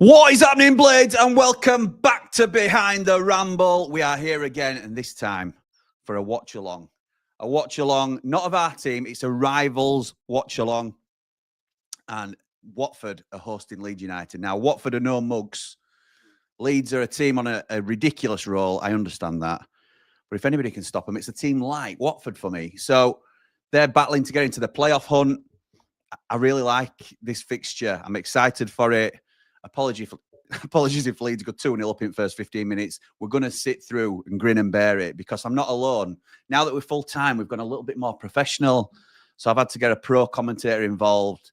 What is happening, Blades? And welcome back to Behind the Ramble. We are here again, and this time for a watch-along. A watch-along, not of our team, it's a rivals watch-along. And Watford are hosting Leeds United. Now, Watford are no mugs. Leeds are a team on a ridiculous roll. I understand that. But if anybody can stop them, it's a team like Watford for me. So they're battling to get into the playoff hunt. I really like this fixture. I'm excited for it. Apologies if Leeds go 2-0 up in the first 15 minutes. We're going to sit through and grin and bear it because I'm not alone. Now that we're full-time, we've gone a little bit more professional. So I've had to get a pro commentator involved.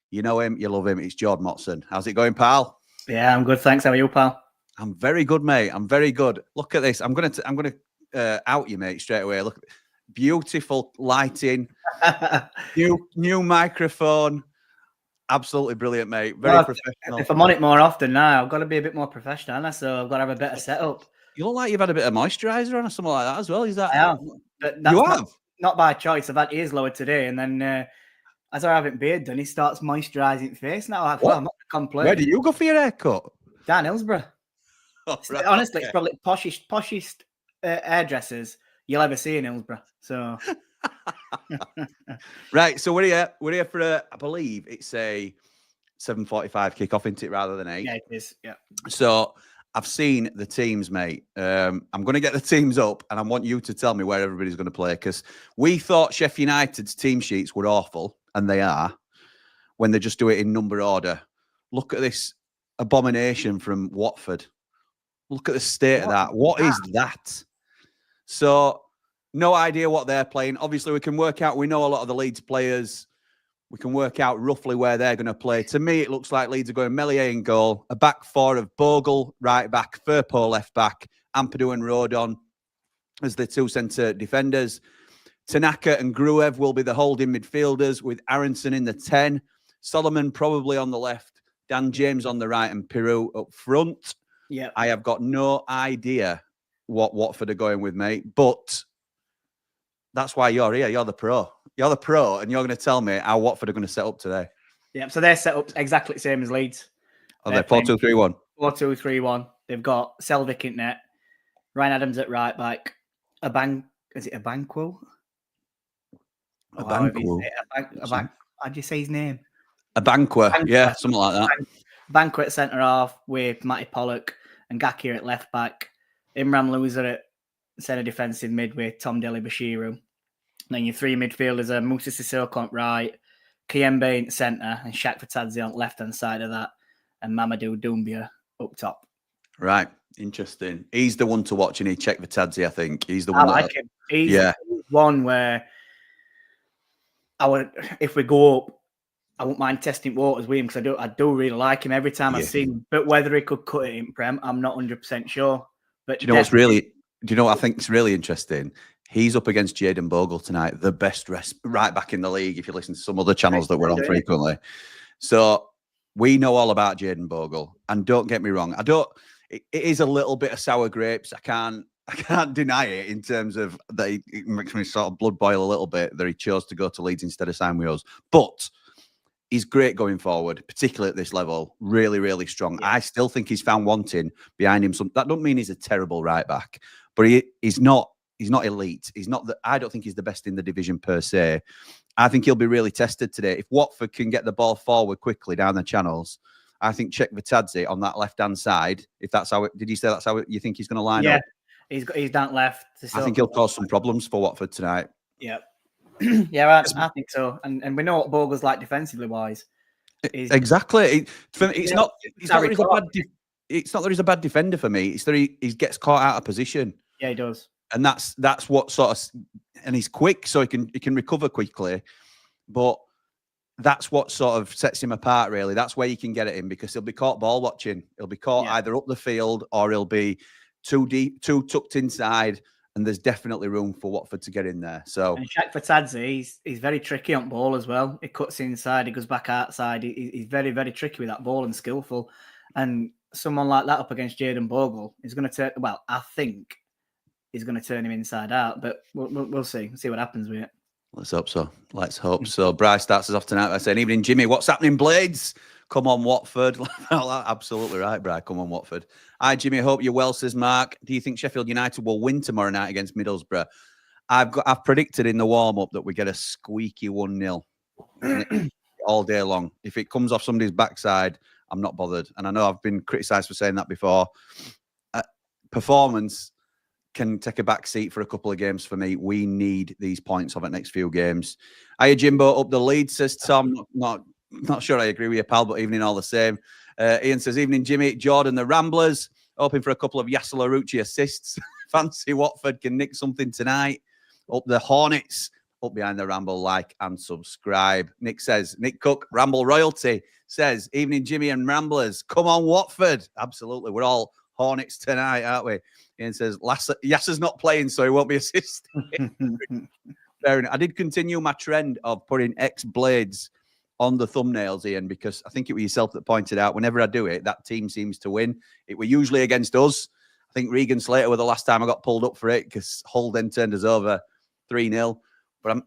You know him, you love him. It's Jordan Motson. How's it going, pal? Yeah, I'm good. Thanks. How are you, pal? I'm very good, mate. I'm very good. Look at this. I'm going to out you, mate, straight away. Look, beautiful lighting, new microphone. Absolutely brilliant, mate. Very professional. If I'm on it more often now, I've got to be a bit more professional, haven't I? So I've got to have a better setup. You look like you've had a bit of moisturiser on or something like that as well. Is that? I have. That's you have? Not by choice. I've had ears lowered today, and then as I haven't beard done, he starts moisturising the face. Now, I'm not complaining. Where do you go for your haircut? Dan Hillsborough. Oh, right. Honestly, it's probably poshest hairdressers you'll ever see in Hillsborough. So. Right, so we're here for I believe it's a 7:45 kickoff, isn't it, rather than 8? Yeah, it is. Yeah. So I've seen the teams, mate. I'm going to get the teams up, and I want you to tell me where everybody's going to play because we thought Sheffield United's team sheets were awful, and they are when they just do it in number order. Look at this abomination from Watford. Look at the state of that. What is that? So. No idea what they're playing. Obviously, we can work out. We know a lot of the Leeds players. We can work out roughly where they're going to play. To me, it looks like Leeds are going Meslier in goal, a back four of Bogle, right back, Firpo, left back, Ampadu and Rodon as the two centre defenders. Tanaka and Gruev will be the holding midfielders with Aronson in the 10. Solomon probably on the left, Dan James on the right, and Peru up front. Yeah, I have got no idea what Watford are going with, mate, but... That's why you're here. You're the pro. You're the pro, and you're going to tell me how Watford are going to set up today. Yeah, so they're set up exactly the same as Leeds. Oh, they're 4-2-3-1. 4-2-3-1. They've got Selvik in net, Ryan Adams at right back, is it Abankwell? Abankwell. How do you say his name? Abankwell. Yeah, something like that. Banquet at centre half with Matty Pollock and Gakir at left back. Imran Loser at centre defensive mid with Tom Deli Bashiru. Then your three midfielders are Moussa Sissoko on right, Kiembe in centre, and Shaq Fatadze on left hand side of that, and Mamadou Doumbia up top. Right, interesting. He's the one to watch, and he checked Fatadze, I think. He's the one. I like him. He's one where if we go up, I won't mind testing waters with him because I do really like him every time I've seen him. But whether he could cut it in Prem, I'm not 100% sure. But do you know what I think is really interesting? He's up against Jayden Bogle tonight, the best right back in the league, if you listen to some other channels that we're on frequently. So we know all about Jayden Bogle. And don't get me wrong, it is a little bit of sour grapes. I can't deny it in terms of that it makes me sort of blood boil a little bit that he chose to go to Leeds instead of sign with us. But he's great going forward, particularly at this level. Really, really strong. Yeah. I still think he's found wanting behind him. That don't mean he's a terrible right back. But he's not elite. He's not. I don't think he's the best in the division per se. I think he'll be really tested today. If Watford can get the ball forward quickly down the channels, I think Czech Vitadze on that left-hand side, if that's how did you say that's how you think he's going to line up? Yeah, he's down left. I think he'll cause some problems for Watford tonight. Yeah. Yeah, I think so. And we know what Bogle's like defensively wise. Exactly. It's not that he's a bad defender for me. It's that he gets caught out of position. Yeah, he does. And that's what sort of, and he's quick, so he can recover quickly. But that's what sort of sets him apart, really. That's where you can get at him because he'll be caught ball watching. He'll be caught either up the field or he'll be too deep, too tucked inside. And there's definitely room for Watford to get in there. So, and Shaq Fatadze, he's very tricky on ball as well. He cuts inside, he goes back outside. He's very, very tricky with that ball and skillful. And someone like that up against Jayden Bogle is going to turn. Well, I think he's going to turn him inside out, but we'll see. We'll see what happens with it. Let's hope so. Let's hope so. Bryce starts us off tonight by saying, "Evening, Jimmy. What's happening, Blades? Come on, Watford. Absolutely right, Brad. Come on, Watford. Hi, Jimmy. Hope you're well, says Mark. Do you think Sheffield United will win tomorrow night against Middlesbrough? I've predicted in the warm-up that we get a squeaky 1-0 all day long. If it comes off somebody's backside, I'm not bothered. And I know I've been criticised for saying that before. Performance can take a back seat for a couple of games for me. We need these points over the next few games. Hiya, Jimbo, up the lead, says Tom. Not sure I agree with you, pal, but evening all the same. Ian says, evening, Jimmy. Jordan, the Ramblers, hoping for a couple of Yasser Larouci assists. Fancy Watford can nick something tonight. Up the Hornets, up behind the Ramble, like and subscribe. Nick Cook, Ramble Royalty, says, evening, Jimmy and Ramblers. Come on, Watford. Absolutely. We're all Hornets tonight, aren't we? Ian says, Yasser's not playing, so he won't be assisting. Fair enough. I did continue my trend of putting ex-Blades on the thumbnails, Ian, because I think it was yourself that pointed out whenever I do it, that team seems to win. It were usually against us. I think Regan Slater were the last time I got pulled up for it because Hull then turned us over 3-0. But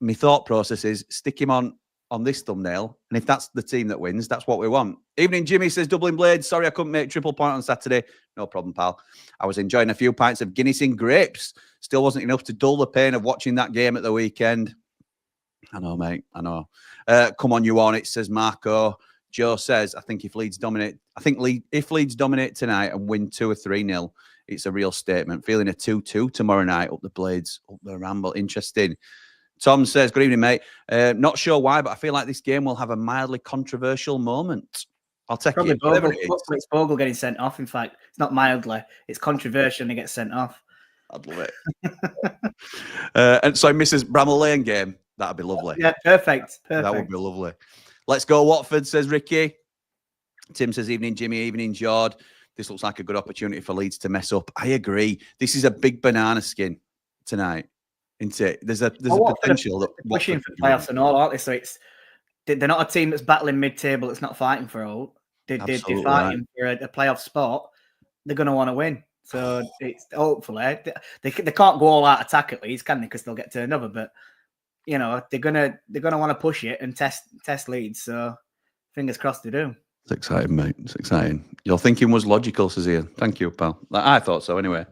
my thought process is stick him on this thumbnail, and if that's the team that wins, that's what we want. Evening, Jimmy, says Dublin Blades. Sorry I couldn't make triple point on Saturday. No problem, pal. I was enjoying a few pints of Guinness in grapes. Still wasn't enough to dull the pain of watching that game at the weekend. I know, mate. I know. Come on, you on it, says Marco. Joe says, I think if Leeds dominate tonight and win 2 or 3-0, it's a real statement. Feeling a 2-2 tomorrow night up the Blades, up the Ramble. Interesting. Tom says, good evening, mate. Not sure why, but I feel like this game will have a mildly controversial moment. I'll take it. It's Bogle getting sent off. In fact, it's not mildly. It's controversial and he gets sent off. I'd love it. And so Mrs. Bramall Lane game. That'd be lovely. Yeah, perfect. That would be lovely. Let's go, Watford, says Ricky. Tim says, evening, Jimmy, evening, Jord. This looks like a good opportunity for Leeds to mess up. I agree. This is a big banana skin tonight, isn't it? There's a potential that pushing for playoffs and all, aren't they? So they're not a team that's battling mid-table. It's not fighting for all. They're fighting for a playoff spot. They're going to want to win. So it's hopefully they can't go all out attack at Leeds, can they? Because they'll get turned over. But you know they're gonna want to push it and test Leeds. So fingers crossed they do. It's exciting, mate. It's exciting. Your thinking was logical, says Ian. Thank you, pal. I thought so anyway.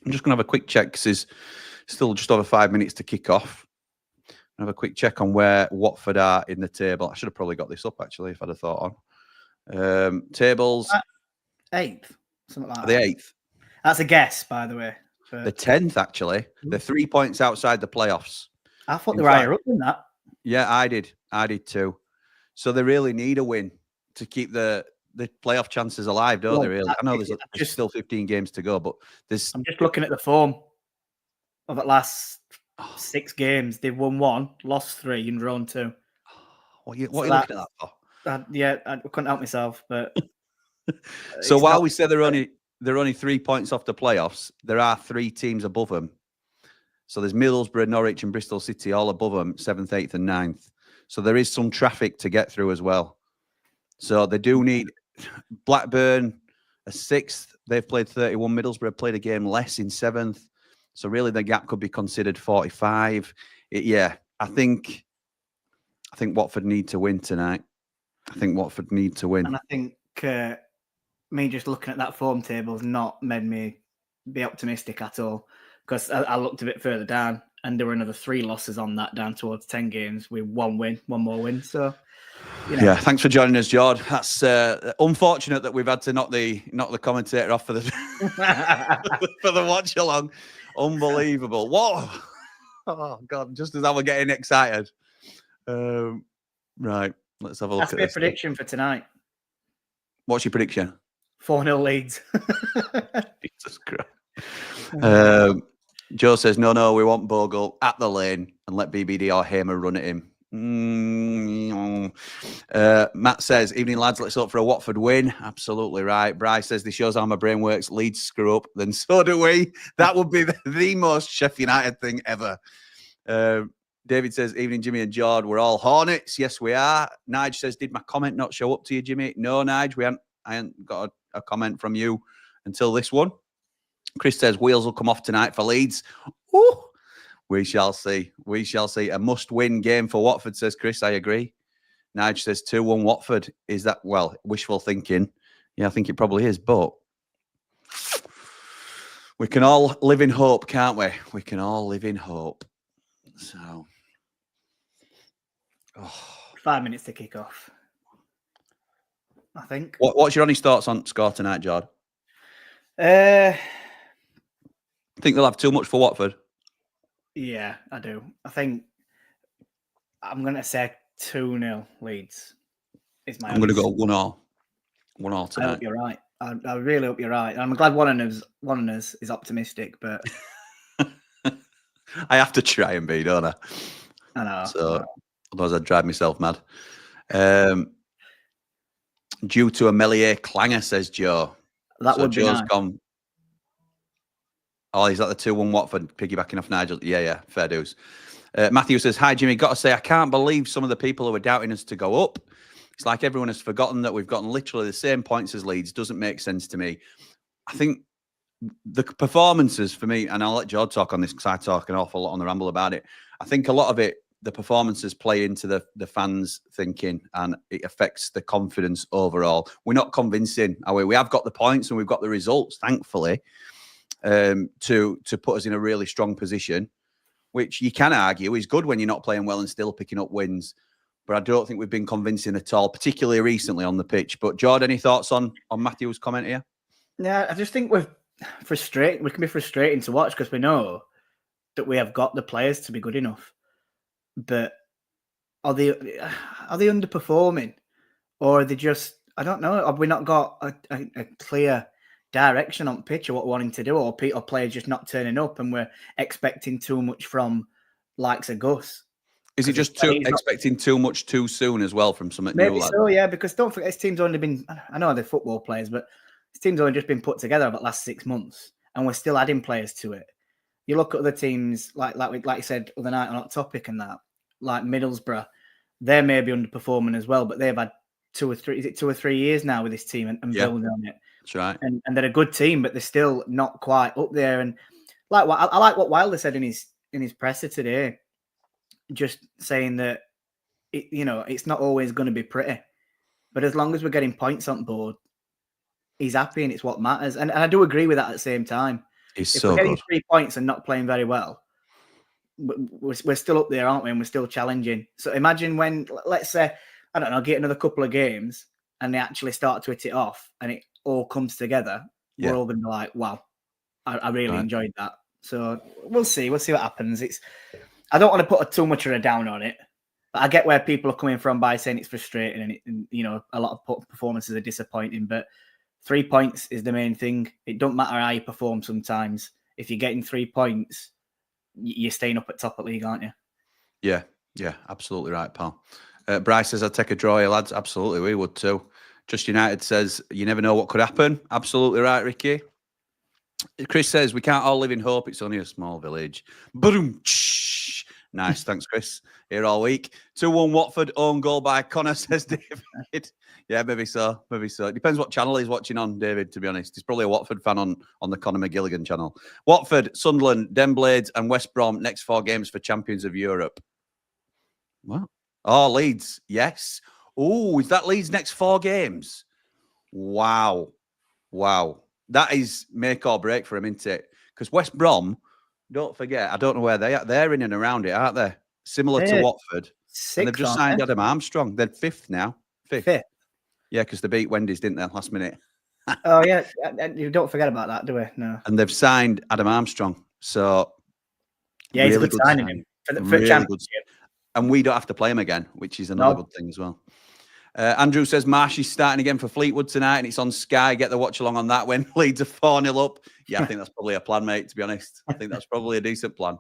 I'm just gonna have a quick check because it's still just over 5 minutes to kick off. Have a quick check on where Watford are in the table. I should have probably got this up actually if I'd have thought on. Tables. 8th, something like that. The 8th. That's a guess, by the way. The 10th, actually. They're 3 points outside the playoffs. I thought they were higher up than that. Yeah, I did. I did too. So they really need a win to keep the playoff chances alive, don't they, really? I know there's still 15 games to go, but there's... I'm just looking at the form of the last 6 games. They've won 1, lost 3, and drawn 2. What are you looking at that for? I couldn't help myself, but... So while we say they're only 3 points off the playoffs, there are 3 teams above them. So there's Middlesbrough, Norwich, and Bristol City all above them, 7th, 8th, and 9th. So there is some traffic to get through as well. So they do need Blackburn a 6th. They've played 31. Middlesbrough played a game less in 7th. So really the gap could be considered 45. I think Watford need to win tonight. And I think me just looking at that form table has not made me be optimistic at all. Because I looked a bit further down and there were another 3 losses on that down towards 10 games with 1 more win. So, Yeah, thanks for joining us, George. That's unfortunate that we've had to knock the commentator off for the for the watch along. Unbelievable. What? Oh, God, just as I was getting excited. Right, let's have a look at this. That's my prediction for tonight. What's your prediction? 4-0 Leeds. Jesus Christ. Joe says, no, we want Bogle at the lane and let BBD or Hamer run at him. Matt says, evening lads, let's hope for a Watford win. Absolutely right. Bryce says, this shows how my brain works. Leeds screw up, then so do we. That would be the most Sheffield United thing ever. David says, evening Jimmy and Jord, we're all Hornets. Yes, we are. Nige says, did my comment not show up to you, Jimmy? No, Nige, I haven't got a comment from you until this one. Chris says, wheels will come off tonight for Leeds. Ooh, we shall see. A must-win game for Watford, says Chris. I agree. Nige says 2-1 Watford. Is that, well, wishful thinking? Yeah, I think it probably is, but we can all live in hope, can't we? We can all live in hope. So, 5 minutes to kick off, I think. What's your honest thoughts on score tonight, Jord? I think they'll have too much for Watford. Yeah, I do. I think I'm going to say 2-0 Leeds. I'm going to go 1-1. 1-1 tonight. I hope you're right. I really hope you're right. I'm glad one of us is optimistic, but I have to try and be, don't I? I know. So otherwise I'd drive myself mad. Due to a Melier clanger, says Joe. That would be nice. Gone. Oh, is that the 2-1 Watford piggybacking off Nigel? Yeah, fair dues. Matthew says, hi, Jimmy. Got to say, I can't believe some of the people who are doubting us to go up. It's like everyone has forgotten that we've gotten literally the same points as Leeds. Doesn't make sense to me. I think the performances for me, and I'll let George talk on this because I talk an awful lot on the Ramble about it. I think a lot of it, the performances play into the fans' thinking, and it affects the confidence overall. We're not convincing, are we? We have got the points and we've got the results, thankfully, to put us in a really strong position, which you can argue is good when you're not playing well and still picking up wins. But I don't think we've been convincing at all, particularly recently on the pitch. But George, any thoughts on Matthew's comment here? Yeah, I just think we're frustrated. We can be frustrating to watch because we know that we have got the players to be good enough. But are they underperforming, or are they just? I don't know. Have we not got a clear direction on pitch of what we're wanting to do, or players just not turning up, and we're expecting too much from likes of Gus? Is it just expecting too much too soon as well from some maybe new lads? So, yeah, because don't forget, this team's only been, I know they're football players, but this team's only just been put together about the last 6 months, and we're still adding players to it. You look at other teams, like you said other night on Hot Topic and that, like Middlesbrough, they're maybe underperforming as well, but they've had 2 or 3 years now with this team and building on it. That's right. And they're a good team, but they're still not quite up there. And I like what Wilder said in his presser today, just saying that it's not always going to be pretty, but as long as we're getting points on board, he's happy, and it's what matters. And I do agree with that at the same time. If we're getting 3 points and not playing very well, we're still up there, aren't we? And we're still challenging. So imagine when, let's say, I don't know, get another couple of games and they actually start to hit it off and it all comes together. We're all going to be like, wow, I really enjoyed that. So we'll see. We'll see what happens. I don't want to put too much of a down on it, but I get where people are coming from by saying it's frustrating and a lot of performances are disappointing, but 3 points is the main thing. It don't matter how you perform sometimes. If you're getting 3 points, you're staying up at top of league, aren't you? Yeah, absolutely right, pal. Bryce says, I'd take a draw here, lads. Absolutely, we would too. Just United says, you never know what could happen. Absolutely right, Ricky. Chris says, we can't all live in hope. It's only a small village. Boom. Nice. Thanks, Chris. Here all week. 2-1 Watford. Own goal by Connor, says David. Yeah, maybe so. It depends what channel he's watching on, David, to be honest. He's probably a Watford fan on the Conor McGilligan channel. Watford, Sunderland, Den Blades and West Brom. Next 4 games for Champions of Europe. What? Oh, Leeds. Yes. Oh, is that Leeds' next 4 games? Wow. That is make or break for him, isn't it? Because West Brom, don't forget, I don't know where they are. They're in and around it, aren't they? Similar to Watford. And they've just signed Adam Armstrong. They're 5th now. 5th. Yeah, because they beat Wendy's, didn't they, last minute? Oh, yeah. You don't forget about that, do we? No. And they've signed Adam Armstrong. So, yeah, he's really a good signing him for really championship. And we don't have to play him again, which is another good thing as well. Andrew says Marsh is starting again for Fleetwood tonight, and it's on Sky. Get the watch along on that when Leeds are 4-0 up. Yeah, I think that's probably a plan, mate, to be honest. I think that's probably a decent plan.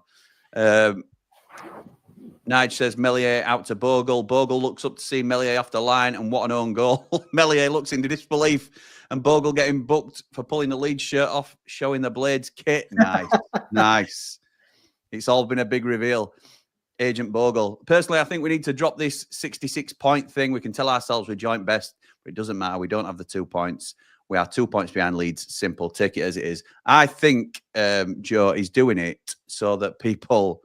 Nige says Melier out to Bogle. Bogle looks up to see Melier off the line, and what an own goal. Melier looks into disbelief, and Bogle getting booked for pulling the Leeds shirt off, showing the Blades kit. Nice. It's all been a big reveal. Agent Bogle. Personally, I think we need to drop this 66-point thing. We can tell ourselves we're joint best, but it doesn't matter. We don't have the 2 points. We are 2 points behind Leeds. Simple. Take it as it is. I think Joe is doing it so that people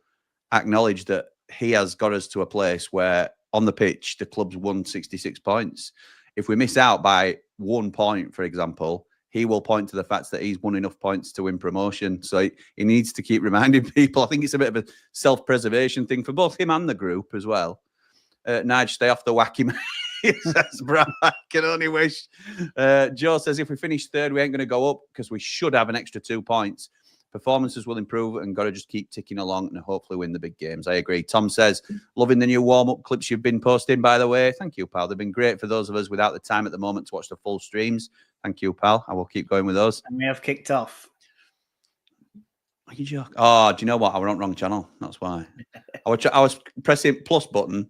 acknowledge that he has got us to a place where on the pitch, the club's won 66 points. If we miss out by 1 point, for example, he will point to the fact that he's won enough points to win promotion. So he needs to keep reminding people. I think it's a bit of a self-preservation thing for both him and the group as well. Nige, stay off the wacky man. Says Brad, I can only wish. Joe says, if we finish third, we ain't going to go up because we should have an extra 2 points. Performances will improve and got to just keep ticking along and hopefully win the big games. I agree. Tom says, loving the new warm-up clips you've been posting, by the way. Thank you, pal. They've been great for those of us without the time at the moment to watch the full streams. Thank you, pal. I will keep going with those. And we have kicked off. Are you joking? Oh, do you know what? I was on wrong channel. That's why. I was pressing plus button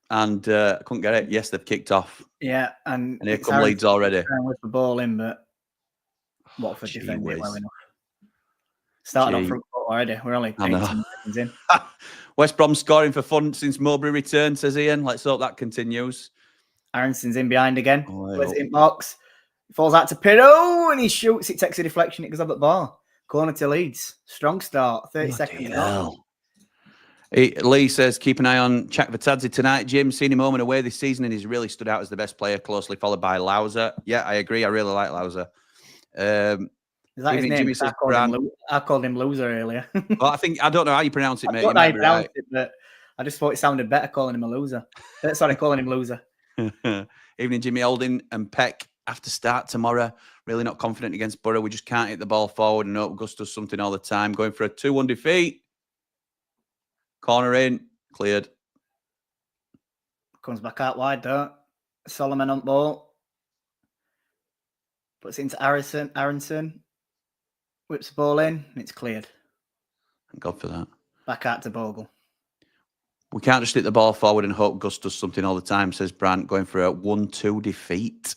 and I couldn't get it. Yes, they've kicked off. Yeah, and here come Leeds already. With the ball in, but Watford defended it well enough. Starting on front foot already. We're only 18 seconds in. West Brom scoring for fun since Mowbray returned, says Ian. Let's hope that continues. Aronson's in behind again. Plays it in box. Falls out to Pirro and he shoots. It takes a deflection. It goes up at bar. Corner to Leeds. Strong start. 30 seconds. Lee says, keep an eye on Chak Vatadze tonight, Jim. Seen him home and away this season and he's really stood out as the best player, closely followed by Lauser. Yeah, I agree. I really like Lauser. Is that his name? I called him loser earlier. Well, I don't know how you pronounce it, mate. I don't know how you pronounce it, but I just thought it sounded better calling him a loser. Sorry, calling him loser. Evening, Jimmy. Holding and Peck have to start tomorrow. Really not confident against Borough. We just can't hit the ball forward and hope Gus does something all the time. Going for a 2-1 defeat. Corner in. Cleared. Comes back out wide, though. Solomon on ball. Puts it into Aronson. Whips the ball in, and it's cleared. Thank God for that. Back out to Bogle. We can't just hit the ball forward and hope Gus does something all the time, says Brandt, going for a 1-2 defeat.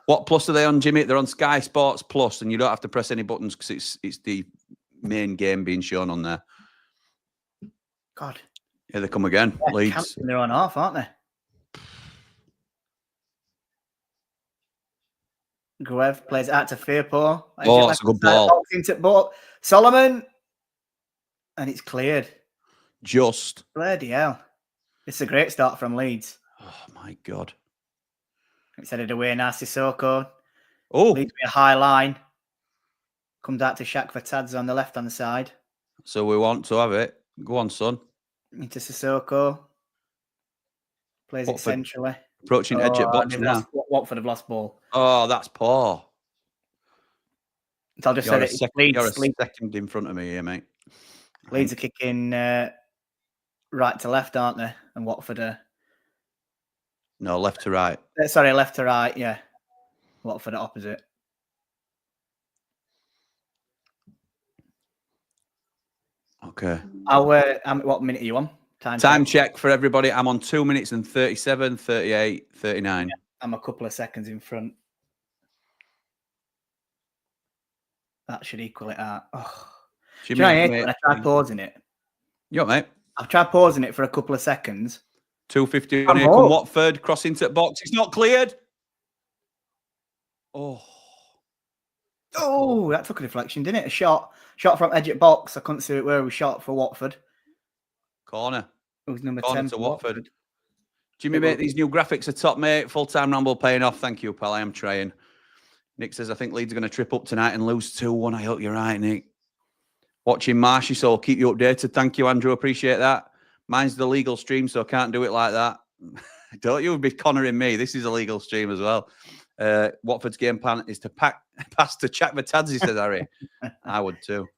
What plus are they on, Jimmy? They're on Sky Sports Plus, and you don't have to press any buttons because it's the main game being shown on there. God. Here they come again. Yeah, Leeds. They're on half, aren't they? Gruev plays out to Firpo. Oh, that's a good ball. Into ball. Solomon. And it's cleared. Just. Bloody hell. It's a great start from Leeds. Oh, my God. It's headed away now, Sissoko. Oh. Leeds with a high line. Comes out to Shak Vatadze on the left-hand side. So we want to have it. Go on, son. Into Sissoko. Plays Watford. It centrally. Approaching edge at box now. Watford have lost ball. Oh, that's poor. So I'll just say that you're a second in front of me here, mate. Leeds are kicking right to left, aren't they? And Watford are... No, left to right. Sorry, left to right, yeah. Watford are opposite. Okay. What minute are you on? Time check for everybody. I'm on 2 minutes and 37, 38, 39. Yeah, I'm a couple of seconds in front. That should equal it out. Oh. I tried pausing it. You know, mate? I've tried pausing it for a couple of seconds. 2:51 here come Watford. Cross into the box. It's not cleared. Oh. Oh, that took a deflection, didn't it? A shot from edge at box. I couldn't see it where we shot for Watford. Corner. It was number Corner 10 to Watford. Jimmy, mate, these new graphics are top, mate. Full-time ramble paying off. Thank you, pal. I am trying. Nick says, I think Leeds are going to trip up tonight and lose 2-1. I hope you're right, Nick. Watching Marshy, so I'll keep you updated. Thank you, Andrew. Appreciate that. Mine's the legal stream, so I can't do it like that. Don't you be cornering me. This is a legal stream as well. Watford's game plan is to pass to Chak Vatadze, says Harry. I would too.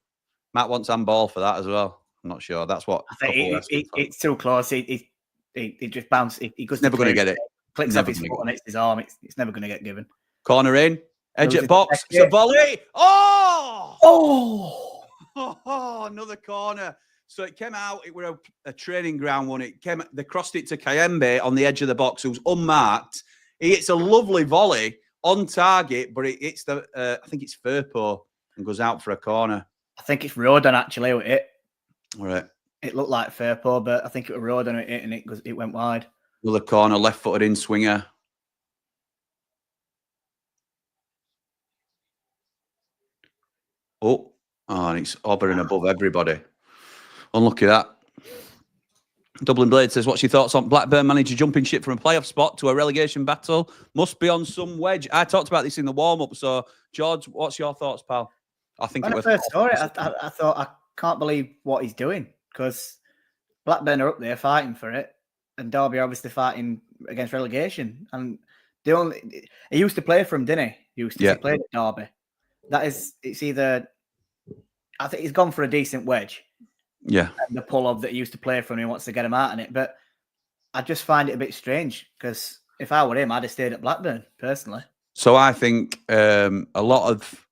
Matt wants handball for that as well. I'm not sure. That's what. I think it's too close. It just bounced. He goes never going to get it. Clicks off his foot and it's his arm. It's never going to get given. Corner in. Edge at box. It's a volley. Oh! Oh! Another corner. So it came out. It was a training ground one. They crossed it to Kayembe on the edge of the box, who's unmarked. It's a lovely volley on target, but it's the I think it's Firpo and goes out for a corner. I think it's Rodon actually with it. All right. It looked like Firpo, but I think it was Rodon with it, and it went wide. Another corner, left-footed in swinger. Oh, and it's hovering above everybody. Unlucky that. Dublin Blade says, what's your thoughts on Blackburn manager jumping ship from a playoff spot to a relegation battle? Must be on some wedge. I talked about this in the warm-up. So, George, what's your thoughts, pal? I think when I first saw it, I thought, I can't believe what he's doing, because Blackburn are up there fighting for it, and Derby are obviously fighting against relegation. And he used to play for him, didn't he? He used to play at Derby. It's either, I think he's gone for a decent wedge. Yeah. And the pull of that he used to play for him, he wants to get him out in it. But I just find it a bit strange, because if I were him, I'd have stayed at Blackburn personally. So I think a lot of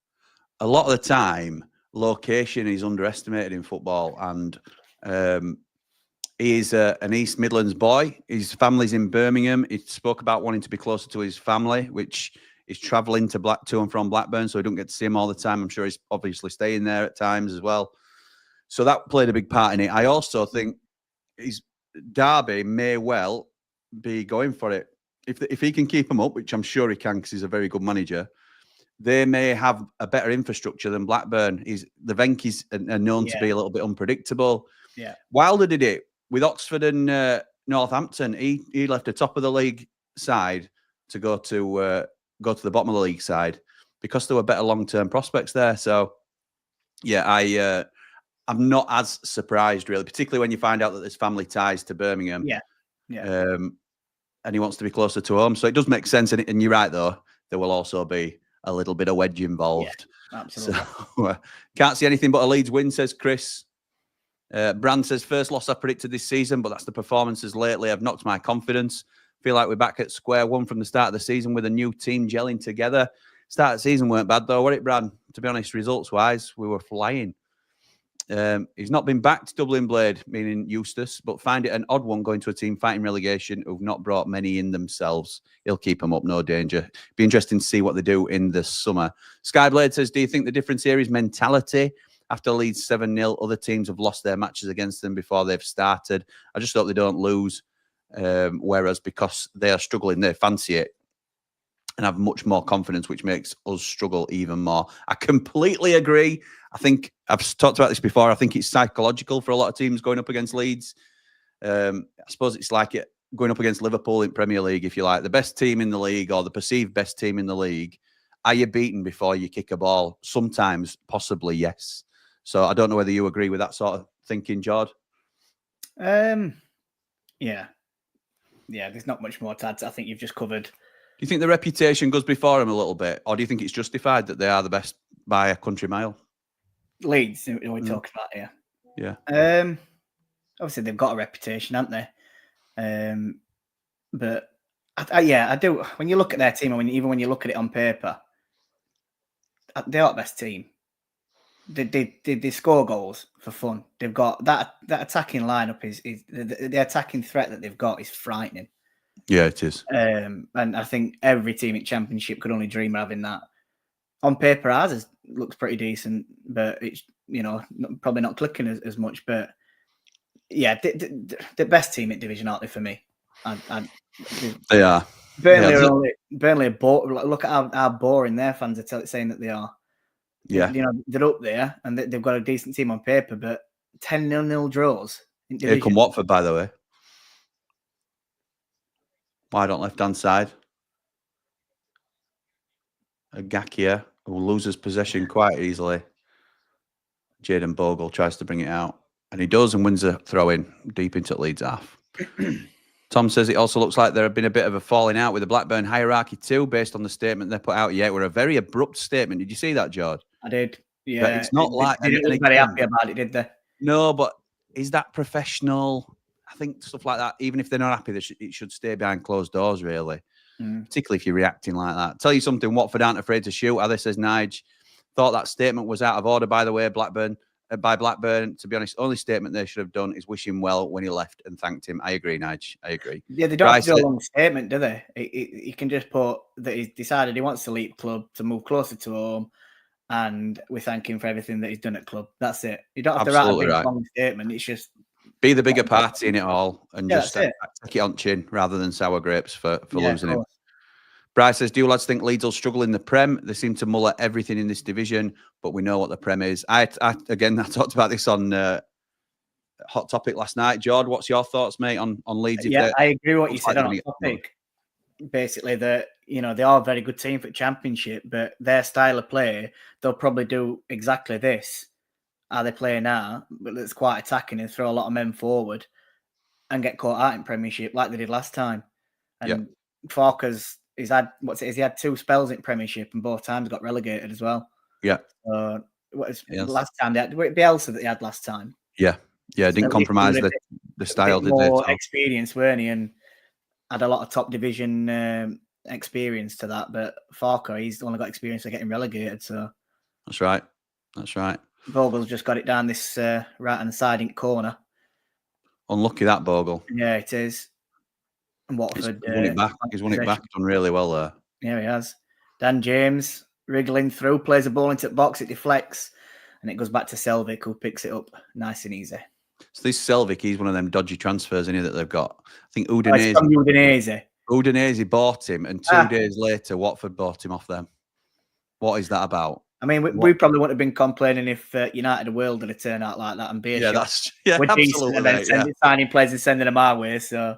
the time, location is underestimated in football, and he is an East Midlands boy. His family's in Birmingham. He spoke about wanting to be closer to his family, which is travelling to and from Blackburn, so he don't get to see him all the time. I'm sure he's obviously staying there at times as well. So that played a big part in it. I also think Derby may well be going for it. If he can keep them up, which I'm sure he can because he's a very good manager, they may have a better infrastructure than Blackburn. The Venky's are known to be a little bit unpredictable. Yeah. Wilder did it with Oxford and Northampton. He left the top of the league side to go to the bottom of the league side because there were better long-term prospects there. So, yeah, I'm not as surprised, really, particularly when you find out that there's family ties to Birmingham. Yeah. And he wants to be closer to home. So it does make sense. And you're right, though. There will also be a little bit of wedge involved. Yeah, absolutely. So can't see anything but a Leeds win, says Chris. Brand says, first loss I predicted this season, but that's the performances lately have knocked my confidence. Feel like we're back at square one from the start of the season with a new team gelling together. Start of the season weren't bad, though, were it, Brand? To be honest, results-wise, we were flying. He's not been backed, Dublin Blade, meaning Eustace, but find it an odd one going to a team fighting relegation who've not brought many in themselves. He'll keep them up, no danger. Be interesting to see what they do in the summer. Skyblade says, do you think the difference here is mentality? After Leeds 7-0, other teams have lost their matches against them before they've started. I just hope they don't lose, whereas because they are struggling, they fancy it and have much more confidence, which makes us struggle even more. I completely agree. I think I've talked about this before. I think it's psychological for a lot of teams going up against Leeds. I suppose it's like going up against Liverpool in Premier League, if you like. The best team in the league or the perceived best team in the league. Are you beaten before you kick a ball? Sometimes, possibly, yes. So I don't know whether you agree with that sort of thinking, Jord. Yeah, there's not much more to add. I think you've just covered. Do you think the reputation goes before him a little bit, or do you think it's justified that they are the best by a country mile? Leeds, we're talking about here. Yeah. Obviously they've got a reputation, haven't they? But I do. When you look at their team, and even when you look at it on paper, they are the best team. They score goals for fun. They've got that attacking lineup is the attacking threat that they've got is frightening. Yeah, it is. And I think every team in Championship could only dream of having that. On paper, ours looks pretty decent, but it's probably not clicking as much. But yeah, the best team in Division, aren't they, for me? They are. Burnley are look at how boring their fans are saying that they are. Yeah, they're up there and they've got a decent team on paper, but 10-0 draws. Here come Watford, by the way. Wide on left-hand side. A Gakia who loses possession quite easily. Jayden Bogle tries to bring it out. And he does and wins a throw-in deep into Leeds half. Tom says it also looks like there have been a bit of a falling out with the Blackburn hierarchy too, based on the statement they put out. Yeah, it were a very abrupt statement. Did you see that, George? I did. Yeah. But it's not they didn't look very happy about it, did they? No, but is that professional? I think stuff like that, even if they're not happy, it should stay behind closed doors, really. Particularly if you're reacting like that. Tell you something, Watford aren't afraid to shoot. Other says Nige. Thought that statement was out of order, by the way, by Blackburn. To be honest, only statement they should have done is wish him well when he left and thanked him. I agree, Nige. I agree. Yeah, they don't have to do a long statement, do they? He can just put that he's decided he wants to leave club to move closer to home, and we thank him for everything that he's done at club. That's it. You don't have to write a big long statement. It's just be the bigger party in it all and just take it on chin rather than sour grapes for losing him. Bryce says, do you lads think Leeds will struggle in the Prem? They seem to mull at everything in this division, but we know what the Prem is. I talked about this on Hot Topic last night. George, what's your thoughts, mate, on Leeds? Yeah, I agree with what you said on Hot Topic. Basically, that they are a very good team for Championship, but their style of play, they'll probably do exactly this. How they play now, but it's quite attacking and throw a lot of men forward and get caught out in Premiership like they did last time. And Falker's he had 2 spells in Premiership and both times got relegated as well. Yeah. Last time they had Bielsa that they had last time. Yeah. Didn't compromise the style, did they? More experience, weren't he? And had a lot of top division experience to that. But Falker, he's only got experience of getting relegated. So that's right. Vogel's just got it down this right-hand side in corner. Unlucky that, Bogle. Yeah, it is. And Watford. He's won it back. He's won it back. Done really well there. Yeah, he has. Dan James wriggling through, plays a ball into the box, it deflects, and it goes back to Selvik, who picks it up nice and easy. So this Selvik, he's one of them dodgy transfers in here that they've got. I think Udinese. Udinese bought him, and 2 days later, Watford bought him off them. What is that about? I mean, we probably wouldn't have been complaining if United World had turned out like that and beer. We're absolutely. And then signing players and sending them our way. So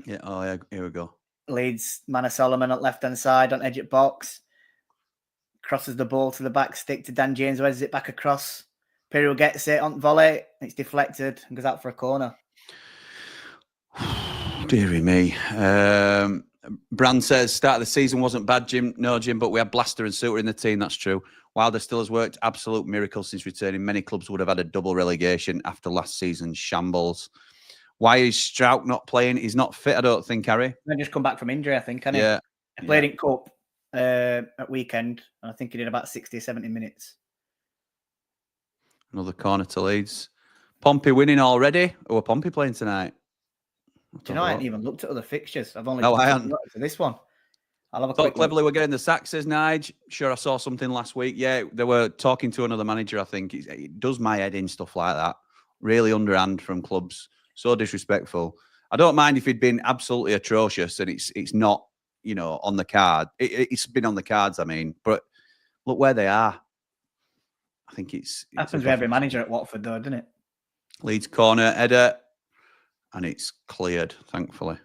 yeah, here we go. Leeds, Manor Solomon at left hand side on edge at box, crosses the ball to the back stick to Dan James, where's it back across. Pirro gets it on volley, it's deflected and goes out for a corner. Deary me. Brand says, start of the season wasn't bad, Jim. No, Jim, but we had Blaster and Suter in the team. That's true. Wilder still has worked. Absolute miracle since returning. Many clubs would have had a double relegation after last season's shambles. Why is Strout not playing? He's not fit, I don't think, Harry. He just come back from injury, I think, hasn't he? Yeah. He played in Cup at weekend. I think he did about 60 or 70 minutes. Another corner to Leeds. Pompey winning already. Or are Pompey playing tonight? Do you know, I haven't even looked at other fixtures. I've only I haven't. looked at this one. I'll have a Thought quick cleverly we're getting the sack, says Nige. Sure, I saw something last week. Yeah, they were talking to another manager, I think. It does my head in, stuff like that. Really underhand from clubs. So disrespectful. I don't mind if he'd been absolutely atrocious and it's not, on the card. It's been on the cards, I mean. But look where they are. I think it's happens with every manager at Watford, though, doesn't it? Leeds corner, header. And it's cleared, thankfully.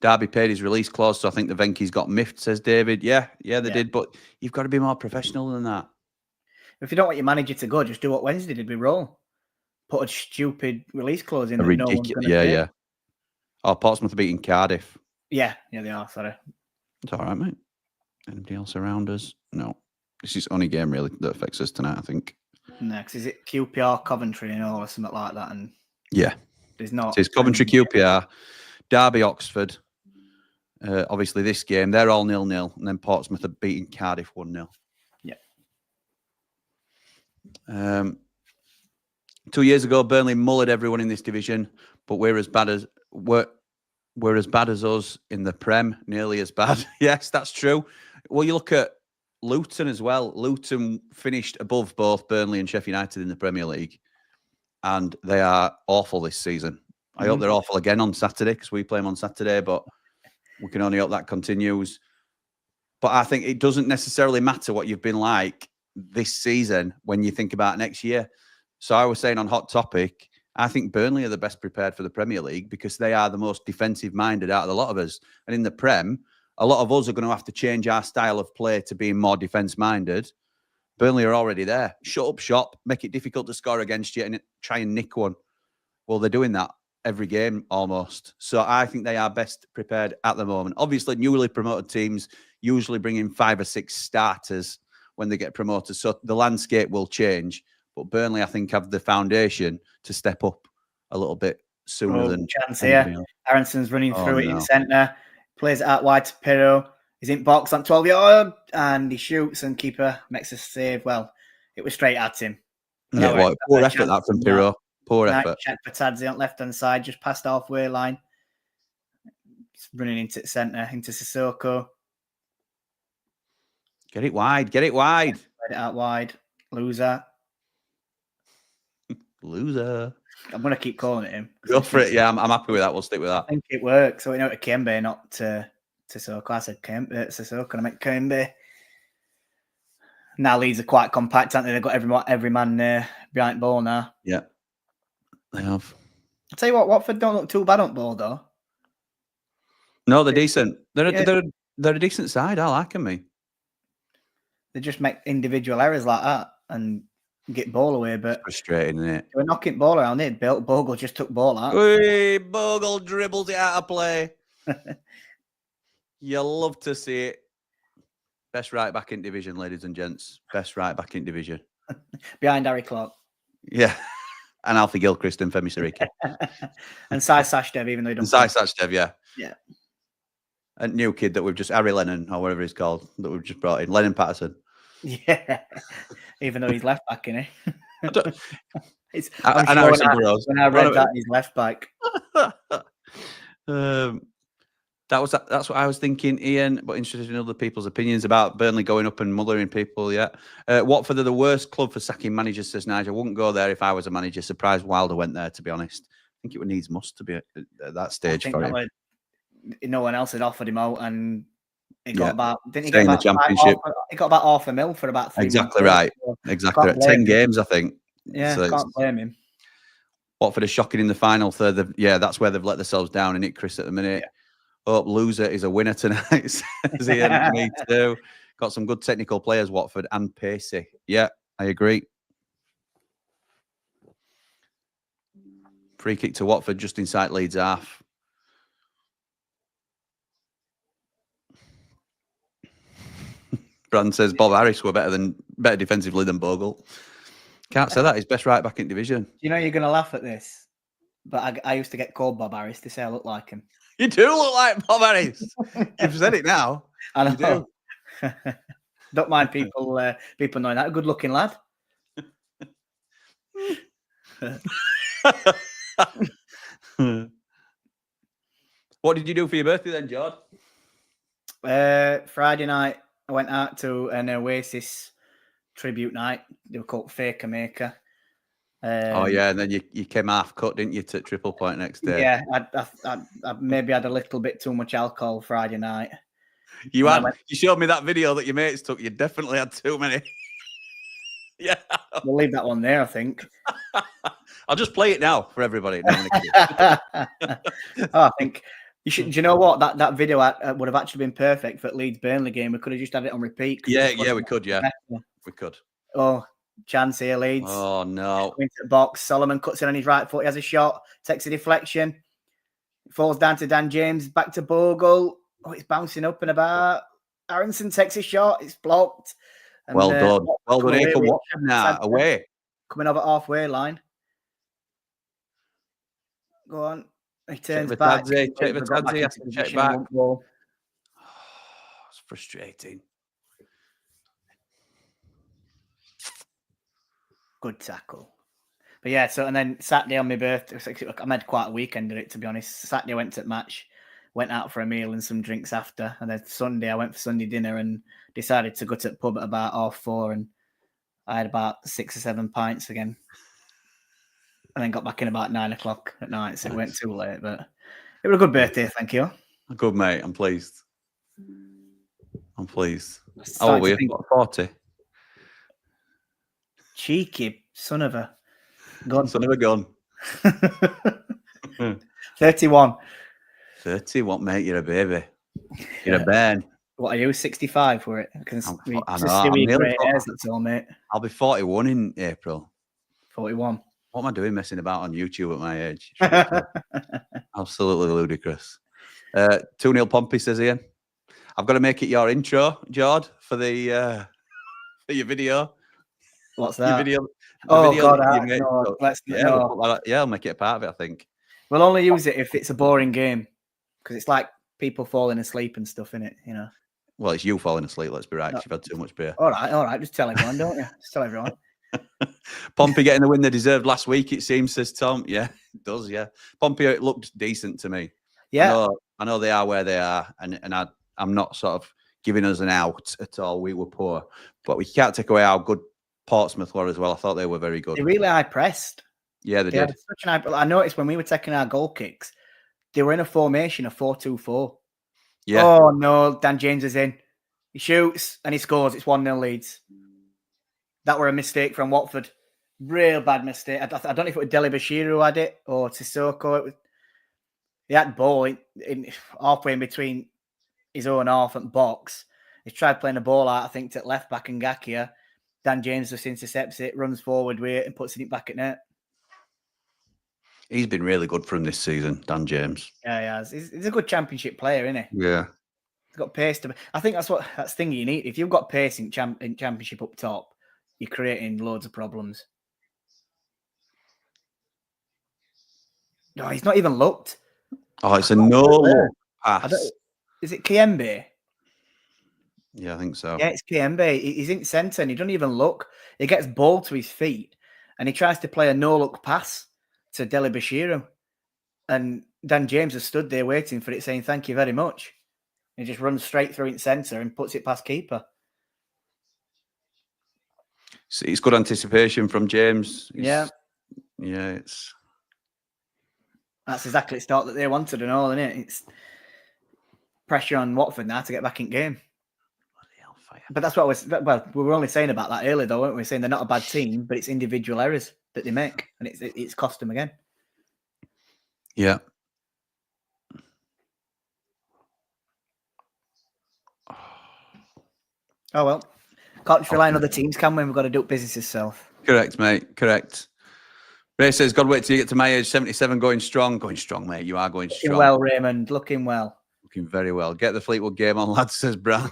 Derby paid his release clause, so I think the Venky's got miffed, says David. Yeah, they did, but you've got to be more professional than that. If you don't want your manager to go, just do what Wednesday did with Roll. Put a stupid release clause in. Yeah. Oh, Portsmouth are beating Cardiff. Yeah, they are, sorry. It's all right, mate. Anybody else around us? No. This is the only game, really, that affects us tonight, I think. Next, is it QPR Coventry or something like that? And yeah, there's not. It's Coventry QPR, Derby Oxford. Obviously, this game they're all 0-0, and then Portsmouth are beating Cardiff 1-0. Yeah. 2 years ago, Burnley mullered everyone in this division, but we're as bad as us in the Prem. Nearly as bad. Yes, that's true. Well, you look at Luton as well. Luton finished above both Burnley and Sheffield United in the Premier League, and they are awful this season. I hope they're awful again on Saturday because we play them on Saturday, but we can only hope that continues. But I think it doesn't necessarily matter what you've been like this season when you think about next year. So I was saying on Hot Topic, I think Burnley are the best prepared for the Premier League because they are the most defensive-minded out of the lot of us. And in the Prem, a lot of us are going to have to change our style of play to being more defence-minded. Burnley are already there. Shut up shop, make it difficult to score against you and try and nick one. Well, they're doing that every game almost. So I think they are best prepared at the moment. Obviously, newly promoted teams usually bring in 5 or 6 starters when they get promoted. So the landscape will change. But Burnley, I think, have the foundation to step up a little bit sooner than chance here. Aronson's running through it in centre. Plays it out wide to Pirro. He's in box on 12-yard and he shoots and keeper makes a save. Well, it was straight at him. Yeah, poor effort that from Pirro. Poor effort. Check for Tadzi on left-hand side, just past halfway line. It's running into the centre, into Sissoko. Get it wide. Get it wide. Let it out wide. Loser. I'm going to keep calling it him. Go for it. Yeah, I'm happy with that. We'll stick with that. I think it works. So we know to Kembe, not to Sissoko. I said Sissoko. I meant Kembe. Now Leeds are quite compact, aren't they? They've got every man behind ball now. Yeah, they have. I'll tell you what, Watford don't look too bad on ball, though. No, they're decent. They're Yeah. they're a decent side. I like them, me. They just make individual errors like that and get ball away. But Frustrating, isn't it? they were knocking ball around. They built Bogle just took ball out. Hey, Bogle dribbled it out of play. You love to see it. Best right back in division, ladies and gents. Best right back in division. Behind Harry Clark. Yeah. And Alfie Gilchrist and Femi Siriki. And Sai Sashdev, even though he And doesn't. Sai Sachdev, yeah. Yeah. And new kid that we've just, Harry Lennon, or whatever he's called, that we've just brought in. Lennon Patterson. Yeah. Even though he's left back, isn't he? And Harrison Burrows. When I read that, he's left back. That's what I was thinking, Ian, but interested in other people's opinions about Burnley going up and mothering people, yeah. Watford are the worst club for sacking managers, says Nigel. I wouldn't go there if I was a manager. Surprised Wilder went there, to be honest. I think it would needs must to be at that stage for him. No one else had offered him out, and he got about, didn't he Stay get in the about championship. he got about $500,000 for about 3 Exactly months. right. Exactly right. 10 games, I think. Yeah, So can't blame him. Watford are shocking in the final third. That's where they've let themselves down, in it, Chris, at the minute. Yeah. Hope loser is a winner tonight, says Ian. Me too. Got some good technical players, Watford, and pacey. Yeah, I agree. Free kick to Watford just inside Leeds half. Brand says Bob Harris were better defensively than Bogle. Can't say that. He's best right back in division. You know you're going to laugh at this, but I used to get called Bob Harris to say I look like him. You do look like Bob Harris. You've said it now. I know. You do. Don't mind people knowing that. A good-looking lad. What did you do for your birthday then, George? Friday night, I went out to an Oasis tribute night. They were called Faker Maker. And then you came half cut, didn't you, to Triple Point next day? Yeah, I maybe had a little bit too much alcohol Friday night. You showed me that video that your mates took. You definitely had too many. Yeah. We'll leave that one there, I think. I'll just play it now for everybody. I think you should. Do you know what? That video would have actually been perfect for Leeds Burnley game. We could have just had it on repeat. Yeah, we could. Yeah, we could. Oh, chance here, Leeds. Oh no! Into the box. Solomon cuts in on his right foot. He has a shot. Takes a deflection. Falls down to Dan James. Back to Bogle. Oh, it's bouncing up and about. Aronson takes a shot. It's blocked. And, well done. Well done here for Watford now. Away. Coming over halfway line. Go on. He turns back. Check back. Oh, it's frustrating. Good tackle. But yeah, so and then Saturday on my birthday, I made quite a weekend of it, to be honest. Saturday I went to the match, went out for a meal and some drinks after. And then Sunday I went for Sunday dinner and decided to go to the pub at about 4:30, and I had about 6 or 7 pints again. And then got back in about 9 o'clock at night, so it went too late. But it was a good birthday, thank you. Good, mate. I'm pleased. How old were you? 40? Cheeky son of a gun. Son of a gun. 31. 31, mate. You're a baby. You're a bairn. What are you, 65 for it? I'll be 41 in April. 41. What am I doing messing about on YouTube at my age? Absolutely ludicrous. 2-0 Pompey, says Ian. I've got to make it your intro, Jord, for the for your video. What's that? Your video. God, I'll make it a part of it, I think. We'll only use it if it's a boring game, because it's like people falling asleep and stuff, in it, you know. Well, it's you falling asleep, let's be right, because you've had too much beer. All right. Just tell everyone, don't you? Just tell everyone. Pompey getting the win they deserved last week, it seems, says Tom. Yeah, it does, yeah. Pompey looked decent to me. Yeah. I know they are where they are, and I'm not sort of giving us an out at all. We were poor, but we can't take away how good Portsmouth were as well. I thought they were very good. They really high pressed. Yeah, they did. I noticed when we were taking our goal kicks, they were in a formation of 4-2-4. Yeah. Oh no, Dan James is in. He shoots and he scores. It's 1-0 Leeds. That were a mistake from Watford. Real bad mistake. I don't know if it was Dele Bashir who had it or Sissoko. He had ball in halfway in between his own half and box. He tried playing the ball out, I think, to left back and Ngakia. Dan James just intercepts it, runs forward with it and puts it back at net. He's been really good for him this season, Dan James. Yeah, he has. He's a good championship player, isn't he? Yeah. He's got pace. I think that's the thing you need. If you've got pace in championship up top, you're creating loads of problems. No, he's not even looked. Oh, it's a no-look pass. Is it Kiembe? Yeah, I think so. Yeah, it's Kiembe. He's in centre and he doesn't even look. He gets ball to his feet and he tries to play a no-look pass to Dele Bashiru. And Dan James has stood there waiting for it, saying, thank you very much. He just runs straight through in centre and puts it past keeper. So it's good anticipation from James. Yeah, it's... That's exactly the start that they wanted and all, isn't it? It's pressure on Watford now to get back in game. But that's what we were only saying about that earlier, though, weren't we? Saying they're not a bad team, but it's individual errors that they make, and it's cost them again. Yeah. Oh, well. Can't just rely on other teams, can we? We've got to do business itself. Correct, mate. Correct. Ray says, God, wait till you get to my age, 77, going strong. Going strong, mate. You are going strong. Looking well, Raymond. Looking well. Looking very well. Get the Fleetwood game on, lads, says Bran.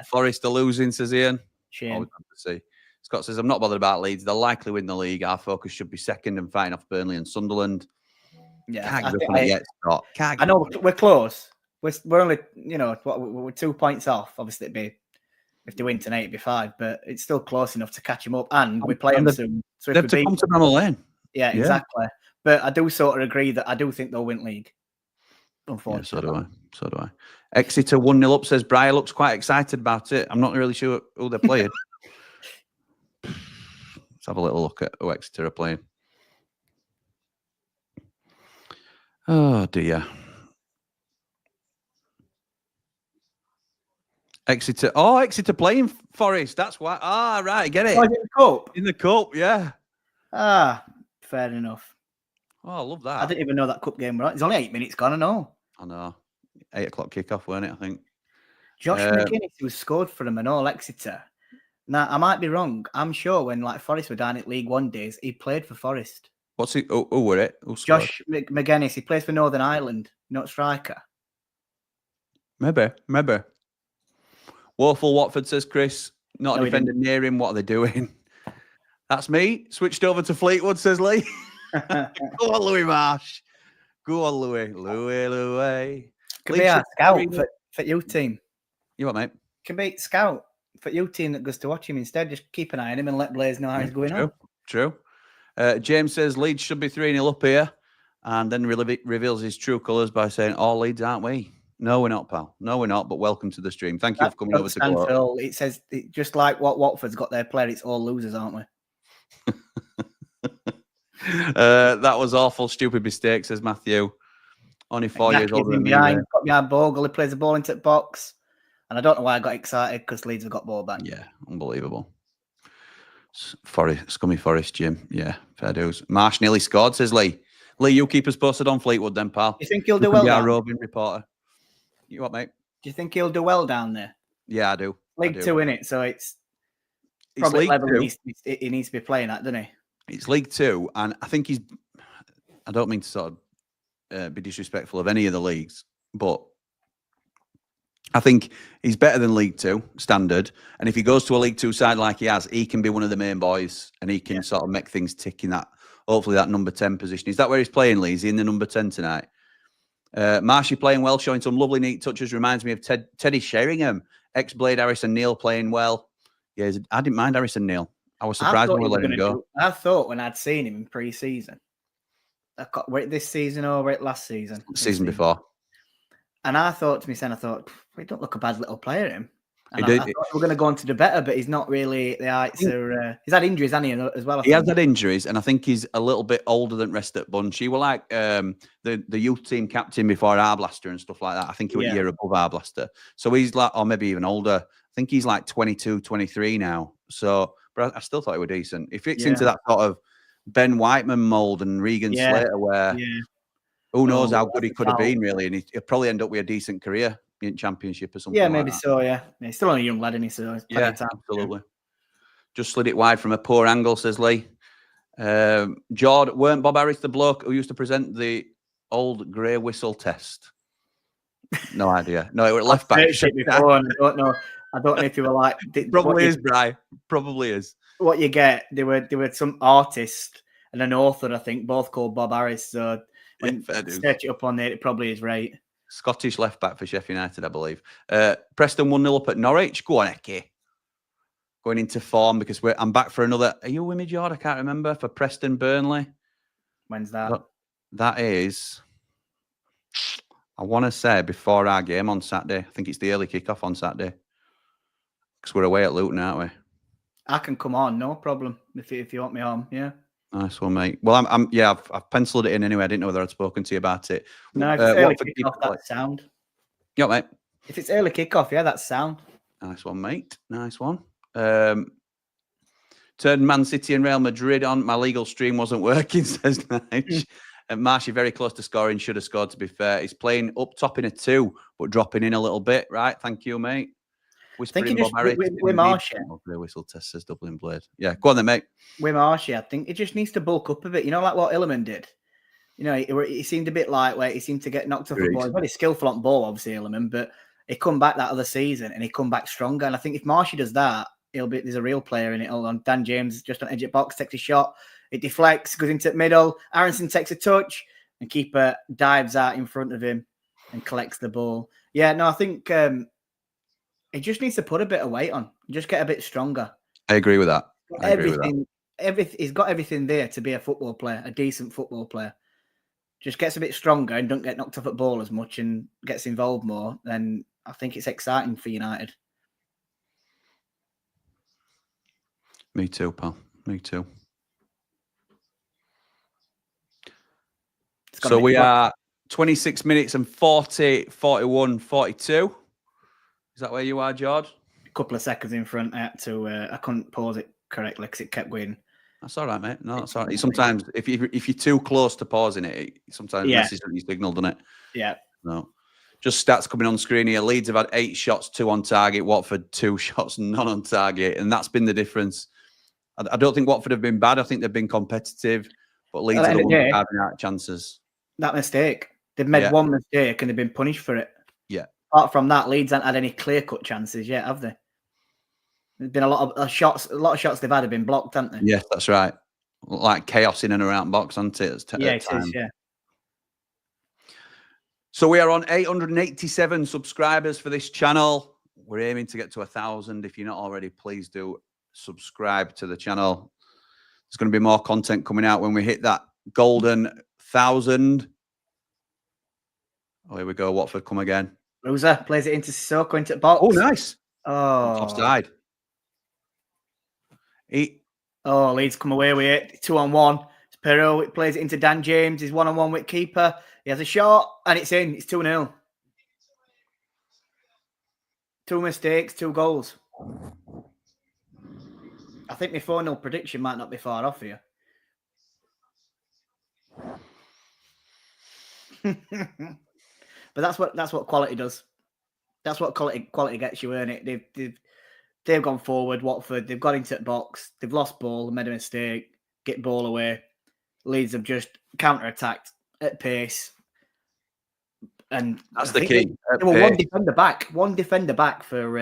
Forest are losing, says Ian. Shame. Always have to see. Scott says, I'm not bothered about Leeds. They'll likely win the league. Our focus should be second and fighting off Burnley and Sunderland. Yeah, Can't get up on it yet, Scott. I know we're close. We're only, we're 2 points off. Obviously, it'd be, if they win tonight, it'd be 5, but it's still close enough to catch them up. And we play them soon. So if they have to come to Bramall Lane. Yeah, exactly. But I do sort of agree that I do think they'll win league. Unfortunately. Yeah, so do I. Exeter 1-0 up, says Briar. Looks quite excited about it. I'm not really sure who they're playing. Let's have a little look at who Exeter are playing. Oh, dear. Exeter playing Forest. That's why. Ah, right, get it. Oh, in the cup? In the cup, yeah. Ah, fair enough. Oh, I love that. I didn't even know that cup game was on. It's only 8 minutes gone, I know. 8 o'clock kickoff, weren't it, I think? Josh McGuinness, who scored for them and all Exeter. Now, I might be wrong. I'm sure when Forest were down at League One days, he played for Forest. What's he? Who were it? Josh McGuinness. He plays for Northern Ireland, not striker. Maybe. Woeful Watford, says Chris. Not a defender near him. What are they doing? That's me. Switched over to Fleetwood, says Lee. Go on, Louis Marsh. Go on, Louis. Could be a scout for your team. You what, mate? Can be scout for your team that goes to watch him instead. Just keep an eye on him and let Blaze know how he's going on. True. James says Leeds should be 3-0 up here, and then reveals his true colours by saying, "All Leeds, aren't we?" No, we're not, pal. No, we're not. But welcome to the stream. Thank you for coming over to go. It says just like what Watford's got their player. It's all losers, aren't we? That was awful, stupid mistake, says Matthew. Only 4 years older than me. Got behind Bogle. He plays the ball into the box, and I don't know why I got excited because Leeds have got ball back. Yeah, unbelievable. Scummy Forest, Jim. Yeah, fair dues. Marsh nearly scored, says Lee. Lee, you keep us posted on Fleetwood, then, pal. You think he'll do well? Our roving reporter. You what, mate? Do you think he'll do well down there? Yeah, I do. League 2, innit? So it's probably level he needs to be playing at, doesn't he? It's League 2, and I think he's. I don't mean to sort of be disrespectful of any of the leagues, but I think he's better than League 2 standard. And if he goes to a League 2 side like he has, he can be one of the main boys, and he can sort of make things tick in that. Hopefully, that number 10 position. Is that where he's playing, Lee? Is he in the number 10 tonight? Marshy playing well, showing some lovely neat touches. Reminds me of Teddy Sheringham, ex-Blade Harrison Neal playing well. Yeah, I didn't mind Harrison Neal. I was surprised when we let him go. I thought when I'd seen him in pre-season, were it this season or were it last season? Season before. And I thought to myself, we don't look a bad little player, him. And I thought we're going to go on to do better, but he's not really. The heights are. He's had injuries, hasn't he, as well? He has had injuries, and I think he's a little bit older than rest at bunch. He were like the youth team captain before Arblaster and stuff like that. I think he was a year above Arblaster. So he's like, or maybe even older. I think he's like 22, 23 now. So, but I still thought he was decent. He fits into that sort of Ben Whiteman mould and Regan Slater, where who knows how good he could have been, really, and he'll probably end up with a decent career in Championship or something. Yeah, like maybe that. so. Yeah, he's still only a young lad, isn't he? So yeah, absolutely. Just slid it wide from a poor angle, says Lee. Jord, weren't Bob Harris the bloke who used to present the old grey whistle test? No idea. No, it was left back. Before, and I don't know if you were like. Probably is, Bri. Probably is. What you get, there were some artist and an author, I think, both called Bob Harris. So when you search it up on there, it probably is right. Scottish left back for Sheffield United, I believe. Preston 1-0 up at Norwich. Go on, Eki. Going into form because I'm back for another. Are you with me, Jord? I can't remember. For Preston Burnley. When's that? That is, I want to say before our game on Saturday. I think it's the early kickoff on Saturday. Because we're away at Luton, aren't we? I can come on, no problem. If you want me on, yeah. Nice one, mate. Well, I've penciled it in anyway. I didn't know whether I'd spoken to you about it. No, if it's early kickoff, that's sound. Yeah, mate. If it's early kickoff, yeah, that's sound. Nice one, mate. Nice one. Turned Man City and Real Madrid on. My legal stream wasn't working, says Nige. And Marshy very close to scoring. Should have scored, to be fair. He's playing up top in a 2, but dropping in a little bit. Right, thank you, mate. Whispering Bob Harris. With Marshy. Whistle test, says Dublin Blade. Yeah, go on then, mate. With Marshy, I think he just needs to bulk up a bit. You know, like what Illiman did. You know, he seemed a bit lightweight. He seemed to get knocked off the ball. He's very skillful on ball, obviously, Illiman, but he come back that other season and he come back stronger. And I think if Marshy does that, there's a real player in it. Hold on, Dan James just on edge of box, takes a shot, it deflects, goes into the middle. Aronson takes a touch, and keeper dives out in front of him and collects the ball. Yeah, no, I think he just needs to put a bit of weight on, just get a bit stronger. I agree with that. He's got everything there to be a football player, a decent football player. Just gets a bit stronger and don't get knocked off at ball as much and gets involved more, then I think it's exciting for United. Me too, pal. Me too. So we are 26 minutes and 40, 41, 42. Is that where you are, George? A couple of seconds in front. I couldn't pause it correctly because it kept going. That's all right, mate. No, that's all right. Sometimes if you're too close to pausing it, sometimes messes up your signal, doesn't it? Yeah. No. Just stats coming on screen here. Leeds have had 8 shots, 2 on target. Watford, 2 shots, none on target. And that's been the difference. I don't think Watford have been bad. I think they've been competitive. But Leeds are the ones carving out chances. That mistake. They've made one mistake and they've been punished for it. Yeah. Apart from that, Leeds haven't had any clear-cut chances yet, have they? There's been a lot of shots they've had have been blocked, haven't they? Yes, that's right. Like chaos in and around box, isn't it? It is, yeah. So we are on 887 subscribers for this channel. We're aiming to get to 1,000. If you're not already, please do subscribe to the channel. There's going to be more content coming out when we hit that golden 1,000. Oh, here we go. Watford come again. Brewster plays it into Sissoko into the box. Oh, nice. Oh. Offside. Leeds come away with it. 2-on-1. It's Perot. It plays it into Dan James. He's 1-on-1 with keeper. He has a shot and it's in. It's 2-0. 2 mistakes, 2 goals. I think my 4-0 prediction might not be far off here. But that's what quality does. That's what quality gets you, isn't it? They've gone forward, Watford. They've got into the box. They've lost ball, made a mistake, get ball away. Leeds have just counter-attacked at pace. And that's the key. There were one defender back for,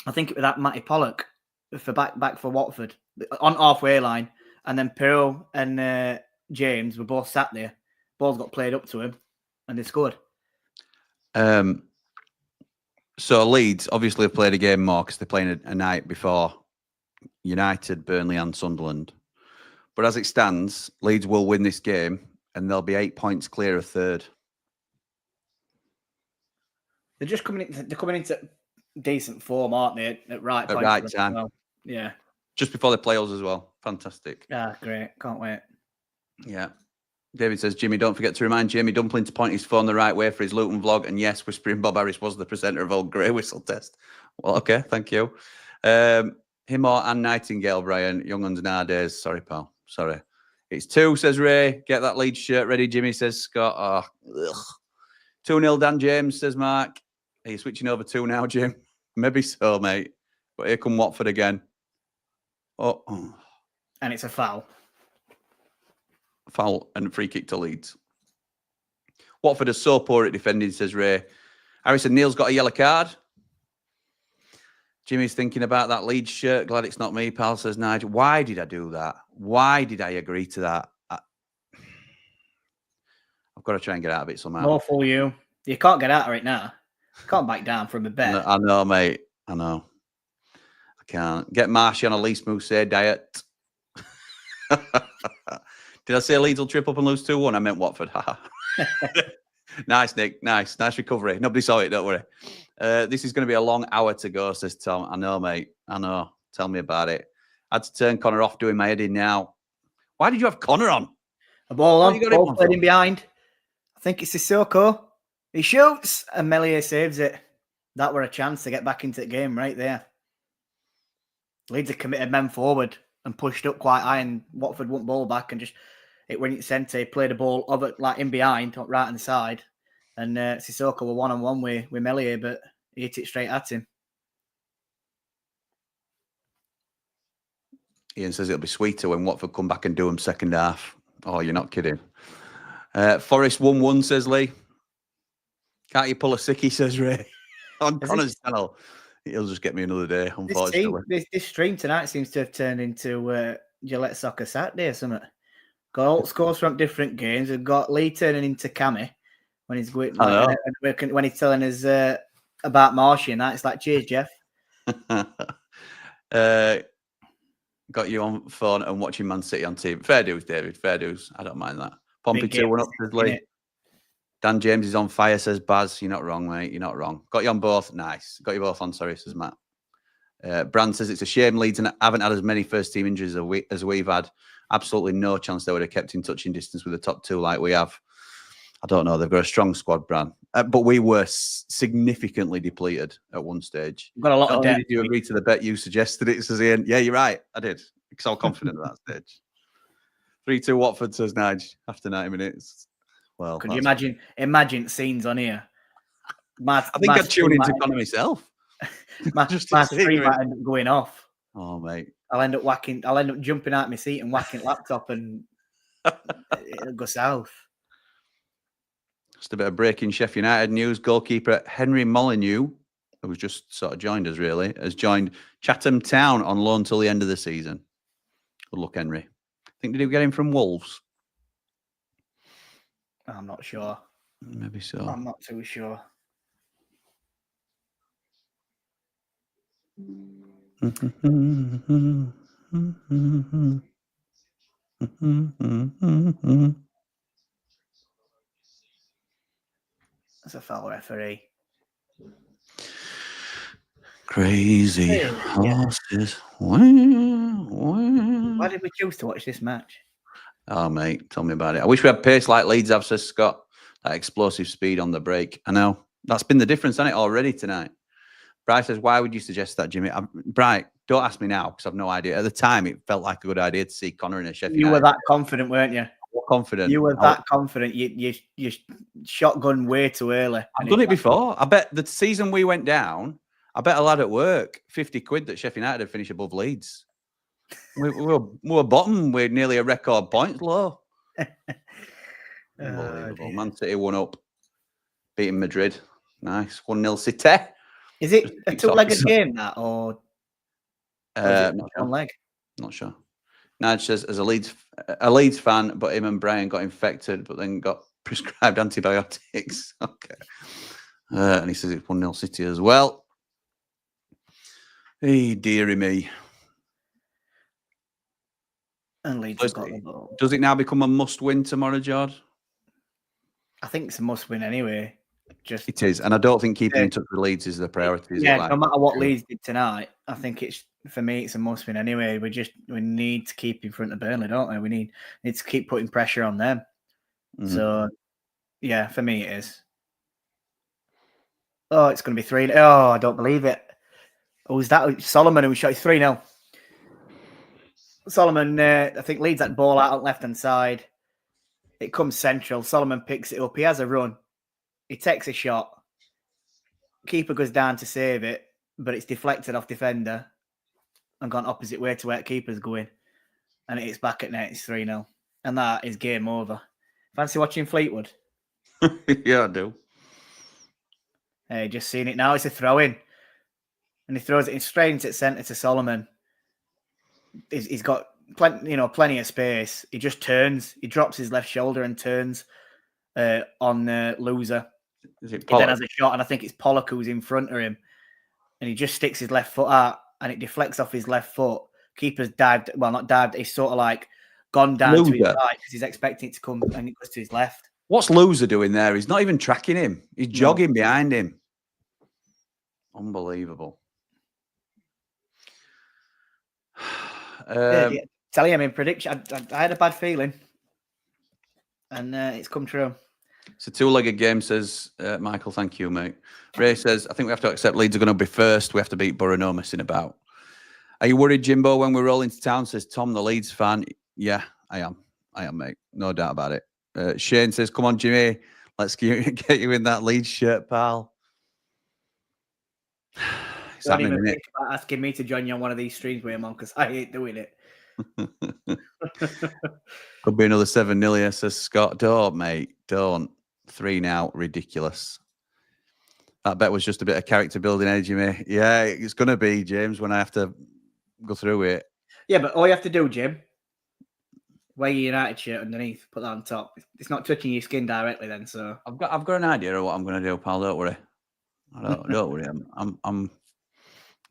I think it was that Matty Pollock for back for Watford on halfway line. And then Perot and James were both sat there. Ball's got played up to him and they scored. So Leeds obviously have played a game more because they're playing a night before United, Burnley and Sunderland. But as it stands, Leeds will win this game and they'll be 8 points clear of third. They're just coming into decent form, aren't they? At right time. Well. Yeah. Just before they play us as well. Fantastic. Ah, great. Can't wait. Yeah. David says, Jimmy, don't forget to remind Jamie Dumpling to point his phone the right way for his Luton vlog. And yes, Whispering Bob Harris was the presenter of Old Grey Whistle Test. Well, okay, thank you. Him or Anne Nightingale, Brian. Young ones nowadays. Sorry, pal. Sorry. It's 2, says Ray. Get that Leeds shirt ready, Jimmy, says Scott. Oh, 2-0, Dan James, says Mark. Are you switching over 2 now, Jim? Maybe so, mate. But here come Watford again. Oh. And it's a foul. Foul and free kick to Leeds. Watford are so poor at defending, says Ray. Harrison Neal's got a yellow card. Jimmy's thinking about that Leeds shirt. Glad it's not me, pal, says Nigel. Why did I do that? Why did I agree to that? I've got to try and get out of it somehow. More for you. You can't get out of it now. Can't back down from a bet. No, I know, mate. I know. I can't. Get Marshy on a Leeds Mousset diet. Did I say Leeds will trip up and lose 2-1? I meant Watford. Nice, Nick. Nice recovery. Nobody saw it, don't worry. This is going to be a long hour to go, says Tom. I know, mate. I know. Tell me about it. I had to turn Connor off doing my heading now. Why did you have Connor on? A ball on. Ball played in behind. I think it's Sissoko. He shoots and Melier saves it. That were a chance to get back into the game right there. Leeds are committed men forward and pushed up quite high, and Watford won ball back and just it went in centre. He played a ball over like in behind, right on the side, and Sissoko were 1-on-1 with Melier, but he hit it straight at him. Ian says it'll be sweeter when Watford come back and do them second half. Oh, you're not kidding. Forest 1-1, says Lee. Can't you pull a sickie, says Ray. On Connor's channel. He'll just get me another day, unfortunately. This stream tonight seems to have turned into Gillette Soccer Saturday or something. Got all scores from different games. We've got Lee turning into Cammy when he's going, when he's telling us about Marshy and that. It's like, cheers, Jeff. Got you on phone and watching Man City on TV. Fair dues, David. Fair dues. I don't mind that. Pompey 2-1 up, says Lee. Dan James is on fire, says Baz. You're not wrong, mate. You're not wrong. Got you on both. Nice. Got you both on, sorry, says Matt. Brand says it's a shame Leeds haven't had as many first-team injuries as we've had. Absolutely no chance they would have kept in touching distance with the top 2 like we have. I don't know. They've got a strong squad, Brand. But we were significantly depleted at one stage. We've got a lot of depth. Did you agree to the bet you suggested it, says Ian? Yeah, you're right. I did. Because I was confident at that stage. 3-2 Watford, says Nige, after 90 minutes. Well, could you imagine scenes on here? I think I'd tune into Connor myself. my screen might end up going off. Oh, mate. I'll end up jumping out of my seat and whacking laptop and it'll go south. Just a bit of breaking Sheffield United news. Goalkeeper Henry Molyneux, who was just sort of joined us really, has joined Chatham Town on loan till the end of the season. Good luck, Henry. Did he get him from Wolves? I'm not sure. Maybe so. I'm not too sure. That's a foul referee. Crazy horses. Why did we choose to watch this match? Oh, mate, tell me about it. I wish we had pace like Leeds have, says Scott. That explosive speed on the break. I know. That's been the difference, hasn't it, already tonight? Bright says, why would you suggest that, Jimmy? Bright, don't ask me now, because I've no idea. At the time, it felt like a good idea to see Connor in a Sheffield You United. were that confident, weren't you? Confident. You were that confident. You shotgun way too early. I've done it before. I bet the season we went down, I bet a lad at work, 50 quid that Sheffield United had finished above Leeds. we were bottom with nearly a record points low. Unbelievable. Man City 1 up, beating Madrid. Nice. 1-0 City. Is it a two-legged game, that, or not one sure. leg? Not sure. Nige says, as a Leeds fan, but him and Brian got infected, but then got prescribed antibiotics. Okay. And he says it's 1-0 City as well. Hey, dearie me. And Leeds have got the ball. Does it now become a must-win tomorrow, George? I think it's a must-win anyway. It is, and I don't think keeping in touch with Leeds is the priority. Yeah, no matter what Leeds did tonight, I think for me it's a must-win anyway. We need to keep in front of Burnley, don't we? We need to keep putting pressure on them. Mm-hmm. So, yeah, for me it is. Oh, it's going to be 3-0. Oh, I don't believe it. Oh, was that Solomon who shot 3-0? Solomon, I think, leads that ball out on left-hand side. It comes central. Solomon picks it up. He has a run. He takes a shot. Keeper goes down to save it, but it's deflected off defender and gone opposite way to where the keeper's going. And it's back at net. It's 3-0. And that is game over. Fancy watching Fleetwood? Yeah, I do. Hey, just seen it now. It's a throw-in. And he throws it in straight into centre to Solomon. He's got plenty of space. He just turns. He drops his left shoulder and turns on Loser. He then has a shot, and I think it's Pollock who's in front of him. And he just sticks his left foot out, and it deflects off his left foot. Keeper's dived. Well, not dived. He's sort of like gone down to his right because he's expecting it to come, and it goes to his left. What's Loser doing there? He's not even tracking him. He's jogging behind him. Unbelievable. Tell you, I mean, prediction. I had a bad feeling, and it's come true. It's a two-legged game, says Michael. Thank you, mate. Ray says, I think we have to accept Leeds are going to be first. We have to beat Borough, no messing about. Are you worried, Jimbo, when we roll into town, says Tom, the Leeds fan? Yeah, I am. Mate. No doubt about it. Shane says, come on, Jimmy. Let's get you in that Leeds shirt, pal. Don't even think about asking me to join you on one of these streams with him on, because I hate doing it. Could be another 7-0 here, says Scott. Don't, mate. Don't. 3 now. Ridiculous. That bet was just a bit of character building energy, mate. Yeah, it's going to be, James, when I have to go through it. Yeah, but all you have to do, Jim, wear your United shirt underneath, put that on top. It's not touching your skin directly then, so... I've got an idea of what I'm going to do, pal. Don't worry. Don't worry. I'm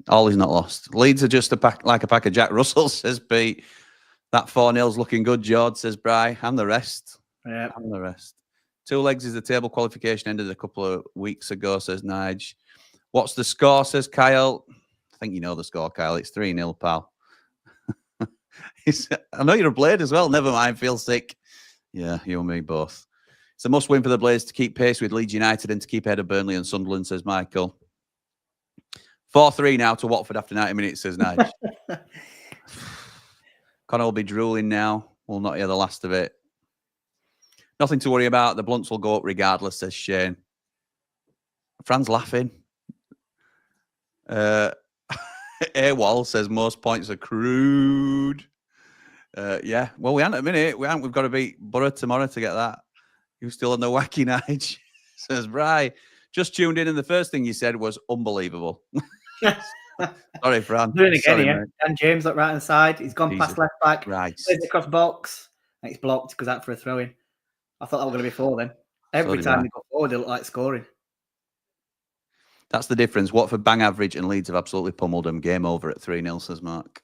all is not lost. Leeds are just a pack of Jack Russells, says Pete. That 4-0's looking good, George, says Bry. And the rest. Yeah. And the rest. 2 legs is the table qualification ended a couple of weeks ago, says Nige. What's the score, says Kyle? I think you know the score, Kyle. It's 3-0, pal. I know you're a Blade as well. Never mind, feel sick. Yeah, you and me both. It's a must win for the Blades to keep pace with Leeds United and to keep ahead of Burnley and Sunderland, says Michael. 4-3 now to Watford after 90 minutes, says Nige. Connor will be drooling now. We'll not hear the last of it. Nothing to worry about. The blunts will go up regardless, says Shane. Fran's laughing. AWOL says most points are crude. Yeah, well, we aren't at a minute. We've got to beat Borough tomorrow to get that. You still on the wacky Nige, says Bry. Just tuned in, and the first thing you said was unbelievable. Sorry, Fran. Doing it again here. Dan James up right hand side. He's gone past left back. Right. Plays across box. And it's blocked because out for a throw in. I thought that was going to be 4 then. Every time they go forward, they look like scoring. That's the difference. Watford bang average and Leeds have absolutely pummeled them. Game over at 3-0, says Mark.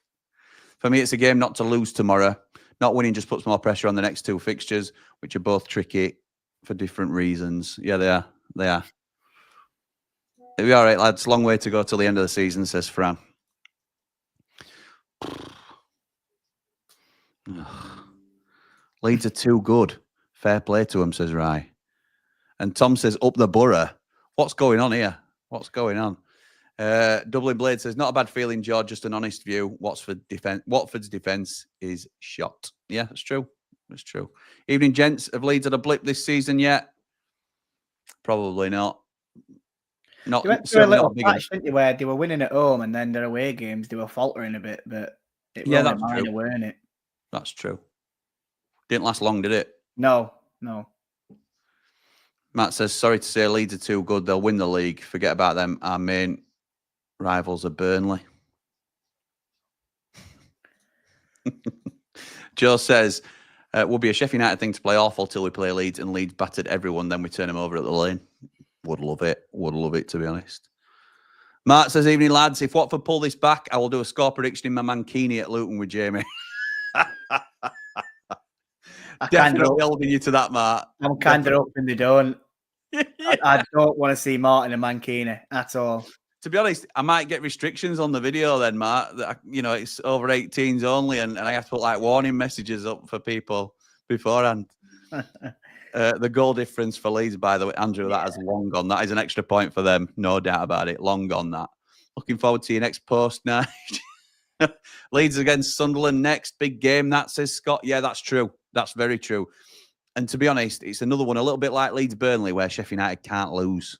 For me, it's a game not to lose tomorrow. Not winning just puts more pressure on the next 2 fixtures, which are both tricky for different reasons. Yeah, they are. They are. It'll be all right, lads. Long way to go till the end of the season, says Fran. Leeds are too good. Fair play to them, says Rye. And Tom says, up the Borough. What's going on here? What's going on? Dublin Blade says, not a bad feeling, George, just an honest view. Watford's defence is shot. Yeah, that's true. That's true. Evening, gents. Have Leeds had a blip this season yet? Probably not. They went through a little patch, didn't they, where they were winning at home and then their away games, they were faltering a bit, but it was minor, weren't it? That's true. Didn't last long, did it? No. Matt says, sorry to say, Leeds are too good. They'll win the league. Forget about them. Our main rivals are Burnley. Joe says, would be a Sheffield United thing to play awful till we play Leeds, and Leeds battered everyone. Then we turn them over at the lane. Would love it. Would love it, to be honest. Mark says, evening, lads. If Watford pull this back, I will do a score prediction in my Mankini at Luton with Jamie. Definitely holding you to that, Mark. I'm kind of hoping they don't. I don't want to see Martin and Mankini at all. To be honest, I might get restrictions on the video then, Mark. That, it's over 18s only, and I have to put like warning messages up for people beforehand. The goal difference for Leeds, by the way, Andrew, that has long gone. That is an extra point for them, no doubt about it. Long gone, that. Looking forward to your next post, Nige. Leeds against Sunderland next. Big game, that says Scott. Yeah, that's true. That's very true. And to be honest, it's another one a little bit like Leeds-Burnley where Sheffield United can't lose.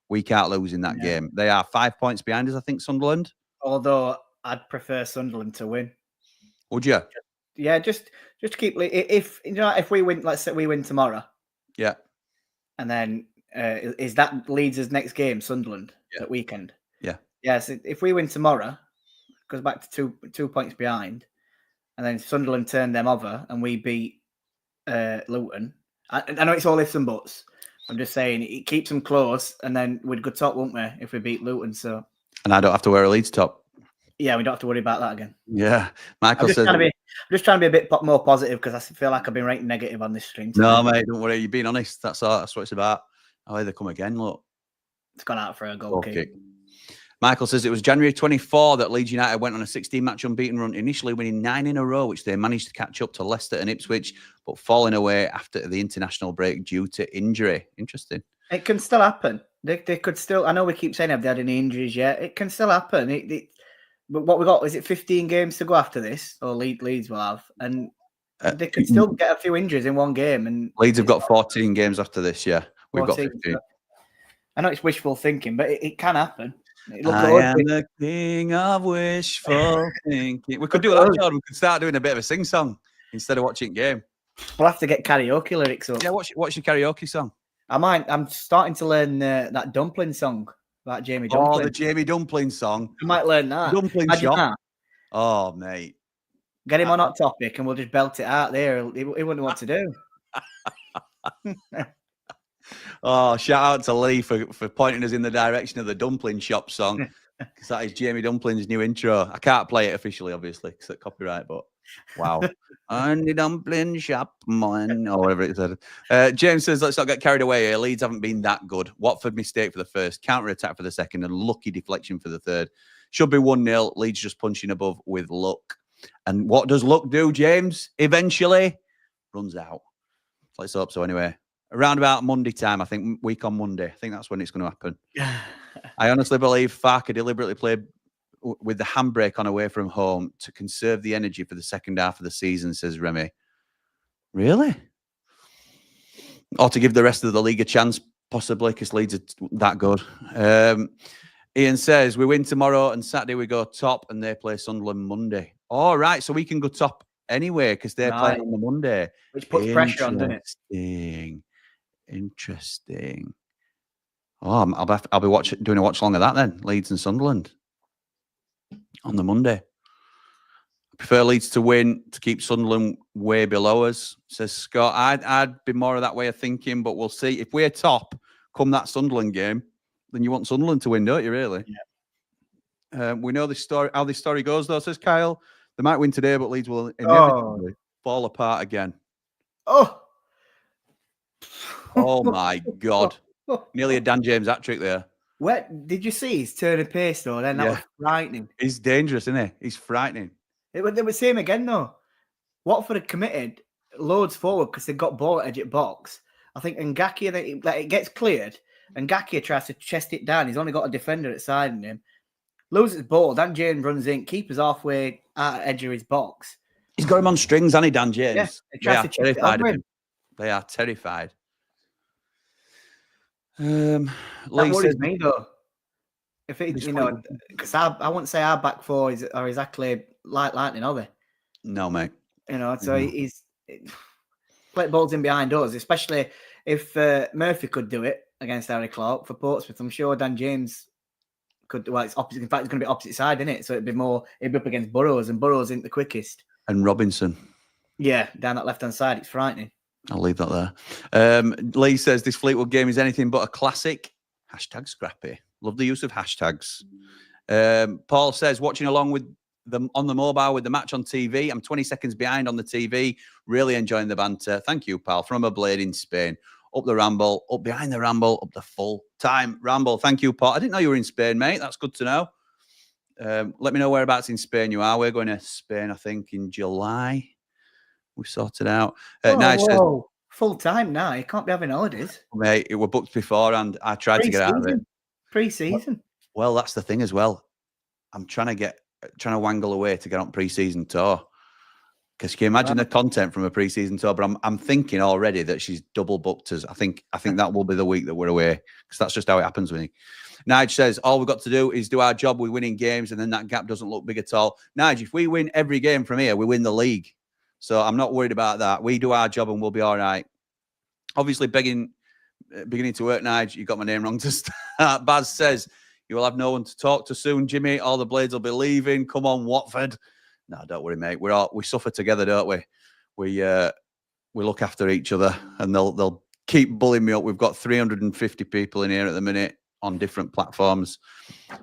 We can't lose in that game. They are 5 points behind us, I think, Sunderland. Although I'd prefer Sunderland to win. Would you? Yeah, just keep if we win, let's say we win tomorrow. Yeah. And then is that Leeds' next game, Sunderland, that weekend? Yeah. Yes, if we win tomorrow, goes back to 2 points behind, and then Sunderland turn them over and we beat Luton. I know it's all ifs and buts. I'm just saying it keeps them close, and then we'd go top, won't we, if we beat Luton? So. And I don't have to wear a Leeds top. Yeah, we don't have to worry about that again. Yeah, Michael says. I'm just trying to be a bit more positive because I feel like I've been rating negative on this stream today. No, mate, don't worry. You're being honest. That's what it's about. Oh, they come again. Look, it's gone out for a goal kick. Michael says it was January 24 that Leeds United went on a 16-match unbeaten run, initially winning 9 in a row, which they managed to catch up to Leicester and Ipswich, but falling away after the international break due to injury. Interesting. It can still happen. They could still. I know we keep saying have they had any injuries yet? It can still happen. But what we got is it 15 games to go after this, or Leeds will have, and they could still get a few injuries in one game. And Leeds have got 14 games after this. Yeah, we've 14, got 15. I know it's wishful thinking, but it can happen. I am the king of wishful thinking. We could do that, John. We could start doing a bit of a sing song instead of watching game. We'll have to get karaoke lyrics up. Yeah, what's your karaoke song? I'm starting to learn that dumpling song. Like Jamie Dumpling. Oh, the Jamie Dumpling song. I might learn that. Dumpling shop. Oh, mate. Get him on Hot Topic and we'll just belt it out there. He wouldn't know what to do. Oh, shout out to Lee for pointing us in the direction of the Dumpling Shop song. Because that is Jamie Dumpling's new intro. I can't play it officially, obviously, because it's copyright, but wow. On the Dumpling Shop, man, or whatever it said. James says, let's not get carried away here. Leeds haven't been that good. Watford mistake for the first, counter-attack for the second, and lucky deflection for the third. Should be 1-0. Leeds just punching above with luck. And what does luck do, James? Eventually runs out. Let's hope so anyway. Around about Monday time, I think, week on Monday. I think that's when it's going to happen. I honestly believe Farke deliberately played with the handbrake on away from home to conserve the energy for the second half of the season, says Remy. Really? Or to give the rest of the league a chance, possibly, because Leeds are that good. Ian says, we win tomorrow and Saturday we go top and they play Sunderland Monday. All right, so we can go top anyway because they're playing on the Monday. Which puts pressure on, doesn't it? Interesting. Oh, I'll be doing a watch along of that then. Leeds and Sunderland on the Monday. I prefer Leeds to win to keep Sunderland way below us, says Scott. I'd be more of that way of thinking, but we'll see. If we're top come that Sunderland game, then you want Sunderland to win, don't you? Really? Yeah. We know this story. How this story goes, though, says Kyle. They might win today, but Leeds will inevitably fall apart again. Oh my God. Nearly a Dan James hat-trick there. Did you see his turn of pace, though? Then that was frightening. He's dangerous, isn't he? He's frightening. It was same again, though. Watford had committed loads forward because they got ball at edge at box. I think Ngakia, it gets cleared, and Ngakia tries to chest it down. He's only got a defender at side of him. Loses the ball. Dan James runs in. Keeper's halfway at edge of his box. He's got him on strings, hasn't he, Dan James? Yeah, they are terrified of him. They are terrified. That worries me, though. If it, because I wouldn't say our back four are exactly like lightning, are they? No, mate. So he's play balls in behind us, especially if Murphy could do it against Harry Clark for Portsmouth. I'm sure Dan James could. Well, it's opposite. In fact, it's going to be opposite side, isn't it? So it'd be up against Burrows, and Burrows isn't the quickest. And Robinson. Yeah, down that left hand side, it's frightening. I'll leave that there. Lee says this Fleetwood game is anything but a classic. Hashtag scrappy. Love the use of hashtags. Paul says, watching along with them on the mobile with the match on TV. I'm 20 seconds behind on the TV. Really enjoying the banter. Thank you, pal. From a Blade in Spain. Up the Ramble, up behind the Ramble, up the full time Ramble. Thank you, Paul. I didn't know you were in Spain, mate. That's good to know. Let me know whereabouts in Spain you are. We're going to Spain, I think, in July. We've sorted out. Nice. Full time now. You can't be having holidays. Mate, it were booked before and I tried to get out of it. Pre-season. Well, that's the thing as well. I'm trying to get trying to wangle away to get on pre-season tour. Because you can imagine the content from a pre-season tour, but I'm thinking already that she's double booked us. I think that will be the week that we're away, because that's just how it happens with me. Nige says all we've got to do is do our job with winning games, and then that gap doesn't look big at all. Nige, if we win every game from here, we win the league. So I'm not worried about that. We do our job and we'll be all right. Obviously, beginning to work, Nige. You got my name wrong to start. Baz says you will have no one to talk to soon, Jimmy. All the Blades will be leaving. Come on, Watford. No, don't worry, mate. We suffer together, don't we? We look after each other, and they'll keep bullying me up. We've got 350 people in here at the minute on different platforms.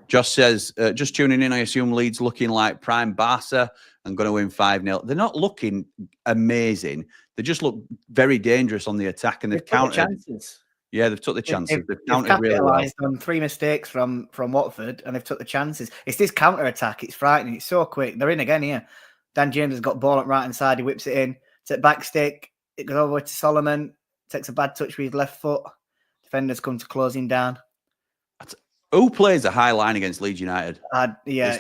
Josh says, just tuning in, I assume Leeds looking like prime Barca and going to win 5-0. They're not looking amazing. They just look very dangerous on the attack, and they've countered. Chances. Yeah, they've took the chances. They've countered really well. On 3 mistakes from Watford, and they've took the chances. It's this counter attack. It's frightening. It's so quick. They're in again here. Dan James has got ball at right hand side. He whips it in. It's a back stick. It goes over to Solomon. Takes a bad touch with his left foot. Defenders come to close him down. Who plays a high line against Leeds United? Yeah,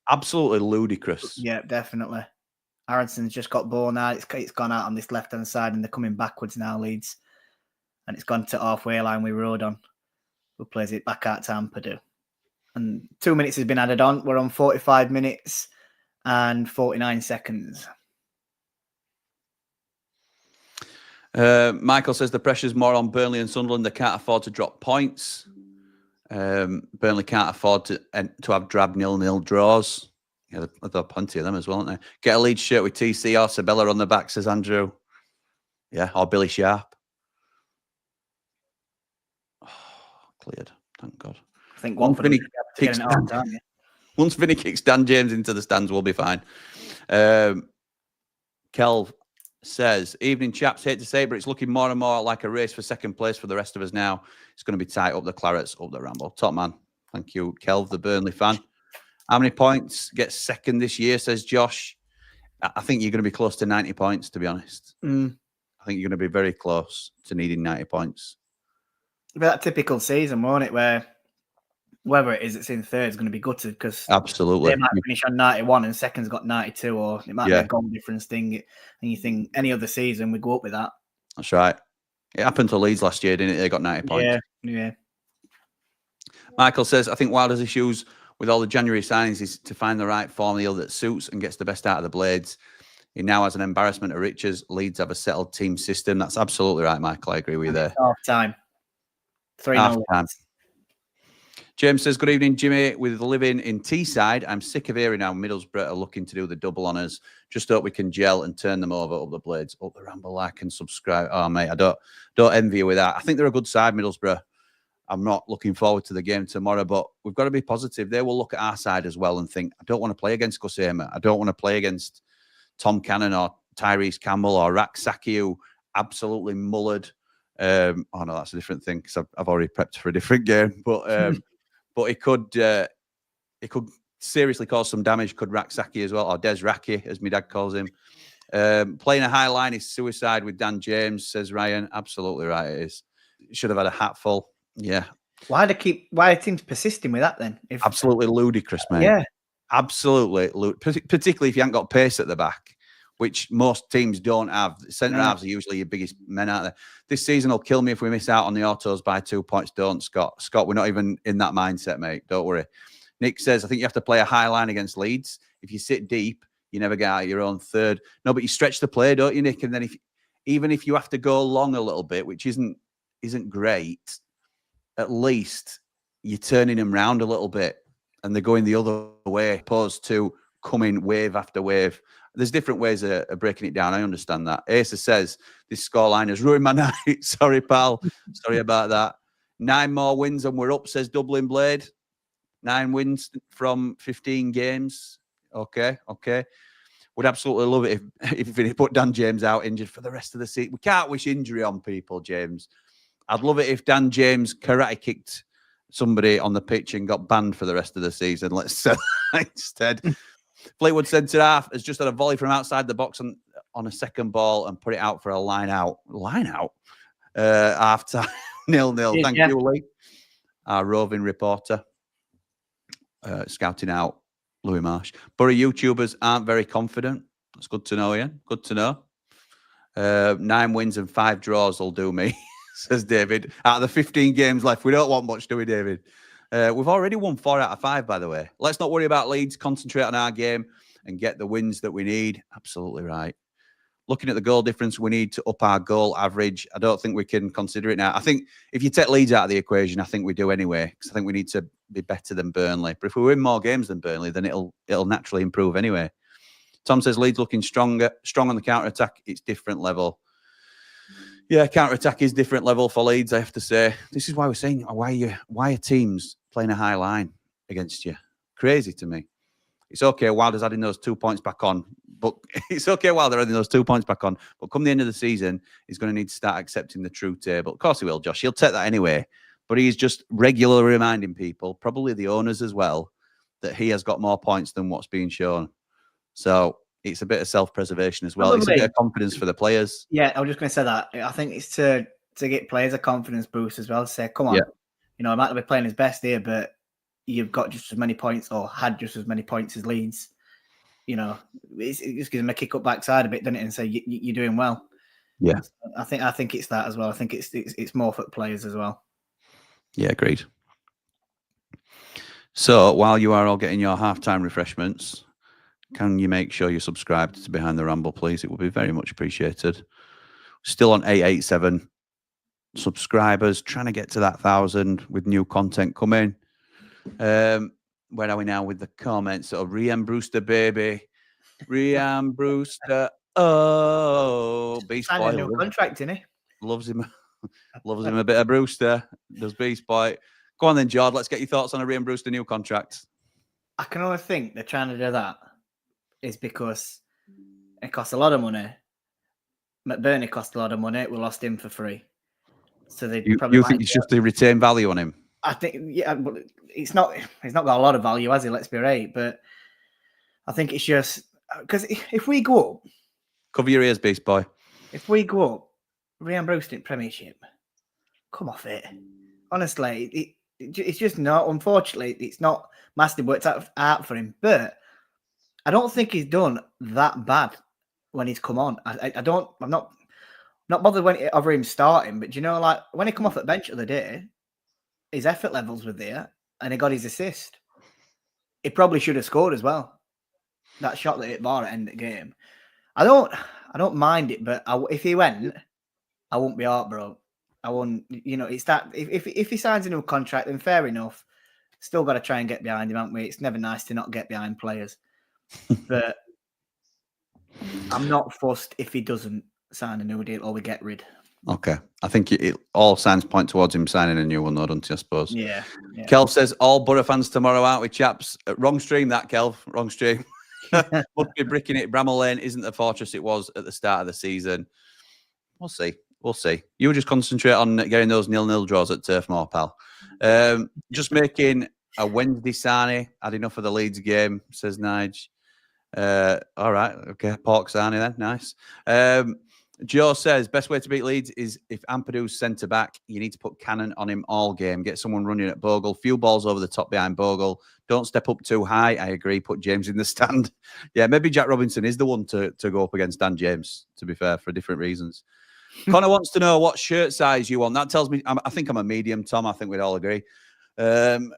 absolutely ludicrous. Yeah, definitely. Aronson's just got ball now. It's gone out on this left hand side, and they're coming backwards now, Leeds. And it's gone to halfway line we rode on. Who plays it back out to Ampadu. And 2 minutes has been added on. We're on 45 minutes and 49 seconds. Michael says the pressure's more on Burnley and Sunderland. They can't afford to drop points. Burnley can't afford to have drab 0-0 draws. Yeah, there are plenty of them as well, aren't they? Get a Leeds shirt with TC or Sabella on the back, says Andrew. Yeah, or Billy Sharp. Cleared, thank God. I think once Vinny kicks Dan James into the stands, we'll be fine. Kelv says, evening chaps, hate to say it, but it's looking more and more like a race for second place for the rest of us now. It's going to be tight up the Clarets, up the Ramble. Top man. Thank you, Kelv, the Burnley fan. How many points gets second this year, says Josh? I think you're going to be close to 90 points, to be honest. I think you're going to be very close to needing 90 points. That typical season, won't it, where whoever it is that's in third is going to be gutted, because absolutely they might finish on 91 and second's got 92, or it might be a goal difference thing. And you think any other season we go up with that. That's right. It happened to Leeds last year, didn't it? They got 90 points. Yeah. Michael says, I think Wilder's issues with all the January signings is to find the right formula that suits and gets the best out of the Blades. He now has an embarrassment of riches. Leeds have a settled team system. That's absolutely right, Michael. I agree with you there. Half time. 3-0. Half time. James says, good evening, Jimmy. With living in Teesside, I'm sick of hearing how Middlesbrough are looking to do the double honours. Just hope we can gel and turn them over up the Blades. Up the Ramble, like and subscribe. Oh, mate, I don't envy you with that. I think they're a good side, Middlesbrough. I'm not looking forward to the game tomorrow, but we've got to be positive. They will look at our side as well and think, I don't want to play against Gusema. I don't want to play against Tom Cannon or Tyrese Campbell or Raksaki, who absolutely mullered. Oh, no, that's a different thing, because I've already prepped for a different game. But it could seriously cause some damage, could Raksaki as well, or Des Raki, as my dad calls him. Playing a high line is suicide with Dan James, says Ryan. Absolutely right, it is. Should have had a hatful. Yeah. Why are teams persisting with that then? Absolutely ludicrous, mate. Yeah. Absolutely. Particularly if you haven't got pace at the back, which most teams don't have. Centre halves are usually your biggest men out there. This season will kill me if we miss out on the autos by 2 points. Don't, Scott. Scott, we're not even in that mindset, mate. Don't worry. Nick says, I think you have to play a high line against Leeds. If you sit deep, you never get out of your own third. No, but you stretch the play, don't you, Nick? And then even if you have to go long a little bit, which isn't great, at least you're turning them round a little bit and they're going the other way, opposed to coming wave after wave. There's different ways of breaking it down. I understand that. Asa says, this scoreline has ruined my night. Sorry, pal. Sorry about that. 9 more wins and we're up, says Dublin Blade. 9 wins from 15 games. Okay. Would absolutely love it if he put Dan James out injured for the rest of the season. We can't wish injury on people, James. I'd love it if Dan James karate kicked somebody on the pitch and got banned for the rest of the season. Let's say instead. Fleetwood centre half has just had a volley from outside the box on a second ball and put it out for a line out. Half time 0-0. Thank you, Lee, our roving reporter, scouting out Louis Marsh. Bury YouTubers aren't very confident. That's good to know, Ian. Good to know. 9 wins and 5 draws will do me, says David. Out of the 15 games left, we don't want much, do we, David? We've already won 4 out of 5, by the way. Let's not worry about Leeds. Concentrate on our game and get the wins that we need. Absolutely right. Looking at the goal difference, we need to up our goal average. I don't think we can consider it now. I think if you take Leeds out of the equation, I think we do anyway, because I think we need to be better than Burnley. But if we win more games than Burnley, then it'll naturally improve anyway. Tom says Leeds looking strong on the counter-attack. It's different level. Yeah, counter-attack is different level for Leeds, I have to say. This is why we're saying, why are teams playing a high line against you? Crazy to me. It's okay, Wilder's adding those 2 points back on. But it's okay while they're adding those 2 points back on. But come the end of the season, he's going to need to start accepting the true table. Of course he will, Josh. He'll take that anyway. But he's just regularly reminding people, probably the owners as well, that he has got more points than what's being shown. So it's a bit of self-preservation as well. Probably. It's a bit of confidence for the players. Yeah, I was just going to say that. I think it's to get players a confidence boost as well. To say, come on, he might not be playing his best here, but you've got just as many points or had just as many points as Leeds. It just gives him a kick up backside a bit, doesn't it? And say you're doing well. Yeah, I think it's that as well. I think it's more for players as well. Yeah, agreed. So while you are all getting your halftime refreshments, can you make sure you're subscribed to Behind the Ramble, please? It would be very much appreciated. Still on 887 subscribers, trying to get to that 1,000 with new content coming. Where are we now with the comments? So Rian Brewster, baby. Rian Brewster. Oh, Beast Boy. A new contract, isn't he? Loves him a bit of Brewster. Does Beast Boy. Go on then, Jord. Let's get your thoughts on a Rian Brewster new contract. I can only think they're trying to do that is because it costs a lot of money. McBurney cost a lot of money. We lost him for free. So they probably. You think it's just to retain value on him? I think, yeah, but he's not got a lot of value, has he? Let's be right. But I think it's just because if we go up, cover your ears, Beast Boy. If we go up, Rian Brewster in Premiership, come off it. Honestly, it's just not. Unfortunately, it's not massively worked out for him. But I don't think he's done that bad when he's come on. I'm not bothered over him starting, but like when he come off at bench the other day, his effort levels were there, and he got his assist. He probably should have scored as well. That shot that hit bar at the end of the game. I don't mind it, but if he went, I wouldn't be heartbroken. I wouldn't. It's that if he signs a new contract, then fair enough. Still got to try and get behind him, haven't we? It's never nice to not get behind players, but I'm not fussed if he doesn't sign a new deal or we get rid. Okay. I think it all signs point towards him signing a new one, though, don't you, I suppose? Yeah. Kelv says, all Borough fans tomorrow, aren't we, chaps? Wrong stream, that, Kelv. Wrong stream. Must be bricking it. Bramall Lane isn't the fortress it was at the start of the season. We'll see. You just concentrate on getting those 0-0 draws at Turf Moor, pal. Just making a Wednesday Sarnie. Had enough of the Leeds game, says Nige. All right. Okay. Pork Sarnie then. Nice. Joe says, best way to beat Leeds is if Ampadu's centre-back, you need to put Cannon on him all game. Get someone running at Bogle. Few balls over the top behind Bogle. Don't step up too high. I agree. Put James in the stand. Yeah, maybe Jack Robinson is the one to go up against Dan James, to be fair, for different reasons. Connor wants to know what shirt size you want. That tells me, I think I'm a medium, Tom. I think we'd all agree.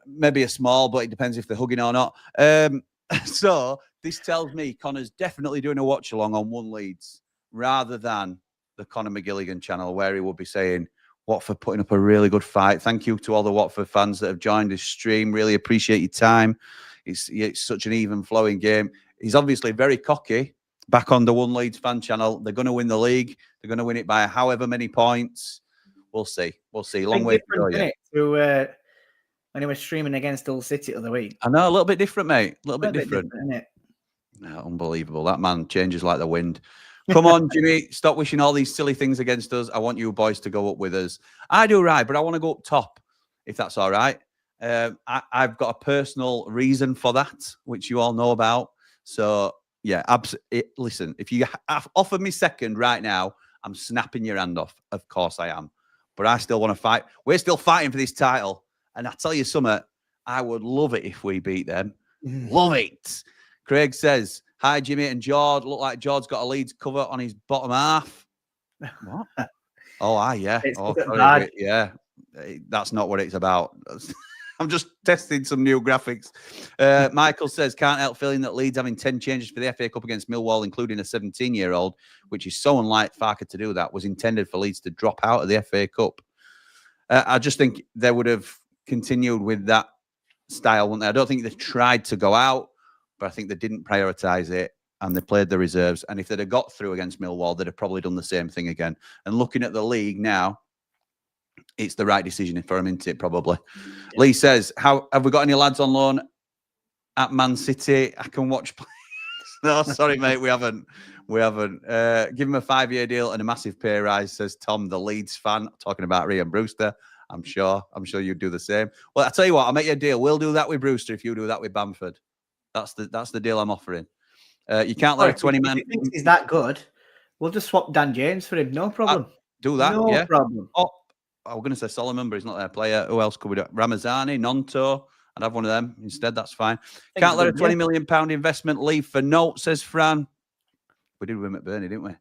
Maybe a small, but it depends if they're hugging or not. So this tells me Connor's definitely doing a watch-along on One Leeds, rather than the Conor McGilligan channel, where he would be saying, Watford putting up a really good fight. Thank you to all the Watford fans that have joined this stream. Really appreciate your time. It's such an even flowing game. He's obviously very cocky back on the One Leeds fan channel. They're going to win the league. They're going to win it by however many points. We'll see. Long way to go. To when he was streaming against Hull City the other week. I know, a little bit different, mate. A little bit different. Isn't it? No, unbelievable. That man changes like the wind. Come on, Jimmy. Stop wishing all these silly things against us. I want you boys to go up with us. I do right, but I want to go up top, if that's all right. I've got a personal reason for that, which you all know about. So, yeah, absolutely. Listen, if you offered me second right now, I'm snapping your hand off. Of course I am. But I still want to fight. We're still fighting for this title. And I tell you something, I would love it if we beat them. Love it. Craig says, hi, Jimmy and George. Look like George's got a Leeds cover on his bottom half. What? Oh, yeah. It's Oh, bad. sorry. Yeah. That's not what it's about. I'm just testing some new graphics. Michael says, can't help feeling that Leeds having 10 changes for the FA Cup against Millwall, including a 17-year-old, which is so unlike Farker to do that, was intended for Leeds to drop out of the FA Cup. I just think they would have continued with that style, wouldn't they? I don't think they tried to go out, but I think they didn't prioritise it and they played the reserves. And if they'd have got through against Millwall, they'd have probably done the same thing again. And looking at the league now, it's the right decision for him, isn't it? Probably. Yeah. Lee says, "How have we got any lads on loan at Man City? I can watch." No, sorry, mate, we haven't. Give him a 5-year deal and a massive pay rise, says Tom, the Leeds fan, talking about Ryan Brewster. I'm sure you'd do the same. Well, I tell you what, I'll make you a deal. We'll do that with Brewster if you do that with Bamford. That's the deal I'm offering. You can't let a 20-man. If he thinks he's that good, we'll just swap Dan James for him. No problem. Do that. No problem. Oh, I was going to say Solomon, but he's not their player. Who else could we do? Ramazani, Nonto. I'd have one of them instead. That's fine. Can't let a £20 million investment leave for note, says Fran. We did with McBurney, didn't we?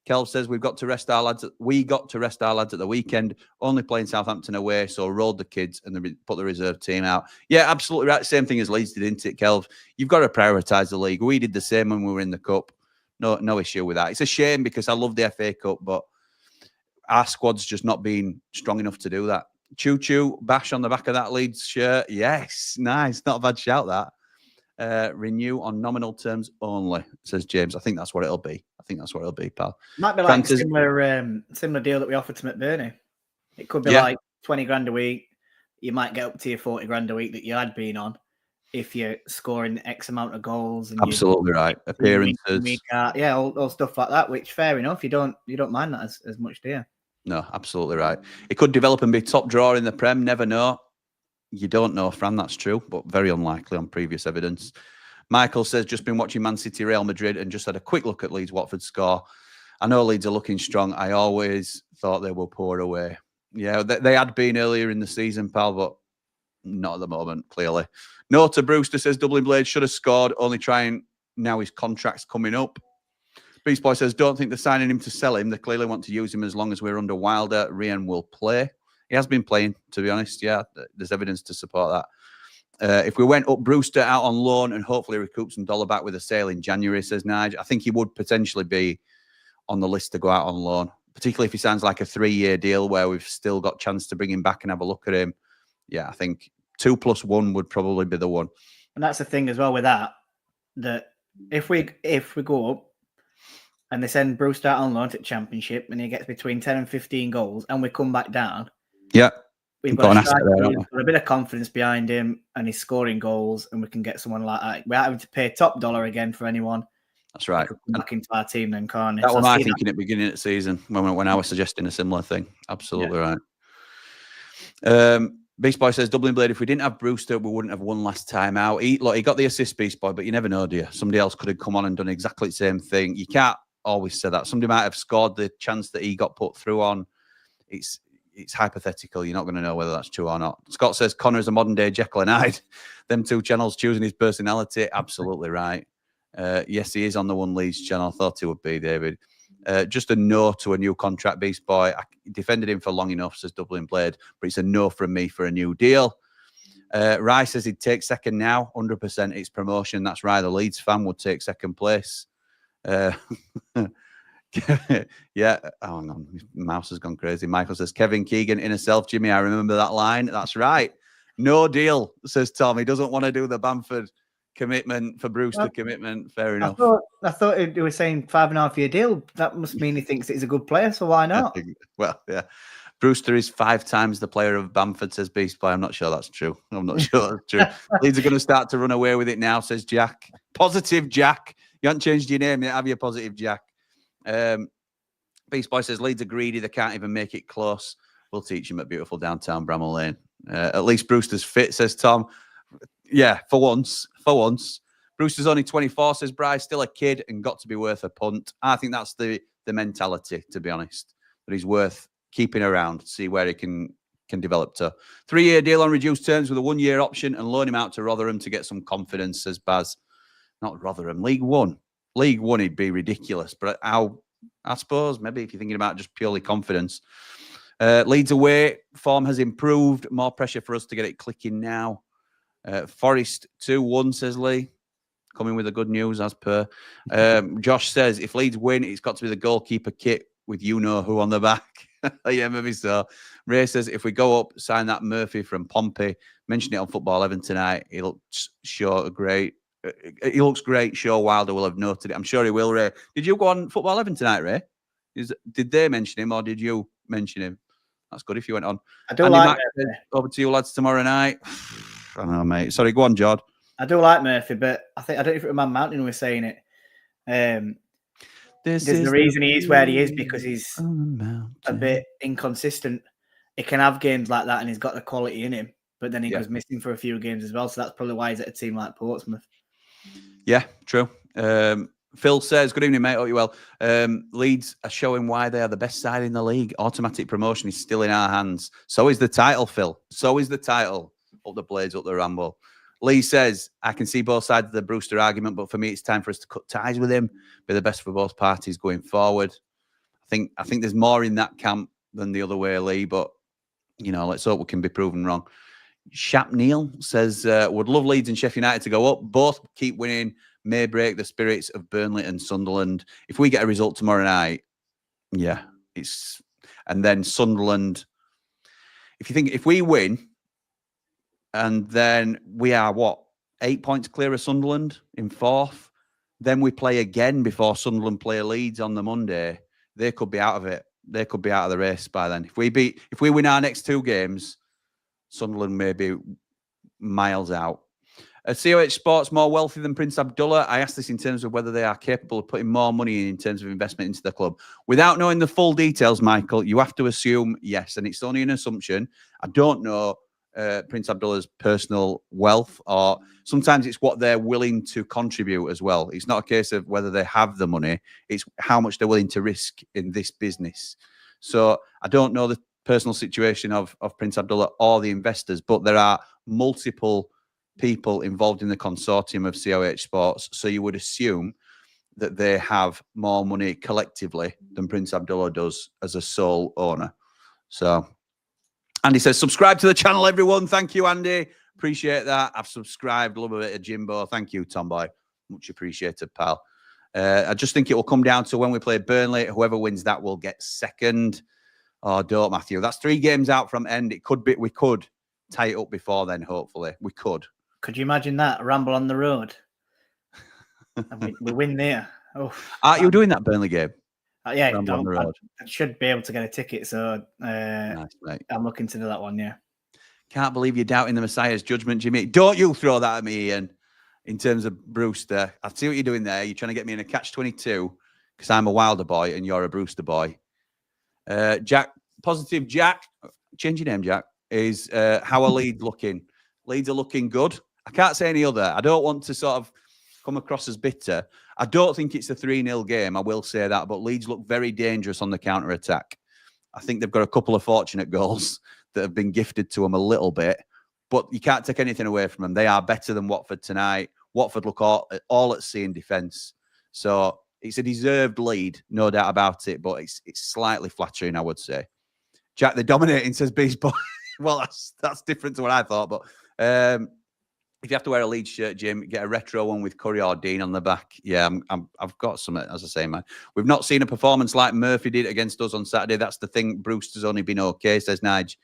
Kelv says we got to rest our lads at the weekend, only playing Southampton away, so rolled the kids and put the reserve team out. Yeah, absolutely right. Same thing as Leeds did, isn't it, Kelv? You've got to prioritise the league. We did the same when we were in the Cup. No issue with that. It's a shame because I love the FA Cup, but our squad's just not been strong enough to do that. Choo-choo, bash on the back of that Leeds shirt. Yes, nice. Not a bad shout, that. Renew on nominal terms only, says James. I think that's what it'll be. Pal. Might be like a similar deal that we offered to McBurney. It could be like 20 grand a week. You might get up to your 40 grand a week that you had been on if you're scoring X amount of goals. And absolutely right. Appearances. All stuff like that, which fair enough. You don't mind that as much, do you? No, absolutely right. It could develop and be top drawer in the Prem. Never know. You don't know, Fran, that's true, but very unlikely on previous evidence. Michael says, just been watching Man City, Real Madrid, and just had a quick look at Leeds Watford score. I know Leeds are looking strong. I always thought they were poor away. Yeah, they had been earlier in the season, pal, but not at the moment, clearly. No to Brewster, says Dublin Blades should have scored, only trying now his contract's coming up. Beast Boy says, don't think they're signing him to sell him. They clearly want to use him as long as we're under Wilder. Rian will play. He has been playing, to be honest. Yeah, there's evidence to support that. If we went up Brewster out on loan and hopefully recoup some dollar back with a sale in January, says Nigel, I think he would potentially be on the list to go out on loan, particularly if he sounds like a 3-year deal where we've still got chance to bring him back and have a look at him. Yeah, I think 2+1 would probably be the one. And that's the thing as well with that if we go up and they send Brewster out on loan to the Championship and he gets between 10 and 15 goals and we come back down, yeah, we've got a bit of confidence behind him and he's scoring goals and we can get someone like that. We're having to pay top dollar again for anyone. That's right. Come back into our team then, can't it? That was my thinking at the beginning of the season when I was suggesting a similar thing. Absolutely right. Beast Boy says, Dublin Blade, if we didn't have Brewster, we wouldn't have won last time out. He got the assist, Beast Boy, but you never know, do you? Somebody else could have come on and done exactly the same thing. You can't always say that. Somebody might have scored the chance that he got put through on. It's hypothetical. You're not going to know whether that's true or not. Scott says, Connor is a modern-day Jekyll and Hyde. Them two channels choosing his personality. Absolutely right. Yes, he is on the One Leeds channel. I thought he would be, David. Just a no to a new contract, Beast Boy. I defended him for long enough, says Dublin Blade, but it's a no from me for a new deal. Rice says he'd take second now, 100%. It's promotion. That's right. The Leeds fan would take second place. Yeah. Oh, hang on. My mouse has gone crazy. Michael says, Kevin Keegan, inner self. Jimmy, I remember that line. That's right. No deal, says Tom. He doesn't want to do the Bamford commitment for Brewster commitment. Fair enough. I thought he was saying 5.5-year deal. That must mean he thinks that he's a good player, so why not? Yeah. Brewster is 5 times the player of Bamford, says Beast Boy. I'm not sure that's true. Leeds are going to start to run away with it now, says Jack. Positive Jack. You haven't changed your name yet, have you, Positive Jack? Beast Boy says Leeds are greedy. They can't even make it close. We'll teach him at beautiful downtown Bramall Lane. At least Brewster's fit, says Tom. Yeah, for once. Brewster's only 24, says Bryce, still a kid and got to be worth a punt. I think that's the mentality, to be honest, that he's worth keeping around, see where he can can develop to. 3-year deal on reduced terms with a 1-year option and loan him out to Rotherham to get some confidence, says Baz. Not Rotherham, League One. League One, it'd be ridiculous. But I suppose maybe if you're thinking about just purely confidence. Leeds away, form has improved. More pressure for us to get it clicking now. Forest 2-1, says Lee. Coming with the good news as per. Josh says, if Leeds win, it's got to be the goalkeeper kit with you-know-who on the back. Yeah, maybe so. Ray says, if we go up, sign that Murphy from Pompey. Mention it on Football 11 tonight. He looks great. He looks great. Sure, Wilder will have noted it. I'm sure he will, Ray. Did you go on Football 11 tonight, Ray? Did they mention him or did you mention him? That's good if you went on. I do like Murphy. Over to you lads tomorrow night. I don't know, mate. Sorry, go on, Jod. I do like Murphy, but I don't know if it was Man Mountain who was saying it. There's the reason he is where he is because he's a bit inconsistent. He can have games like that and he's got the quality in him, but then he goes missing for a few games as well. So that's probably why he's at a team like Portsmouth. Yeah, true. Phil says, good evening, mate. Hope you're well. Leeds are showing why they are the best side in the league. Automatic promotion is still in our hands. So is the title, Phil. So is the title. Up the Blades, up the Ramble. Lee says, I can see both sides of the Brewster argument, but for me, it's time for us to cut ties with him. Be the best for both parties going forward. I think there's more in that camp than the other way, Lee, but, let's hope we can be proven wrong. Shap Neil says, would love Leeds and Sheffield United to go up. Both keep winning, may break the spirits of Burnley and Sunderland. If we get a result tomorrow night, and then Sunderland, if we win, and then we are, 8 points clear of Sunderland in 4th. Then we play again before Sunderland play Leeds on the Monday. They could be out of it. They could be out of the race by then. If we win our next 2 games, Sunderland may be miles out. COH Sports more wealthy than Prince Abdullah. I asked this in terms of whether they are capable of putting more money in terms of investment into the club. Without knowing the full details, Michael, you have to assume yes, and it's only an assumption. I don't know Prince Abdullah's personal wealth, or sometimes it's what they're willing to contribute as well. It's not a case of whether they have the money, it's how much they're willing to risk in this business. So I don't know the personal situation of Prince Abdullah or the investors, but there are multiple people involved in the consortium of COH Sports, so you would assume that they have more money collectively than Prince Abdullah does as a sole owner. So Andy says, subscribe to the channel, everyone. Thank you, Andy. Appreciate that. I've subscribed. Love a bit of Jimbo. Thank you, Tomboy. Much appreciated, pal. I just think it will come down to when we play Burnley. Whoever wins that will get second. Oh, don't, Matthew. That's 3 games out from end. We could tie it up before then, hopefully. We could. Could you imagine that? Ramble on the road. we win there. Oh, Are you doing that Burnley game? Yeah, I should be able to get a ticket, so nice, mate. I'm looking to do that one, yeah. Can't believe you're doubting the Messiah's judgment, Jimmy. Don't you throw that at me, Ian, in terms of Brewster. I see what you're doing there. You're trying to get me in a catch-22 because I'm a Wilder boy and you're a Brewster boy. Jack, positive Jack, change your name, Jack, is how are Leeds looking? Leeds are looking good. I can't say any other. I don't want to sort of come across as bitter. I don't think it's a 3-0 game, I will say that, but Leeds look very dangerous on the counter-attack. I think they've got a couple of fortunate goals that have been gifted to them a little bit, but you can't take anything away from them. They are better than Watford tonight. Watford look all at sea in defence. So it's a deserved lead, no doubt about it, but it's slightly flattering, I would say. Jack, the dominating, says Beast Boy. Well, that's different to what I thought, but if you have to wear a Leeds shirt, Jim, get a retro one with Curry or Dean on the back. Yeah, I've got some, as I say, man. We've not seen a performance like Murphy did against us on Saturday. That's the thing. Brewster's only been okay, says Nige.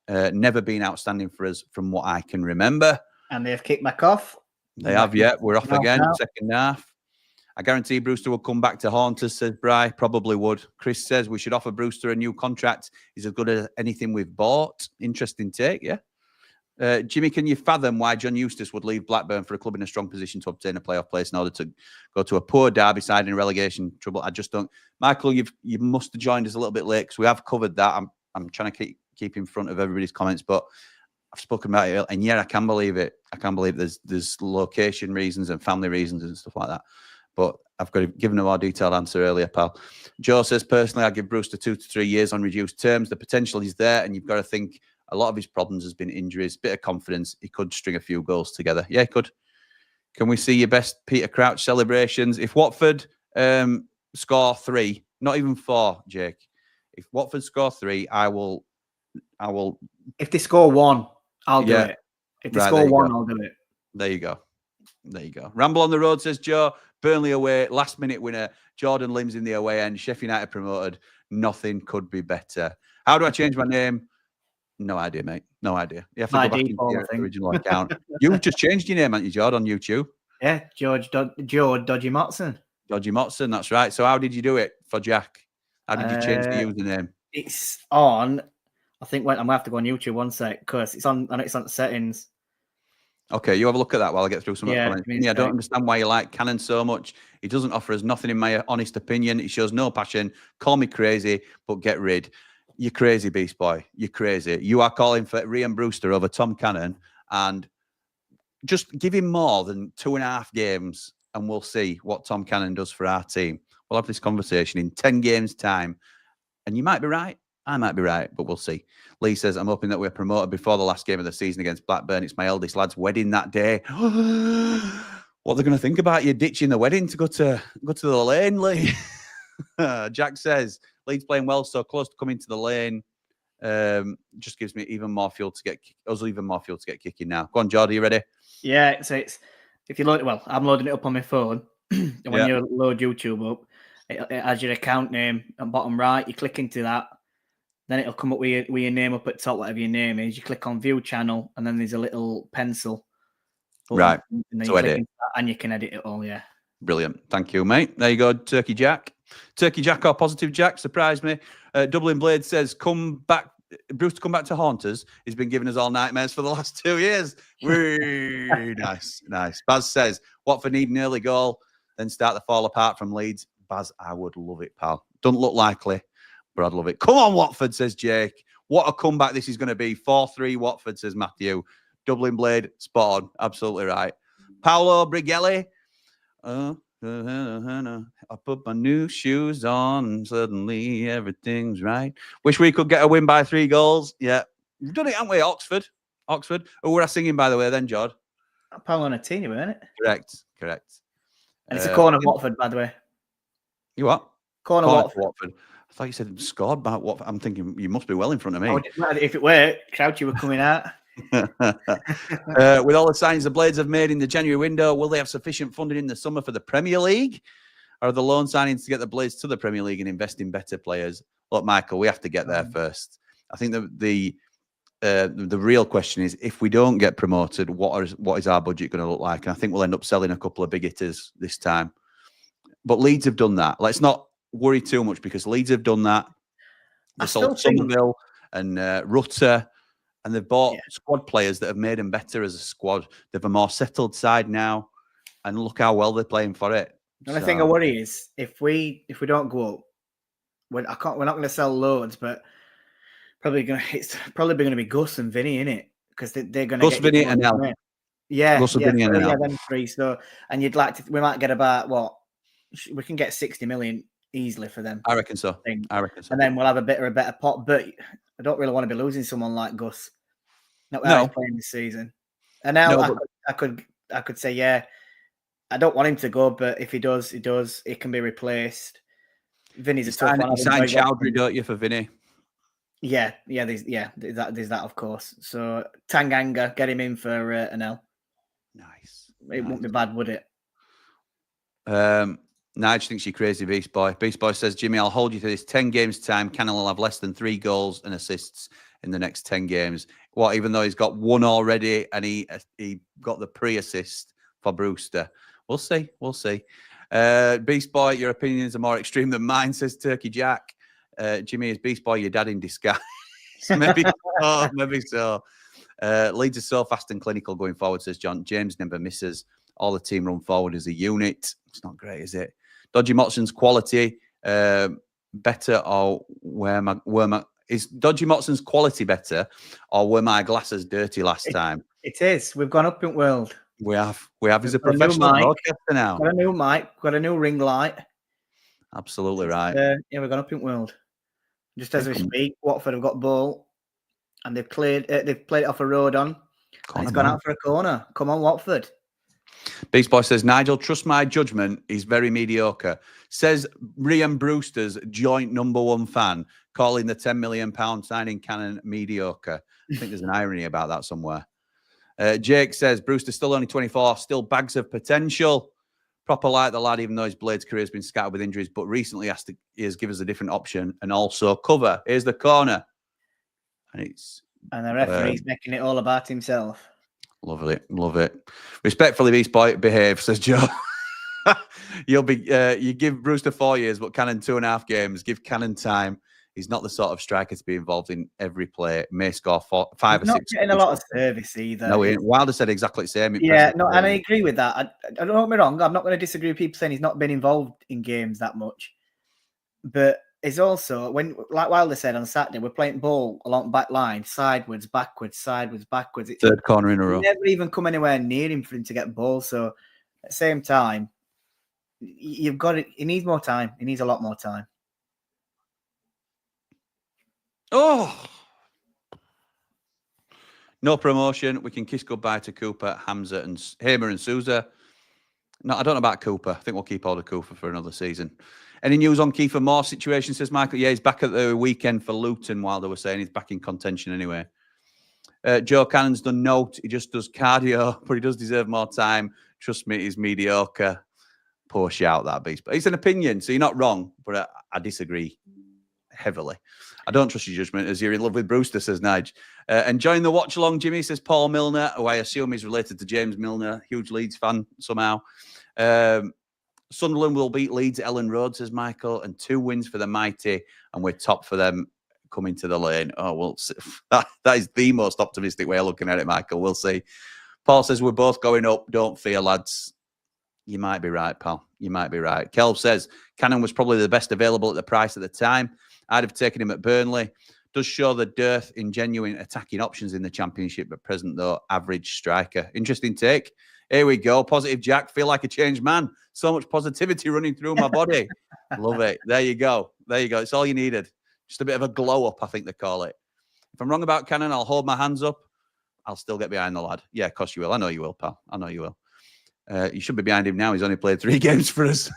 Never been outstanding for us from what I can remember. And they've kicked back off. They have, yeah. We're off again, second half. I guarantee Brewster will come back to haunt us, says Bry. Probably would. Chris says we should offer Brewster a new contract. He's as good as anything we've bought. Interesting take, yeah. Jimmy, can you fathom why John Eustace would leave Blackburn for a club in a strong position to obtain a playoff place in order to go to a poor Derby side in relegation trouble? I just don't. Michael, you must have joined us a little bit late because we have covered that. I'm trying to keep in front of everybody's comments, but I've spoken about it, and yeah, I can believe it. I can believe there's location reasons and family reasons and stuff like that. But I've got to give him a more detailed answer earlier, pal. Joe says, personally, I give Brewster 2 to 3 years on reduced terms. The potential is there, and you've got to think A lot of his problems has been injuries, bit of confidence. He could string a few goals together. Yeah, he could. Can we see your best Peter Crouch celebrations? If Watford score 3, not even 4, Jake. If Watford score 3, I will. If they score 1, I'll do it. If they score 1, I'll do it. There you go. There you go. Ramble on the road, says Joe. Burnley away, last minute winner. Jordan Lim's in the away end. Sheffield United promoted. Nothing could be better. How do I change my name? No idea, mate. No idea. You have to go back into your original account. You've just changed your name, haven't you, Jord, on YouTube? Yeah, George Dodgy Motson. Dodgy Motson, that's right. So how did you do it for Jack? How did you change the username? It's on. I think I'm gonna have to go on YouTube one sec because it's on. I know it's on the settings. Okay, you have a look at that while I get through some of the comments. I don't understand why you like Cannon so much. He doesn't offer us nothing, in my honest opinion. He shows no passion. Call me crazy, but get rid. You're crazy, Beast Boy. You're crazy. You are calling for Ryan Brewster over Tom Cannon, and just give him more than 2.5 games, and we'll see what Tom Cannon does for our team. We'll have this conversation in 10 games' time, and you might be right. I might be right, but we'll see. Lee says, I'm hoping that we're promoted before the last game of the season against Blackburn. It's my eldest lad's wedding that day. What are they going to think about you ditching the wedding to go to the lane, Lee? Jack says, Leeds playing well, so close to coming to the lane. Just gives me even more fuel to get kicking now. Go on, Jordan, are you ready? Yeah, so it's if you load I'm loading it up on my phone. And when you load YouTube up, it has your account name at bottom right. You click into that. Then it'll come up with your name up at top, whatever your name is. You click on view channel, and then there's a little pencil. Right. And then you click into that, and you can edit it all, yeah. Brilliant. Thank you, mate. There you go, Turkey Jack. Turkey Jack or Positive Jack, surprised me. Dublin Blade says, Brewster, come back to haunt us. He's been giving us all nightmares for the last 2 years. Nice. Baz says, Watford need an early goal, then start to fall apart from Leeds. Baz, I would love it, pal. Doesn't look likely, but I'd love it. Come on, Watford, says Jake. What a comeback this is going to be. 4-3 Watford, says Matthew. Dublin Blade, spot on. Absolutely right. Paolo Brigelli. I put my new shoes on and suddenly everything's right. Wish we could get a win by 3 goals. Yeah. We've done it, haven't we? Oxford. Who were I singing, by the way, then, Jod? Paolo Nutini, wasn't it? Correct. And it's a corner of Watford, by the way. You what? Corner Watford. I thought you said scored by Watford. I'm thinking you must be well in front of me. Oh, if it were, Crouchy were coming out. With all the signings the Blades have made in the January window, will they have sufficient funding in the summer for the Premier League? Or are the loan signings to get the Blades to the Premier League and invest in better players? Look, Michael, we have to get there first. I think the real question is, if we don't get promoted, what is our budget going to look like? And I think we'll end up selling a couple of big hitters this time. But Leeds have done that. Let's not worry too much because Leeds have done that. They sold Somerville and Rutter, and they've bought squad players that have made them better as a squad. They've a more settled side now, and look how well they're playing for it. The only thing I worry is if we don't go up, we're not going to sell loads, but it's probably going to be Gus and Vinny, in it, because they're going to Gus, Vinny, and El. Gus, Vinny, and El. Them 3. So, and we might get about we can get 60 million easily for them. I reckon so. And then we'll have a better pot. But I don't really want to be losing someone like Gus. Not playing this season. And now I could say, yeah, I don't want him to go, but if he does, he does. It can be replaced. Vinny's a tough one. You signed Chowdhury, don't you, for Vinny? Yeah. There's that, of course. So Tanganga, get him in for an L. Nice. It wouldn't be bad, would it? Nige thinks you're crazy, Beast Boy. Beast Boy says, Jimmy, I'll hold you to this. 10 games time. Cannon will have less than 3 goals and assists in the next 10 games. What? Even though he's got 1 already and he got the pre-assist for Brewster. We'll see. Beast Boy, your opinions are more extreme than mine, says Turkey Jack. Jimmy, is Beast Boy your dad in disguise? Maybe so. Leeds are so fast and clinical going forward, says John. James never misses. All the team run forward as a unit. It's not great, is it? Dodgy Motson's quality better, or is Dodgy Motson's quality better, or were my glasses dirty last time? It is. We've gone up in world. We have. He's a professional broadcaster now. Got a new mic. Got a new ring light. Absolutely right. We've gone up in world. Just as we speak, Watford have got ball, and they've played it off a road on. And it's gone out for a corner. Come on, Watford. Beast Boy says, Nigel, trust my judgment. He's very mediocre. Says Rian Brewster's joint #1 fan, calling the £10 million signing Cannon mediocre. I think there's an irony about that somewhere. Jake says, Brewster's still only 24, still bags of potential. Proper like the lad, even though his Blades career has been scattered with injuries, but recently he has given us a different option and also cover. Here's the corner. And the referee's making it all about himself. Love it. Respectfully, Beast Boy, behave, says Joe. You give Brewster 4 years, but Cannon 2.5 games. Give Cannon time. He's not the sort of striker to be involved in every play. May score 5 or 6. Not getting a lot of service either. No, Wilder said exactly the same. Yeah, no, and I agree with that. I don't get me wrong. I'm not going to disagree with people saying he's not been involved in games that much. But it's also, like Wilder said on Saturday, we're playing ball along back line, sideways, backwards. It's third corner in a row. Never even come anywhere near him for him to get ball. So at the same time, you've got it. He needs more time. He needs a lot more time. Oh, no promotion. We can kiss goodbye to Cooper, Hamza, and Hamer and Souza. No, I don't know about Cooper. I think we'll keep hold of Cooper for another season. Any news on Kiefer Moore's situation, says Michael? Yeah, he's back at the weekend for Luton, while they were saying he's back in contention anyway. Joe Cannon's done note. He just does cardio, but he does deserve more time. Trust me, he's mediocre. Poor shout, that Beast. But it's an opinion, so you're not wrong, but I disagree heavily. I don't trust your judgment as you're in love with Brewster, says Nige. Enjoying the watch along, Jimmy, says Paul Milner, who I assume is related to James Milner, huge Leeds fan somehow. Sunderland will beat Leeds at Ellen Road, says Michael, and 2 wins for the mighty, and we're top for them coming to the lane. Oh, well, that is the most optimistic way of looking at it, Michael. We'll see. Paul says we're both going up. Don't fear, lads. You might be right, pal. You might be right. Kelv says Cannon was probably the best available at the price at the time. I'd have taken him at Burnley. Does show the dearth in genuine attacking options in the Championship at present, though. Average striker. Interesting take. Here we go. Positive Jack. Feel like a changed man. So much positivity running through my body. Love it. There you go. It's all you needed. Just a bit of a glow up, I think they call it. If I'm wrong about Cannon, I'll hold my hands up. I'll still get behind the lad. Yeah, of course you will. I know you will, pal. I know you will. You should be behind him now. He's only played 3 games for us.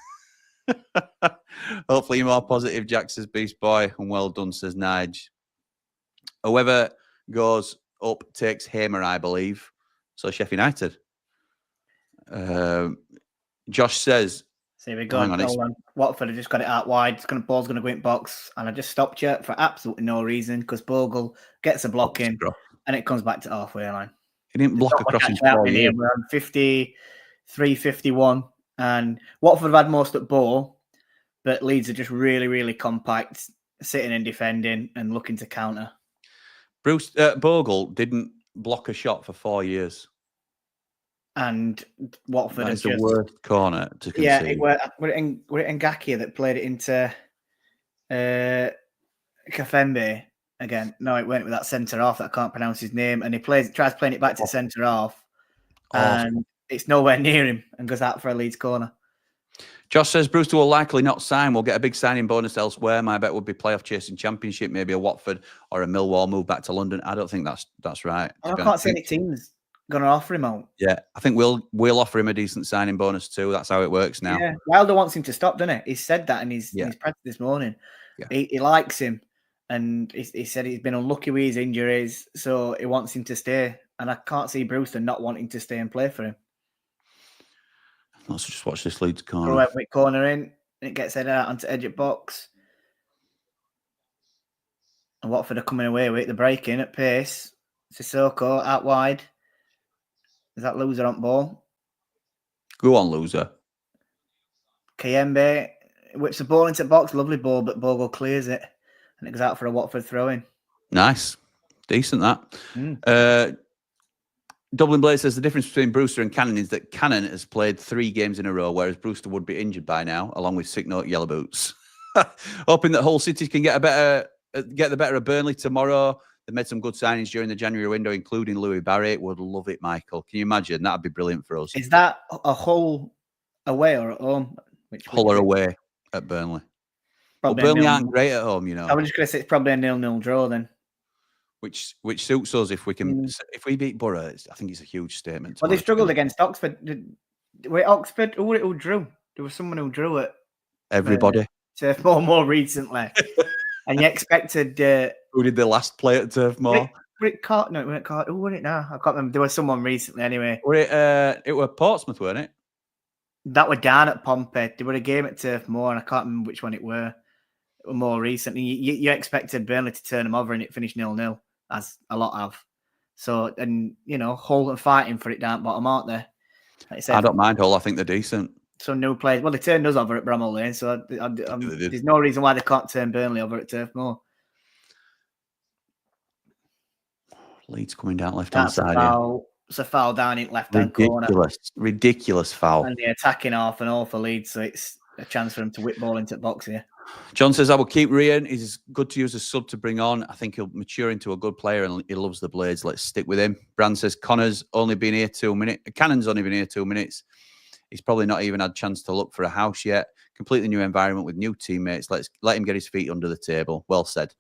Hopefully you're more positive, Jack, says Beast Boy. And well done, says Nige. Whoever goes up takes Hamer, I believe. So Sheffield United. Josh says... See, we're going on. Watford have just got it out wide. Ball's going to go in box. And I just stopped you for absolutely no reason because Bogle gets a block in and it comes back to halfway line. He didn't block across his 4 years. We're on 53, 51. And Watford have had most at ball, but Leeds are just really, really compact, sitting and defending and looking to counter. Bogle didn't block a shot for 4 years. And Watford is the worst corner to concede. Yeah, we're in Ngakia that played it into Kafembe again. No, it went with that centre half that I can't pronounce his name, and he tries playing it back to centre half, and it's nowhere near him, and goes out for a Leeds corner. Josh says Brewster will likely not sign. We'll get a big signing bonus elsewhere. My bet would be playoff chasing Championship, maybe a Watford or a Millwall move back to London. I don't think that's right. I can't see any teams going to offer him out. Yeah, I think we'll offer him a decent signing bonus too. That's how it works now. Yeah, Wilder wants him to stop, doesn't he? He said that in his press this morning. Yeah. He likes him, and he said he's been unlucky with his injuries, so he wants him to stay. And I can't see Brewster not wanting to stay and play for him. Let's just watch this Leeds corner. Corner in, it gets headed out onto edge of box. And Watford are coming away with the break in at pace. Sissoko out wide. Is that Loser on ball? Go on, Loser. Kayembe whips the ball into the box. Lovely ball, but Bogle clears it. And it goes out for a Watford throw-in. Nice. Decent, that. Dublin Blade says the difference between Brewster and Cannon is that Cannon has played 3 games in a row, whereas Brewster would be injured by now, along with sick note yellow boots. Hoping that Hull City can get the better of Burnley tomorrow. They made some good signings during the January window, including Louis Barry. Would love it, Michael. Can you imagine? That'd be brilliant for us. Is that a Hull away or at home? Hull are away at Burnley. Well, Burnley aren't great at home, you know. I was just going to say it's probably a 0-0 draw then. which suits us if we can. If we beat Borough, I think it's a huge statement. Well, they struggled against Oxford. Wait, Oxford, who drew? There was someone who drew it. Everybody. Turf Moor more recently. And you expected... who did the last play at Turf Moor? Rick Cart? No, it wasn't Cart. Who was it now? I can't remember. There was someone recently anyway. It were Portsmouth, weren't it? That were down at Pompey. There were a game at Turf Moor, and I can't remember which one it were. More recently, you expected Burnley to turn them over, and it finished 0-0, as a lot have. So, and Hull are fighting for it down bottom, aren't they? Like I don't mind Hull. I think they're decent. Some new players. Well, they turned us over at Bramall Lane, so there's no reason why they can't turn Burnley over at Turf Moor. Leeds coming down left-hand side. It's a foul down in left-hand corner. Ridiculous foul. And the attacking half and all for Leeds, so it's a chance for him to whip ball into the box here. John says, I will keep Rian. He's good to use as sub to bring on. I think he'll mature into a good player and he loves the Blades. Let's stick with him. Brand says, Connor's only been here 2 minutes. Cannon's only been here 2 minutes. He's probably not even had a chance to look for a house yet. Completely new environment with new teammates. Let's let him get his feet under the table. Well said.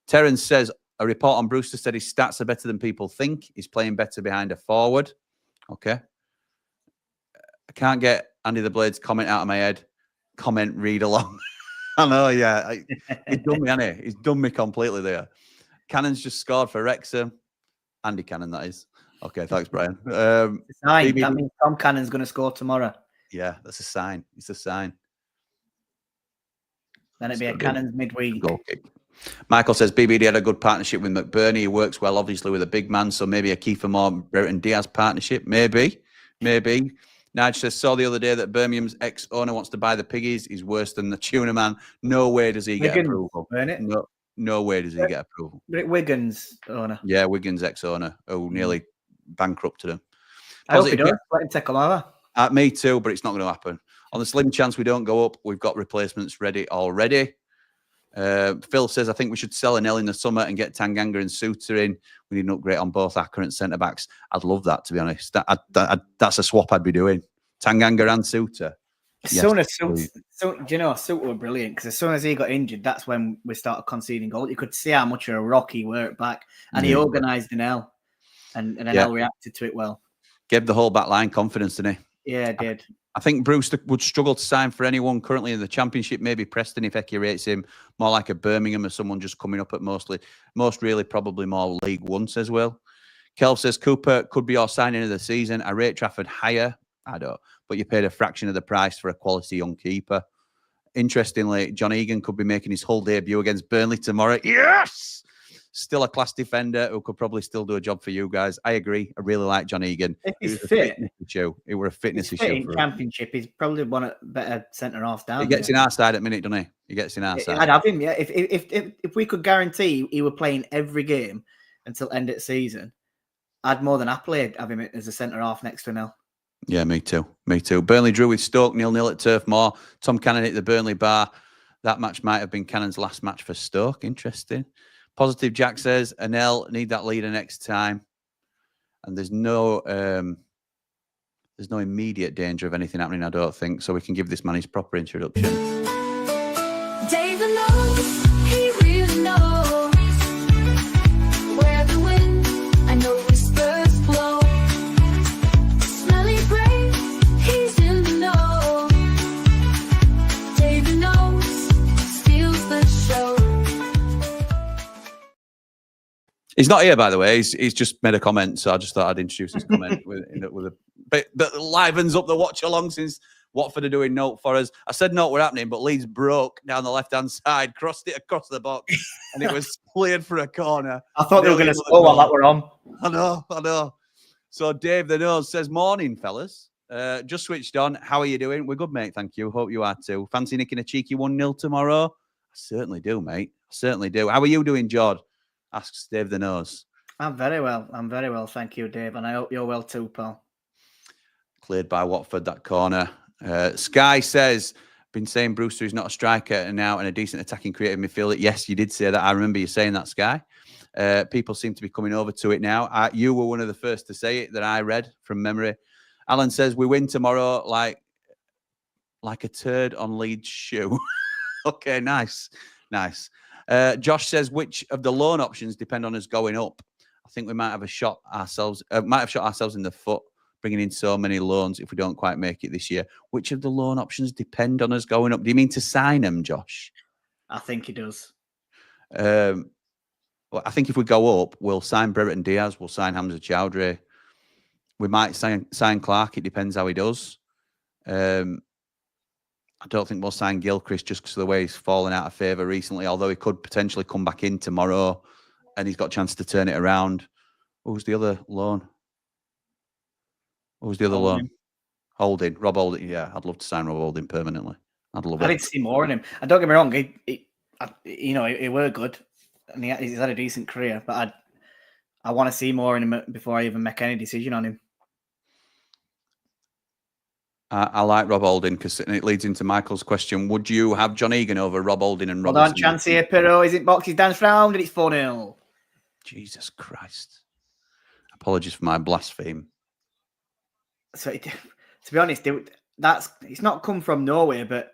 Terence says, a report on Brewster said his stats are better than people think. He's playing better behind a forward. Okay. I can't get Andy the Blades comment out of my head. Comment, read along. I know, yeah. He's done me, hasn't he? He's done me completely there. Cannon's just scored for Wrexham. Andy Cannon, that is. Okay, thanks, Brian. That means Tom Cannon's going to score tomorrow. Yeah, that's a sign. It's a sign. Then it'd be a Cannon's midweek. Goal kick. Michael says BBD had a good partnership with McBurney. He works well, obviously, with a big man. So maybe a Kiefer Moore, Brereton Diaz partnership. Maybe. Nige says, saw the other day that Birmingham's ex-owner wants to buy the piggies. He's worse than the tuna man. No way does he get approval. No way does he get approval. Wigan's owner. Yeah, Wigan's ex-owner who nearly bankrupted him. I hope he does. Let him take them over. Me too, but it's not going to happen. On the slim chance we don't go up, we've got replacements ready already. Phil says, I think we should sell Anel in the summer and get Tanganga and Suter in. We need an upgrade on both our current centre-backs. I'd love that, to be honest. That's a swap I'd be doing. Tanganga and Suter. Suter were brilliant because as soon as he got injured, that's when we started conceding goals. You could see how much of a rock he were at back. And he organised Anel. And Anel reacted to it well. Gave the whole back line confidence, didn't he? Yeah, it did. I think Brewster would struggle to sign for anyone currently in the Championship. Maybe Preston if Eki rates him. More like a Birmingham or someone just coming up at most really probably more League One, says Will. Kelv says Cooper could be our signing of the season. I rate Trafford higher. I don't. But you paid a fraction of the price for a quality young keeper. Interestingly, John Egan could be making his whole debut against Burnley tomorrow. Yes! Still a class defender who could probably still do a job for you guys. I agree. I really like John Egan. If he's fit. It were a fitness issue. In Championship, he's probably one of the better centre-halves down. He gets in our side at minute, doesn't he? He gets in our side. I'd have him, yeah. If we could guarantee he were playing every game until end of season, I'd more than happily have him as a centre-half next to Nel. Yeah, me too. Burnley drew with Stoke 0-0 at Turf Moor. Tom Cannon hit the Burnley bar. That match might have been Cannon's last match for Stoke. Interesting. Positive Jack says, Anel, need that leader next time. And there's no immediate danger of anything happening, I don't think. So we can give this man his proper introduction. David knows, he really knows where the wind, I know whispers blow. Smelly break, he's in the know. David knows, steals the show. He's not here, by the way. He's just made a comment, so I just thought I'd introduce his comment with a bit that livens up the watch along since Watford are doing note for us. I said note were happening, but Leeds broke down the left-hand side, crossed it across the box, and it was cleared for a corner. I thought they were going to score while that were on. I know. So Dave the Nose says, morning, fellas. Just switched on. How are you doing? We're good, mate, thank you. Hope you are too. Fancy nicking a cheeky 1-0 tomorrow? I certainly do, mate. I certainly do. How are you doing, Jord? Asks Dave the Nose. I'm very well. Thank you, Dave. And I hope you're well too, pal. Cleared by Watford, that corner. Sky says, been saying Brewster is not a striker and now and a decent attacking creative midfielder. Yes, you did say that. I remember you saying that, Sky. People seem to be coming over to it now. You were one of the first to say it that I read from memory. Alan says, we win tomorrow like a turd on Leeds' shoe. Okay, nice. Josh says, which of the loan options depend on us going up? I think we might have shot ourselves in the foot bringing in so many loans if we don't quite make it this year. Which of the loan options depend on us going up? Do you mean to sign them, Josh? I think he does. Well, I think if we go up, we'll sign Brereton Diaz, we'll sign Hamza Chowdhury. We might sign Clark. It depends how he does. I don't think we'll sign Gilchrist just because of the way he's fallen out of favour recently, although he could potentially come back in tomorrow and he's got a chance to turn it around. Who's the other loan? Holding. Rob Holding. Yeah, I'd love to sign Rob Holding permanently. I'd love it. I need to see more in him. And don't get me wrong, he were good and he's had a decent career, but I want to see more in him before I even make any decision on him. I like Rob Holding because it leads into Michael's question. Would you have John Egan over Rob Holding and Robinson? Hold on, chance here, Pirro. Is it boxes dance round and it's 4-0? Jesus Christ. Apologies for my blaspheme. So, to be honest, it's not come from nowhere, but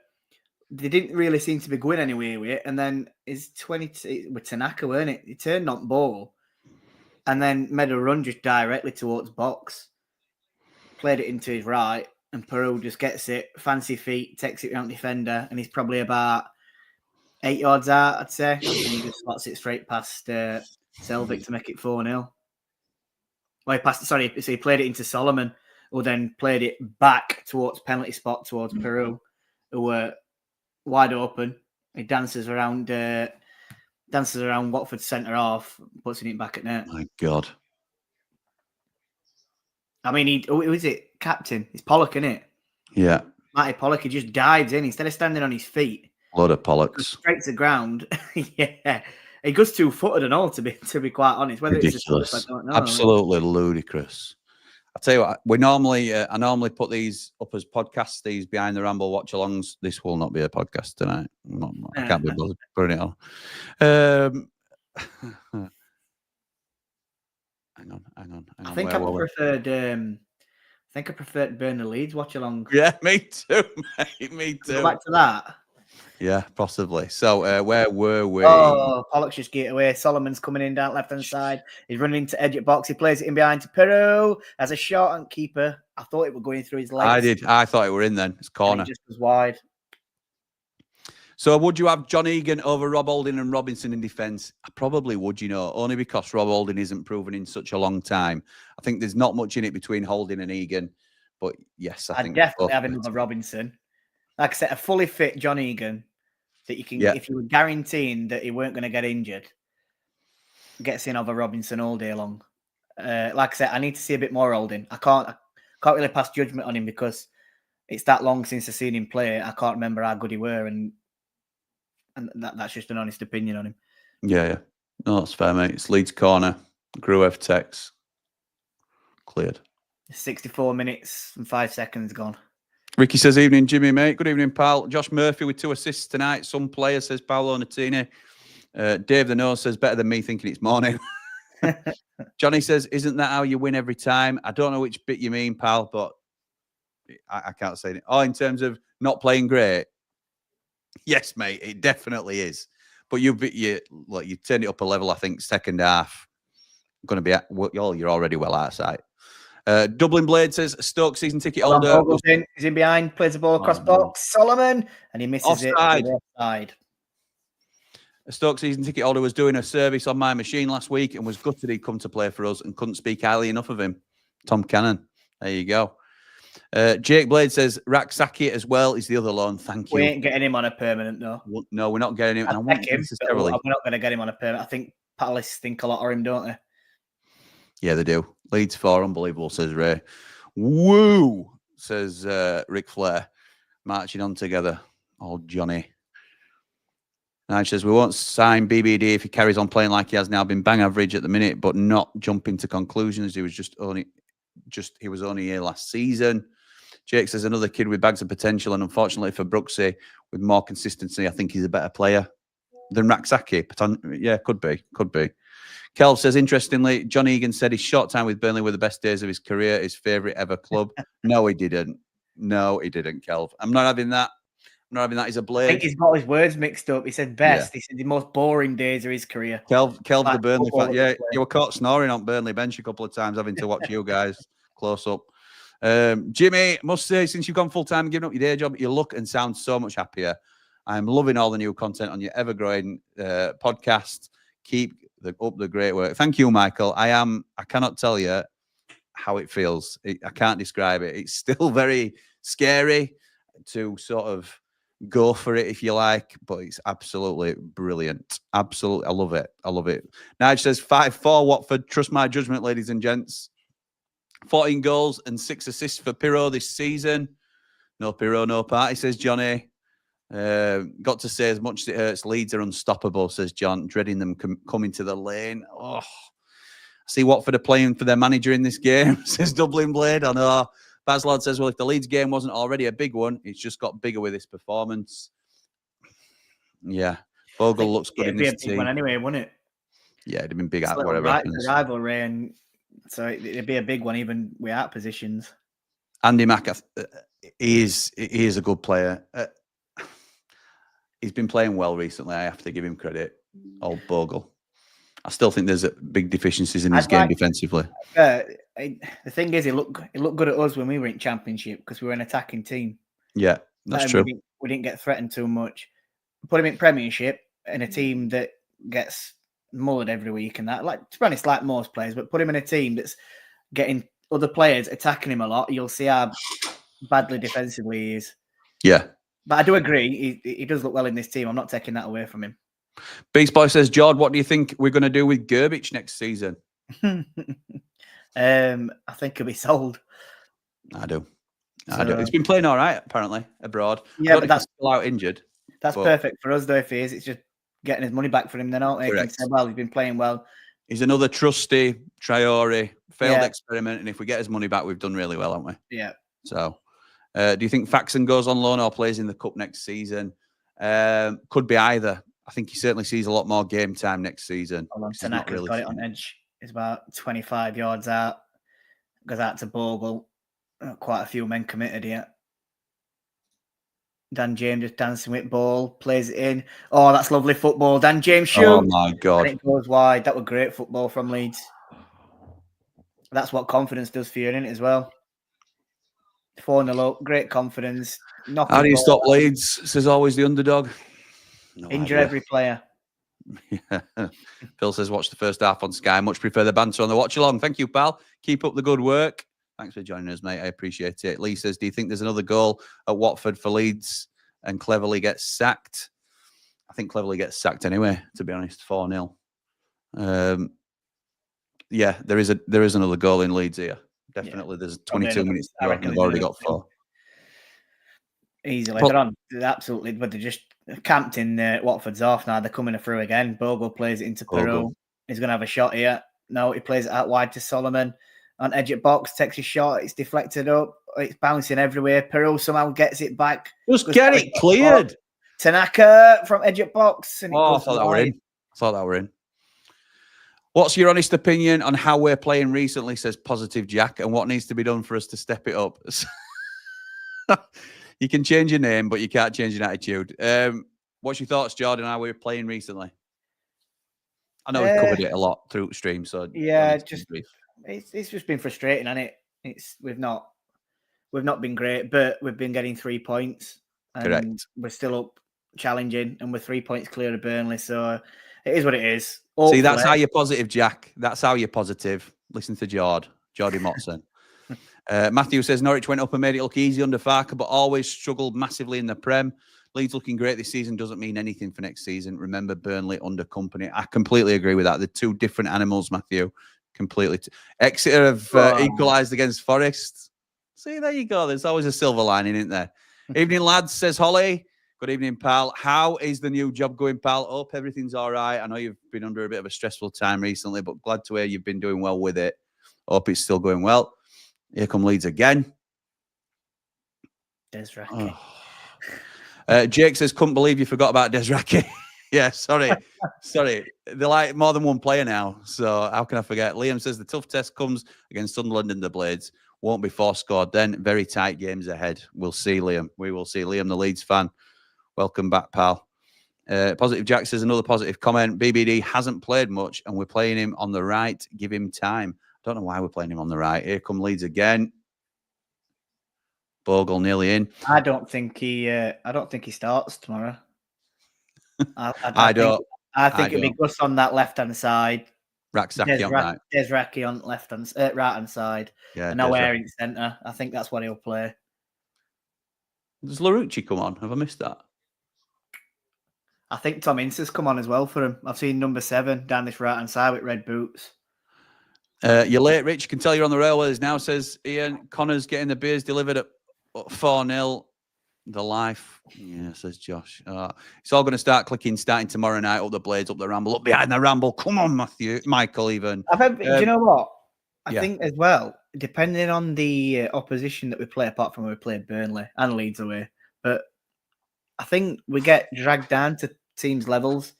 they didn't really seem to be going anywhere with it. And then it's 20 with Tanaka, weren't it? He turned on ball and then made a run just directly towards box. Played it into his right. And Peru just gets it, fancy feet, takes it around defender, and he's probably about 8 yards out, I'd say. And he just slots it straight past Selvik to make it 4-0. Well, so he played it into Solomon, who then played it back towards penalty spot towards Peru, who were wide open. He dances around Watford's centre half, puts it back at net. My God. I mean, who is it? Captain. It's Pollock, isn't it? Yeah. Matty Pollock, he just dives in instead of standing on his feet. Load of Pollocks. Straight to the ground. Yeah. He goes 2-footed and all, to be quite honest. Whether ridiculous. It's I don't know. Absolutely ludicrous. I'll tell you what, I normally put these up as podcasts, these Behind the Ramble watch-alongs. This will not be a podcast tonight. I can't be bothered putting it on. Hang on. I think I preferred Burn the Leeds watch along. Yeah, me too, mate. Me too. Go back to that. Yeah, possibly. So where were we? Oh, Pollock's just get away. Solomon's coming in down left hand side. He's running into edge at box. He plays it in behind to Peru as a shot and keeper. I thought it was going through his legs. I thought it were in then. It's corner. It just was wide. So would you have John Egan over Rob Holding and Robinson in defence? I probably would, only because Rob Holding isn't proven in such a long time. I think there's not much in it between Holding and Egan. But yes, I'd definitely have another Robinson. Like I said, a fully fit John Egan that you can, if you were guaranteeing that he weren't going to get injured, gets in over Robinson all day long. Like I said, I need to see a bit more Holding. I can't really pass judgment on him because it's that long since I've seen him play. I can't remember how good he were, and that's just an honest opinion on him. Yeah. No, that's fair, mate. It's Leeds corner. Gruev Tex. Cleared. 64 minutes and 5 seconds gone. Ricky says, evening, Jimmy, mate. Good evening, pal. Josh Murphy with 2 assists tonight. Some player, says Paolo Natini. Dave the Nose says, better than me thinking it's morning. Johnny says, isn't that how you win every time? I don't know which bit you mean, pal, but I can't say it. Oh, in terms of not playing great? Yes, mate, it definitely is. But you turned it up a level, I think, second half. Going to be you're already well outside. Dublin Blade says Stoke season ticket holder. He's in behind, plays the ball across box. Solomon, and he misses offside. It. Offside. A Stoke season ticket holder was doing a service on my machine last week and was gutted he'd come to play for us and couldn't speak highly enough of him. Tom Cannon. There you go. Jake Blade says Raksaki as well is the other loan. Thank you. We ain't getting him on a permanent, though. No, we're not getting him. We're not going to get him on a permanent. I think Palace think a lot of him, don't they? Yeah, they do. Leeds 4, unbelievable, says Ray. Woo, says Ric Flair. Marching on together. Old Johnny. Nige says, we won't sign BBD if he carries on playing like he has now. Been bang average at the minute, but not jumping to conclusions. He was only here last season. Jake says, another kid with bags of potential, and unfortunately for Brooksy, with more consistency, I think he's a better player than Raksaki. Yeah, could be. Kelv says, interestingly, John Egan said his short time with Burnley were the best days of his career, his favourite ever club. No, he didn't. No, he didn't, Kelv. I'm not having that. not having that. He's a I think blade. he's got his words mixed up. He said best. He said the most boring days of his career. Kelv the Like Burnley football fan. Yeah, that we you were caught snoring on Burnley bench a couple of times, having to watch you guys close up. Jimmy, must say, since you've gone full time and given up your day job, you look and sound so much happier. I'm loving all the new content on your ever-growing podcast. Keep up the great work. Thank you, Michael. I cannot tell you how it feels. I can't describe it. It's still very scary to sort of go for it, if you like, but it's absolutely brilliant. Absolutely. I love it. I love it. Nige says 5-4 Watford. Trust my judgment, ladies and gents. 14 goals and 6 assists for Pirro this season. No Pirro, no party, says Johnny. Got to say, as much as it hurts, Leeds are unstoppable, says John, dreading them coming to the lane. Oh, I see Watford are playing for their manager in this game, says Dublin Blade. I know. Baslad says, well, if the Leeds game wasn't already a big one, it's just got bigger with this performance. Yeah. Bogle looks good in this team. It'd be a big one anyway, wouldn't it? Yeah, it'd have been big at whatever. Right, rivalry, and so it'd be a big one even without positions. Andy Mack, he is a good player. He's been playing well recently. I have to give him credit. Old Bogle. I still think there's big deficiencies in his game defensively. The thing is, he looked good at us when we were in Championship because we were an attacking team. Yeah, that's true. We didn't get threatened too much. Put him in Premiership in a team that gets mullered every week and that. Like, to be honest, like most players, but put him in a team that's getting other players attacking him a lot. You'll see how badly defensively he is. Yeah. But I do agree, he does look well in this team. I'm not taking that away from him. Beast Boy says, Jord, what do you think we're going to do with Gerbich next season? I think he'll be sold. I do. He's been playing all right, apparently, abroad. Yeah, but that's still out injured. That's perfect for us, though, if he is. It's just getting his money back for him then, aren't they? Correct. Say, well, he's been playing well. He's another trusty Traore, failed experiment, and if we get his money back, we've done really well, haven't we? Yeah. So, do you think Faxon goes on loan or plays in the Cup next season? Could be either. I think he certainly sees a lot more game time next season. Tanaka's got it on edge. It's about 25 yards out. Goes out to Bogle. Quite a few men committed here. Dan James just dancing with ball, plays it in. Oh, that's lovely football. Dan James shoots. Oh, my God. And it goes wide. That was great football from Leeds. That's what confidence does for you, isn't it, as well? 4-0 up, great confidence. How do you stop Leeds? Says always the underdog. Injure every player. Yeah. Phil says, watch the first half on Sky. Much prefer the banter on the watch along. Thank you, pal. Keep up the good work. Thanks for joining us, mate. I appreciate it. Lee says, do you think there's another goal at Watford for Leeds and Cleverly gets sacked? I think Cleverly gets sacked anyway, to be honest. 4-0. Yeah, there is another goal in Leeds here. Definitely. Yeah. There's 22 minutes to go and they've already got 4. Easily. They're absolutely, but they're just camped in Watford's off now. They're coming through again. Bogle plays it into Peru. He's going to have a shot here. No, he plays it out wide to Solomon. On edge at box, takes his shot. It's deflected up. It's bouncing everywhere. Peru somehow gets it back. Just get it cleared. Tanaka from edge at box. And I thought that were in. What's your honest opinion on how we're playing recently, says Positive Jack, and what needs to be done for us to step it up? You can change your name, but you can't change your attitude. What's your thoughts, Jordan, on how we were playing recently? I know we've covered it a lot through stream, so yeah, it's just been frustrating, hasn't it? We've not been great, but we've been getting 3 points. And correct. We're still up challenging, and we're 3 points clear of Burnley, so it is what it is. Hopefully. See, that's how you're positive, Jack. That's how you're positive. Listen to Jordy Motson. Matthew says Norwich went up and made it look easy under Farker, but always struggled massively in the Prem. Leeds looking great this season doesn't mean anything for next season. Remember Burnley under Company. I completely agree with that. They're two different animals, Matthew. Completely. Exeter have equalised against Forest. See, there you go. There's always a silver lining, isn't there? Evening, lads, says Holly. Good evening, pal. How is the new job going, pal? Hope everything's all right. I know you've been under a bit of a stressful time recently, but glad to hear you've been doing well with it. Hope it's still going well. Here come Leeds again. Desraki. Jake says, couldn't believe you forgot about Desraki. Yeah, sorry. They're like more than one player now, so how can I forget? Liam says the tough test comes against Sunderland and the Blades. Won't be 4 scored then. Very tight games ahead. We'll see, Liam. We will see. Liam, the Leeds fan. Welcome back, pal. Positive Jack says another positive comment. BBD hasn't played much and we're playing him on the right. Give him time. Don't know why we're playing him on the right. Here come Leeds again. Bogle nearly in. I don't think he starts tomorrow. I don't. I think it'll be Gus on that left-hand side. Raksaki on right. Desraki on right-hand side. Yeah, and Aouar in centre. I think that's what he'll play. Does Larouci come on? Have I missed that? I think Tom Ince's come on as well for him. I've seen number 7 down this right-hand side with red boots. You're late, Rich. You can tell you're on the railways now, says Ian. Connor's getting the beers delivered at 4-0. The life. Yeah, says Josh. It's all going to start clicking starting tomorrow night. Up the Blades, up the Ramble, up behind the Ramble. Come on, Michael, even. Do you know what? I think as well, depending on the opposition that we play, apart from when we played Burnley and Leeds away, but I think we get dragged down to teams' levels,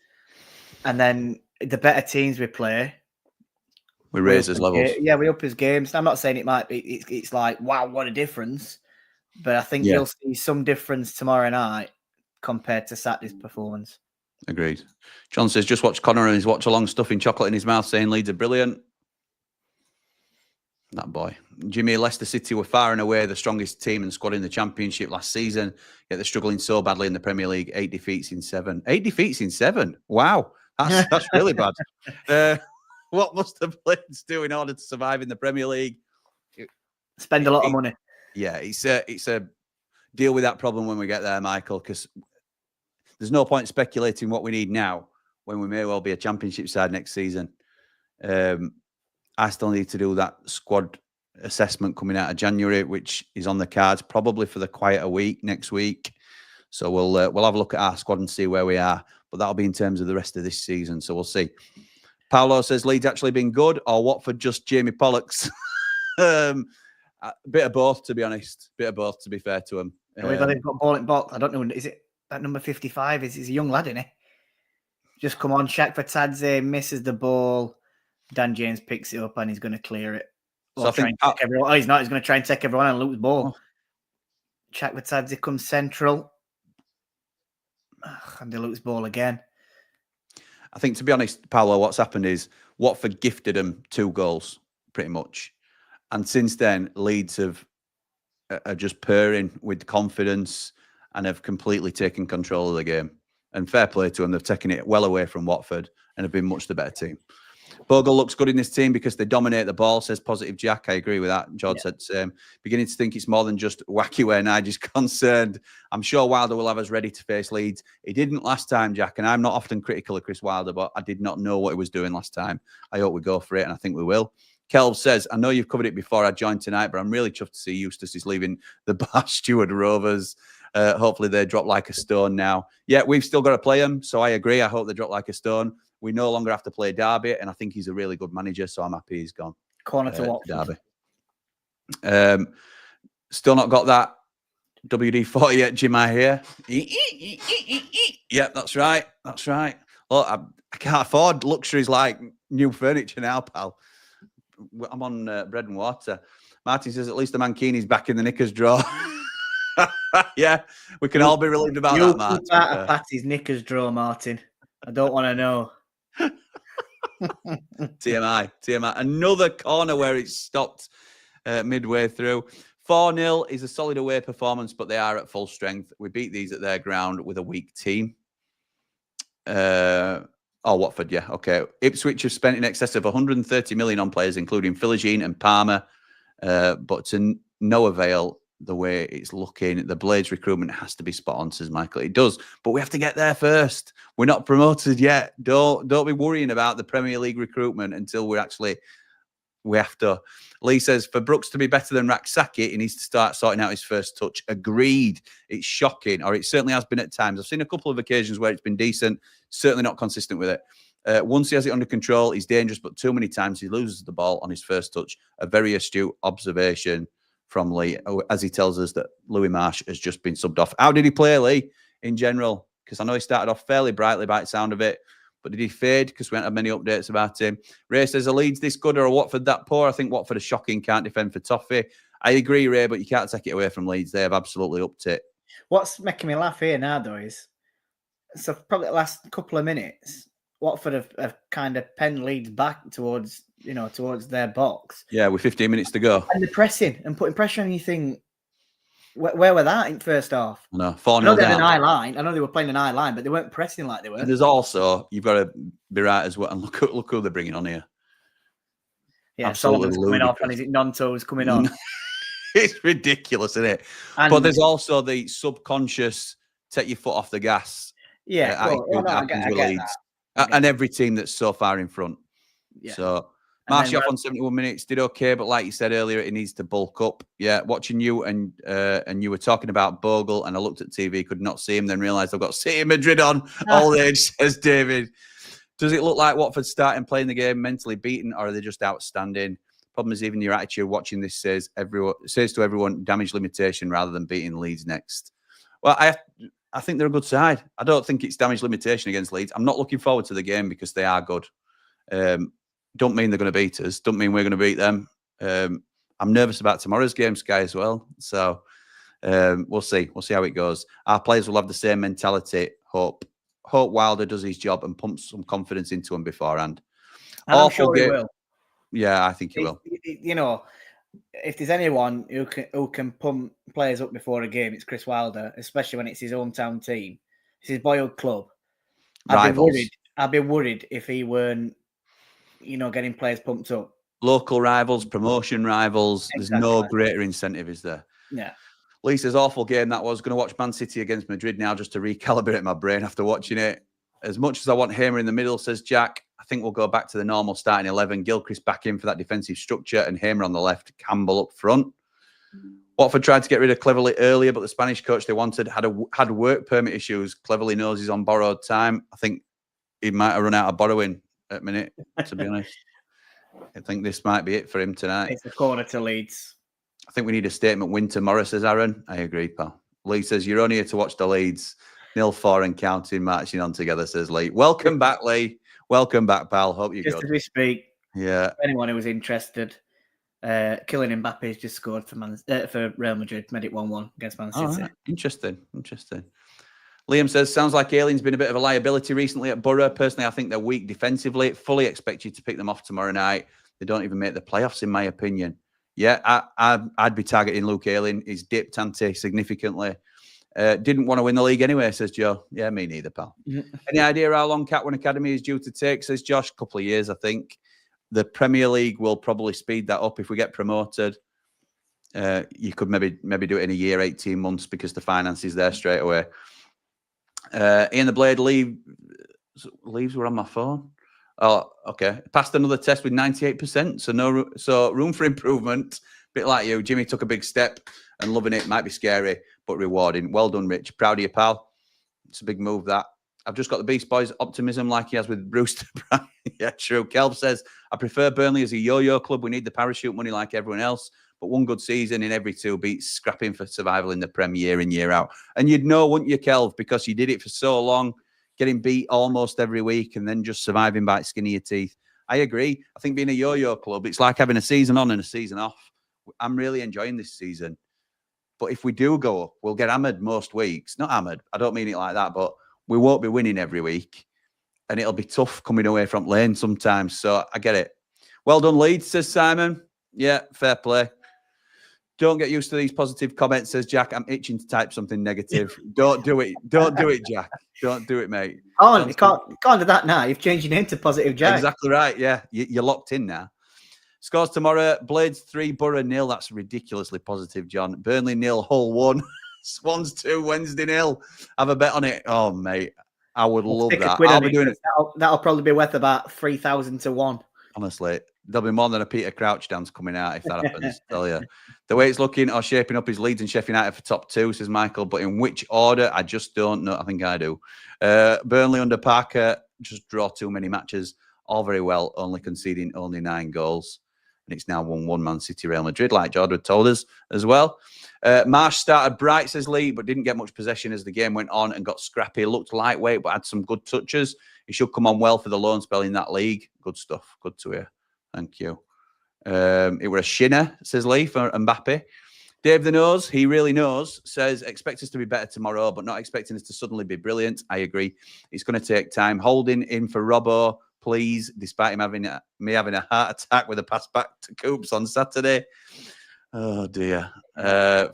and then the better teams we play, we raise his levels. Yeah, we up his games. I'm not saying it might be. It's like, wow, what a difference. But I think you'll see some difference tomorrow night compared to Saturday's performance. Agreed. John says, just watch Connor and his watch-along stuffing chocolate in his mouth, saying Leeds are brilliant. That boy. Jimmy, Leicester City were far and away the strongest team and squad in the Championship last season, yet they're struggling so badly in the Premier League. 8 defeats in 7. 8 defeats in 7? Wow. That's really bad. What must the Blades do in order to survive in the Premier League? Spend a lot of money. Yeah, it's a deal with that problem when we get there, Michael, because there's no point speculating what we need now when we may well be a Championship side next season. I still need to do that squad assessment coming out of January, which is on the cards probably for the quieter week next week. So we'll have a look at our squad and see where we are. But that'll be in terms of the rest of this season. So we'll see. Paolo says Leeds actually been good, or Watford just Jamie Pollock's. A bit of both, to be honest. Bit of both, to be fair to him. We've got ball in box. I don't know. Is it that number 55? He's a young lad, isn't he? Just come on. Shaq Fatadze misses the ball. Dan James picks it up and he's going to clear it. So I think everyone. Oh, he's not. He's going to try and take everyone and lose the ball. Shaq Fatadze comes central. And they lose ball again. I think, to be honest, Paolo, what's happened is Watford gifted them 2 goals, pretty much. And since then, Leeds are just purring with confidence and have completely taken control of the game. And fair play to them. They've taken it well away from Watford and have been much the better team. Bogle looks good in this team because they dominate the ball, says Positive Jack. I agree with that. George said same. Beginning to think it's more than just wacky where Nigel's concerned. I'm sure Wilder will have us ready to face Leeds. He didn't last time, Jack, and I'm not often critical of Chris Wilder, but I did not know what he was doing last time. I hope we go for it, and I think we will. Kelv says, I know you've covered it before I joined tonight, but I'm really chuffed to see Eustace is leaving the Bath Steward Rovers. Hopefully they drop like a stone now. Yeah, we've still got to play them, so I agree. I hope they drop like a stone. We no longer have to play Derby, and I think he's a really good manager, so I'm happy he's gone. Corner to Watford. Derby. Still not got that WD-40 yet, Jim, I hear. Yeah, that's right. That's right. Look, I can't afford luxuries like new furniture now, pal. I'm on bread and water. Martin says, at least the Mankini's back in the knickers drawer. Yeah, we can all be relieved about that, Martin. Put out of Patty's knickers drawer, Martin. I don't want to know. TMI. Another corner where it stopped midway through. 4-0 is a solid away performance, but they are at full strength. We beat these at their ground with a weak team. Watford, yeah, okay. Ipswich have spent in excess of 130 million on players, including Philogene and Palmer, but to no avail the way it's looking. The Blades recruitment has to be spot on, says Michael. It does, but we have to get there first. We're not promoted yet. Don't be worrying about the Premier League recruitment until we have to. Lee says, for Brooks to be better than Raksaki, he needs to start sorting out his first touch. Agreed. It's shocking, or it certainly has been at times. I've seen a couple of occasions where it's been decent, certainly not consistent with it. Once he has it under control, he's dangerous, but too many times he loses the ball on his first touch. A very astute observation from Lee, as he tells us that Louis Marsh has just been subbed off. How did he play, Lee, in general? Because I know he started off fairly brightly by the sound of it, but did he fade? Because we haven't had many updates about him. Ray says, are Leeds this good or are Watford that poor? I think Watford are shocking, can't defend for Toffee. I agree, Ray, but you can't take it away from Leeds. They have absolutely upped it What's making me laugh here now, though, is so probably the last couple of minutes, Watford have kind of penned Leeds back towards their box. Yeah, with 15 minutes to go. And they're pressing and putting pressure on you. Think, where were that in first half? No, I 4-0 know they had down. an eye line. I know they were playing an eye line, but they weren't pressing like they were. And there's also, you've got to be right as well. And look who they're bringing on here. Yeah, Absolutely Solomon's coming off, ludicrous. and is it Nonto's coming on? It's ridiculous, isn't it? And, but there's also the subconscious take your foot off the gas yeah, attitude that happens with Leeds. And every team that's so far in front. Yeah. So Martial on 71 minutes did okay, but like you said earlier, it needs to bulk up. Yeah, watching you and you were talking about Bogle, and I looked at TV, could not see him, then realised I've got City Madrid on all age, says David. Does it look like Watford starting playing the game mentally beaten, or are they just outstanding? Problem is, even your attitude watching this says to everyone damage limitation rather than beating Leeds next. Well, I think they're a good side. I don't think it's damage limitation against Leeds. I'm not looking forward to the game because they are good. Don't mean they're going to beat us. Don't mean we're going to beat them. I'm nervous about tomorrow's game, Sky, as well. So we'll see. We'll see how it goes. Our players will have the same mentality. Hope Wilder does his job and pumps some confidence into him beforehand. I'm sure he will. Yeah, I think he will. You know, if there's anyone who can pump players up before a game, it's Chris Wilder, especially when it's his hometown team. It's his boyhood club. I'd be worried if he weren't, getting players pumped up. Local rivals, promotion rivals. Exactly. There's no greater incentive, is there? Yeah. Lisa's awful game that was. Going to watch Man City against Madrid now just to recalibrate my brain after watching it. As much as I want Hamer in the middle, says Jack, I think we'll go back to the normal starting 11. Gilchrist back in for that defensive structure and Hamer on the left, Campbell up front. Watford tried to get rid of Cleverly earlier, but the Spanish coach they wanted had work permit issues. Cleverly knows he's on borrowed time. I think he might have run out of borrowing at a minute, to be honest. I think this might be it for him tonight. It's a corner to Leeds. I think we need a statement win tomorrow, says Aaron. I agree, pal. Lee says, you're only here to watch the Leeds. 0-4 and counting, marching on together, says Lee. Welcome back, Lee. Welcome back, pal. Hope you're Just good. as we speak. Yeah. Anyone who was interested, Kylian Mbappe's just scored for Real Madrid, made it 1-1 against Man City. Right. Interesting. Liam says, sounds like Aileen's been a bit of a liability recently at Borough. Personally, I think they're weak defensively. Fully expect you to pick them off tomorrow night. They don't even make the playoffs, in my opinion. Yeah, I'd be targeting Luke Ayling. He's dipped significantly. Didn't want to win the league anyway, says Joe. Yeah, me neither, pal. Any idea how long Catwin Academy is due to take, says Josh? A couple of years, I think. The Premier League will probably speed that up if we get promoted. You could maybe do it in a year, 18 months, because the finance is there straight away. Ian the Blade leaves were on my phone. Oh, okay. Passed another test with 98%. So room for improvement. Bit like you. Jimmy took a big step and loving it. Might be scary, but rewarding. Well done, Rich. Proud of you, pal. It's a big move, that. I've just got the Beast Boys optimism like he has with Brewster. Yeah, true. Kelv says, I prefer Burnley as a yo-yo club. We need the parachute money like everyone else. But one good season in every two beats scrapping for survival in the Prem year in, year out. And you'd know, wouldn't you, Kelv? Because you did it for so long, getting beat almost every week and then just surviving by the skin of your teeth. I agree. I think being a yo-yo club, it's like having a season on and a season off. I'm really enjoying this season. But if we do go up, we'll get hammered most weeks. Not hammered. I don't mean it like that, but we won't be winning every week. And it'll be tough coming away from lane sometimes. So I get it. Well done, Leeds, says Simon. Yeah, fair play. Don't get used to these positive comments, says Jack. I'm itching to type something negative. Don't do it. Don't do it, Jack. Don't do it, mate. Oh, you can't do that now. You've changed your name to Positive Jack. Exactly right. Yeah, you're locked in now. Scores tomorrow. Blades 3, Borough 0. That's ridiculously positive, John. Burnley 0, Hull 1. Swans 2, Wednesday 0. Have a bet on it. Oh, mate. I would love that. I'll be doing it. That'll probably be worth about 3,000 to 1. Honestly, there'll be more than a Peter Crouch dance coming out if that happens. Tell you. The way it's looking or shaping up is Leeds and Sheffield United for top 2, says Michael. But in which order? I just don't know. I think I do. Burnley under Parker, just draw too many matches. All very well, only conceding only 9 goals. And it's now 1-1 Man City, Real Madrid, like Jordan told us as well. Marsh started bright, says Lee, but didn't get much possession as the game went on and got scrappy. Looked lightweight, but had some good touches. He should come on well for the loan spell in that league. Good stuff. Good to hear. Thank you. It were a shinner, says Lee, for Mbappe. Dave the Nose, he really knows, says, expect us to be better tomorrow, but not expecting us to suddenly be brilliant. I agree. It's going to take time. Holding in for Robbo, please, despite him having a heart attack with a pass back to Coops on Saturday. Oh, dear.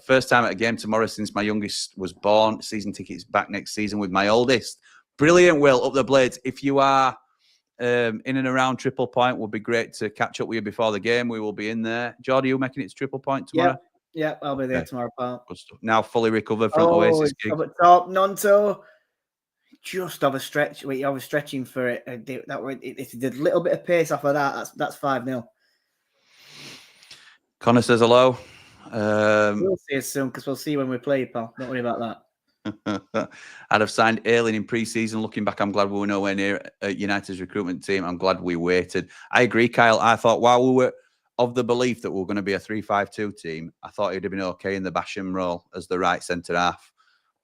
First time at a game tomorrow since my youngest was born. Season tickets back next season with my oldest. Brilliant, Will, up the Blades. If you are in and around Triple Point, would be great to catch up with you before the game. We will be in there. Jordy, you making it to Triple Point tomorrow? Yeah, I'll be there tomorrow, pal. Good stuff. Now fully recovered from Oasis gig. Up at top, Nonto. Just overstretch. Wait, you're overstretching for it. If you did a little bit of pace off of that, that's 5-0. Connor says hello. We'll see you soon because we'll see when we play, pal. Don't worry about that. I'd have signed Ayling in pre-season. Looking back, I'm glad we were nowhere near United's recruitment team. I'm glad we waited. I agree, Kyle. I thought while we were of the belief that we were going to be a 3-5-2 team, I thought he'd have been okay in the Basham role as the right centre half.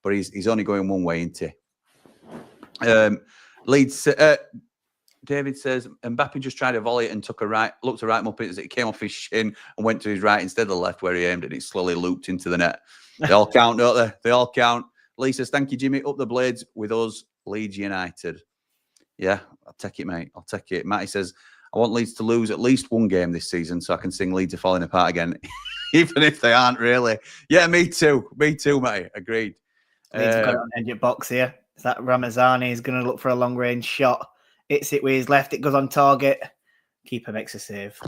But he's only going one way, isn't he? Leeds. David says Mbappe just tried a volley and looked to right up as it came off his shin and went to his right instead of the left where he aimed, and it slowly looped into the net. They all count, don't they? They all count. Lee says, thank you, Jimmy. Up the Blades with us, Leeds United. Yeah, I'll take it, mate. I'll take it. Matty says, I want Leeds to lose at least one game this season so I can sing Leeds are falling apart again, even if they aren't really. Yeah, me too. Me too, mate. Agreed. Leeds have got an edge of box here. That Ramazani is going to look for a long-range shot. Hits it with his left. It goes on target. Keeper makes a save.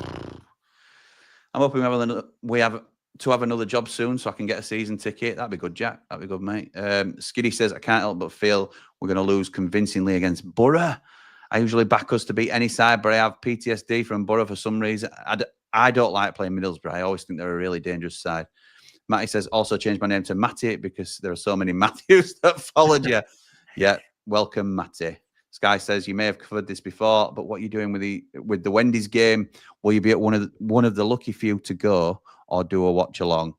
I'm hoping we have another job soon so I can get a season ticket. That'd be good, Jack. That'd be good, mate. Skiddy says, I can't help but feel we're going to lose convincingly against Borough. I usually back us to beat any side, but I have PTSD from Borough for some reason. I don't like playing Middlesbrough. I always think they're a really dangerous side. Matty says, also change my name to Matty because there are so many Matthews that followed you. Yeah, welcome, Matty. Sky says, you may have covered this before, but what are you doing with the Wendy's game? Will you be at one of the lucky few to go or do a watch along?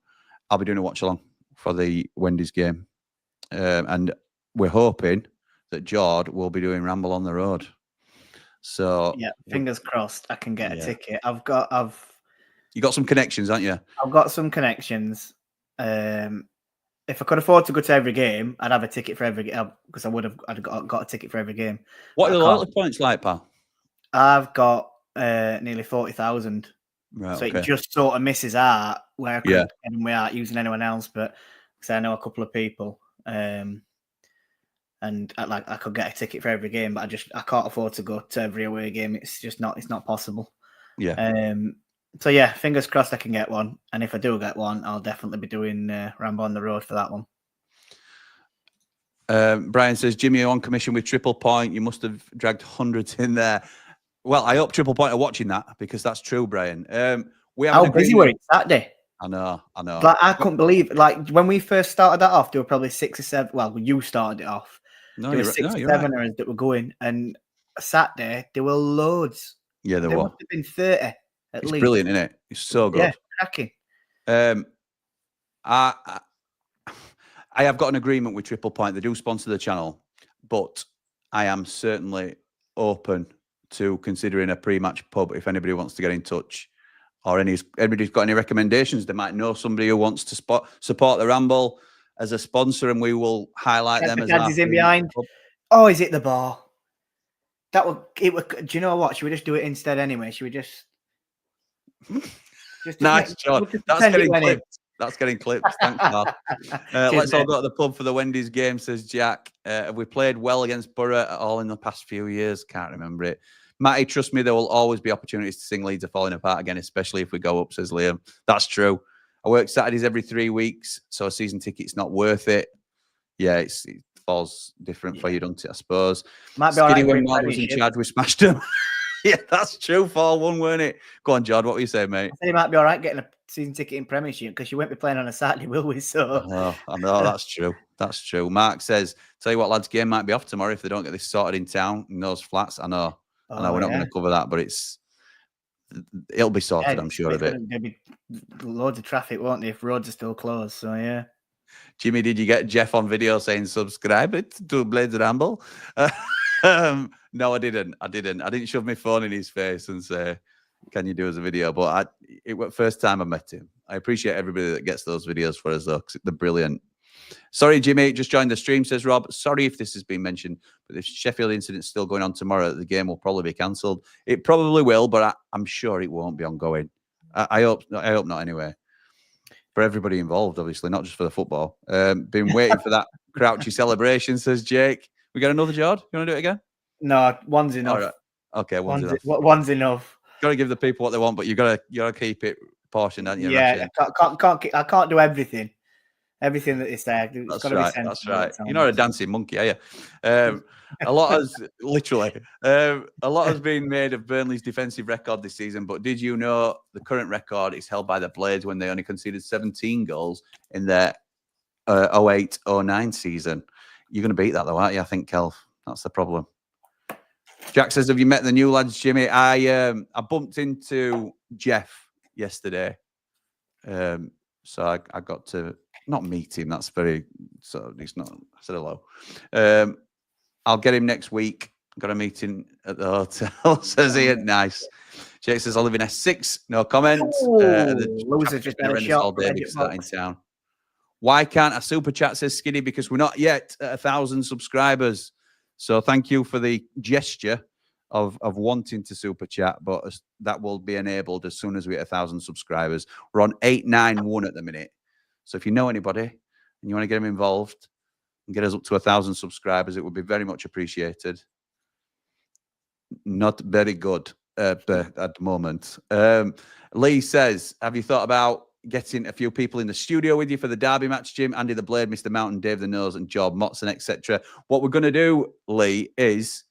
I'll be doing a watch along for the Wendy's game. And we're hoping that Jord will be doing Ramble on the Road. So yeah, fingers crossed I can get a ticket. You got some connections, haven't you? I've got some connections. If I could afford to go to every game, I'd have a ticket for every game because I'd got a ticket for every game. What are the loyalty points like, pal? I've got nearly 40,000. Right, so okay. it just sort of misses out where I could get them without using anyone else. But because I know a couple of people, and I could get a ticket for every game, but I can't afford to go to every away game. It's not possible. Yeah. So yeah, fingers crossed I can get one. And if I do get one, I'll definitely be doing Ramble on the Road for that one. Brian says, Jimmy, you're on commission with Triple Point. You must have dragged hundreds in there. Well, I hope Triple Point are watching that because that's true, Brian. How busy were it Saturday? I know. Like, I couldn't believe it. Like when we first started that off, there were probably 6 or 7. Well, you started it off. No, there were 6 or 7ers that were going, and Saturday there were loads. Yeah, there must have been 30 at it's least. Brilliant, isn't it? It's so good. Yeah, cracking. I have got an agreement with Triple Point. They do sponsor the channel, but I am certainly open to considering a pre-match pub if anybody wants to get in touch, or anybody's got any recommendations. They might know somebody who wants to support the Ramble as a sponsor, and we will highlight them as Daddy's in behind. Pub. Oh, is it the bar? Do you know what? Should we just do it instead anyway? Should we just nice, John. That's getting clipped. That's getting clipped. Thanks, Mark. Let's all go to the pub for the Wendy's game, says Jack. Have we played well against Borough at all in the past few years? Can't remember it. Matty, trust me, there will always be opportunities to sing Leeds are falling apart again, especially if we go up, says Liam. That's true. I work Saturdays every 3 weeks, so a season ticket's not worth it. Yeah, it falls different for you, doesn't it, I suppose. Might be Skinny when Mark was in charge, we smashed him. Yeah, that's true. 4-1, weren't it? Go on, Jod. What were you saying, mate? I said he might be all right getting a season ticket in Premiership because you won't be playing on a Saturday, will we? So I know that's true. That's true. Mark says, "Tell you what, lads, game might be off tomorrow if they don't get this sorted in town in those flats." I know. We're not going to cover that, but it'll be sorted. I'm sure of it. There'll be loads of traffic, won't there, if roads are still closed? So yeah. Jimmy, did you get Jeff on video saying subscribe it to Blades Ramble? No, I didn't. I didn't shove my phone in his face and say, can you do as a video? But it was first time I met him. I appreciate everybody that gets those videos for us, though, 'cause they're brilliant. Sorry, Jimmy, just joined the stream, says Rob. Sorry if this has been mentioned, but the Sheffield incident's still going on tomorrow. The game will probably be cancelled. It probably will, but I'm sure it won't be ongoing. I hope not anyway. For everybody involved, obviously, not just for the football. Been waiting for that Crouchy celebration, says Jake. We got another, Jord? You want to do it again? No, one's enough. All right. Okay, one's enough. One's enough. Got to give the people what they want, but you got to keep it portioned, don't you? Yeah, I can't do everything. Everything that is there. It's That's got to right. be That's right. You're not a dancing monkey, are you? A lot has been made of Burnley's defensive record this season. But did you know the current record is held by the Blades when they only conceded 17 goals in their 08-09 season? You're going to beat that, though, aren't you? I think, Kelv. That's the problem. Jack says, "Have you met the new lads, Jimmy?" I bumped into Jeff yesterday, so I got to. Not meet him. That's very. So he's not. I said hello. I'll get him next week. Got a meeting at the hotel. Says he. Nice. Jake says I live in S6. No comment. Loser just had a shot. All day because that in town. Why can't a super chat? Says Skinny, because we're not yet at 1,000 subscribers. So thank you for the gesture of wanting to super chat, but that will be enabled as soon as we hit 1,000 subscribers. We're on 891 at the minute. So if you know anybody and you want to get them involved and get us up to 1,000 subscribers, it would be very much appreciated. Not very good at the moment. Lee says, have you thought about getting a few people in the studio with you for the derby match, Jim? Andy the Blade, Mr. Mountain, Dave the Nose, and Job Motson, etc. What we're going to do, Lee, is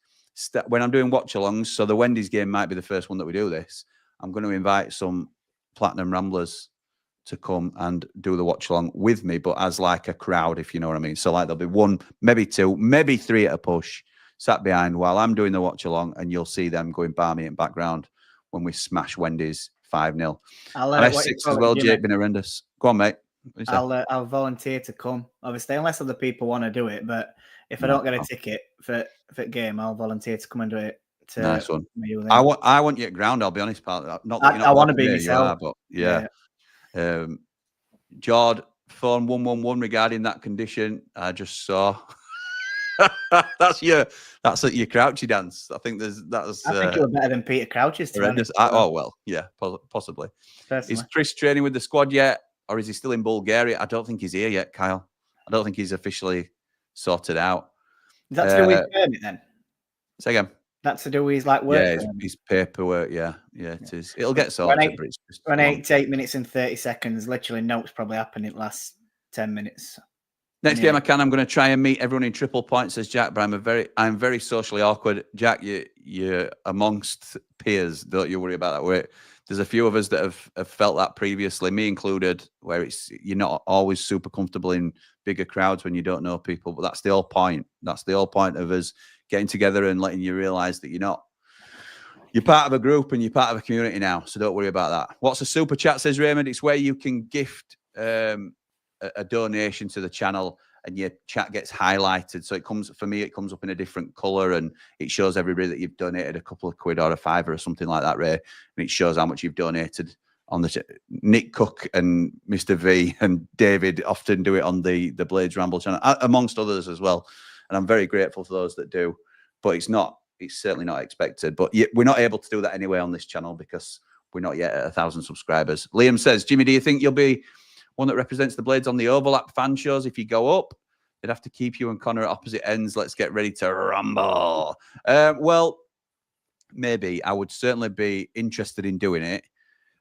when I'm doing watch-alongs, so the Wendy's game might be the first one that we do this, I'm going to invite some Platinum Ramblers to come and do the watch along with me, but as like a crowd, if you know what I mean. So like there'll be one, maybe two, maybe three at a push, sat behind while I'm doing the watch along, and you'll see them going balmy in background when we smash Wendy's 5-0. I'll and S6 as well, Jake, been horrendous. Go on, mate. I'll volunteer to come, obviously, unless other people want to do it. But if I don't get a ticket for the game, I'll volunteer to come and do it. Nice one. I want you at ground, I'll be honest, pal. Not that I want to be myself. But yeah. Jord, phone 111 regarding that condition. I just saw. that's your Crouchy dance. I think that's. I think you're better than Peter Crouch's. Oh well, yeah, possibly. Personally. Is Chris training with the squad yet, or is he still in Bulgaria? I don't think he's here yet, Kyle. I don't think he's officially sorted out. Is that to do with permit then? Say again. That's to do with his work. Yeah, his paperwork. Yeah, it is. It'll get sorted. When 8 minutes and 30 seconds, literally notes probably happened in the last 10 minutes. Next game I'm going to try and meet everyone in triple point, says Jack, but I'm very socially awkward. Jack, you're amongst peers. Don't you worry about that. There's a few of us that have felt that previously, me included, where you're not always super comfortable in bigger crowds when you don't know people. But that's the whole point. That's the whole point of us getting together and letting you realize that you're part of a group and you're part of a community now. So don't worry about that. What's a super chat, says Raymond? It's where you can gift a donation to the channel and your chat gets highlighted. So it comes up in a different color and it shows everybody that you've donated a couple of quid or a £5 or something like that, Ray. And it shows how much you've donated on the Nick Cook and Mr. V and David often do it on the Blades Ramble channel, amongst others as well. And I'm very grateful for those that do, but it's certainly not expected. But we're not able to do that anyway on this channel because we're not yet at 1,000 subscribers. Liam says, Jimmy, do you think you'll be one that represents the Blades on the overlap fan shows if you go up? They'd have to keep you and Connor at opposite ends. Let's get ready to rumble. Well, maybe. I would certainly be interested in doing it.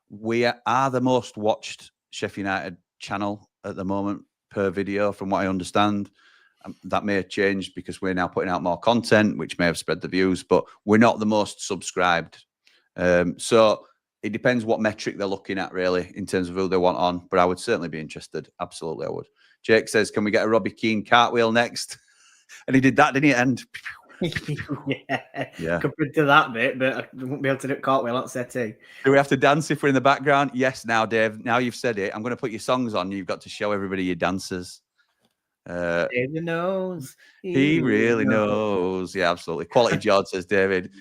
We are the most watched Sheffield United channel at the moment per video, from what I understand. That may have changed because we're now putting out more content, which may have spread the views, but we're not the most subscribed. So it depends what metric they're looking at, really, in terms of who they want on. But I would certainly be interested. Absolutely, I would. Jake says, can we get a Robbie Keane cartwheel next? And he did that, didn't he? And yeah. Compared to that bit, but I won't be able to do cartwheel on settee. Do we have to dance if we're in the background? Yes, now, Dave. Now you've said it. I'm going to put your songs on. You've got to show everybody your dances. David knows. He really knows. Yeah, absolutely. Quality George, says David.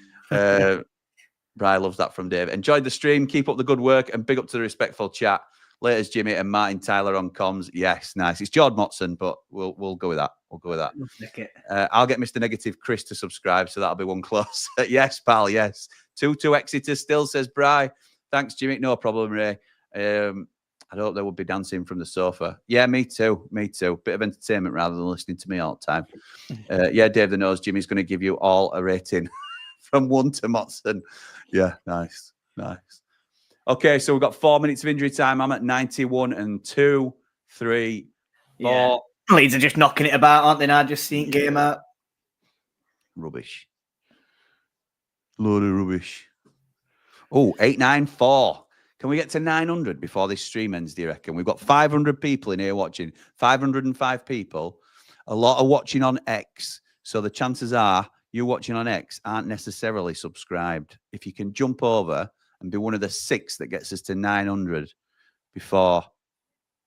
Brian loves that from Dave. Enjoyed the stream. Keep up the good work and big up to the respectful chat. Laters, Jimmy and Martin Tyler on comms. Yes, nice. It's Jord Motson, but we'll go with that. We'll go with that. I'll get Mr. Negative Chris to subscribe, so that'll be one close. Yes, pal. Yes. 2-2 Exeter still, says Bry. Thanks, Jimmy. No problem, Ray. I hope they would be dancing from the sofa. Yeah, me too. Me too. Bit of entertainment rather than listening to me all the time. Yeah, Dave the Nose. Jimmy's going to give you all a rating from 1 to Motson. Yeah, nice. Nice. Okay, so we've got 4 minutes of injury time. I'm at 91 and 2, 3, 4. Yeah. Leeds are just knocking it about, aren't they now? Just seeing game out. Rubbish. Load of rubbish. Oh, 894. Can we get to 900 before this stream ends, do you reckon? We've got 500 people in here watching. 505 people. A lot are watching on X. So the chances are you watching on X aren't necessarily subscribed. If you can jump over and be one of the 6 that gets us to 900 before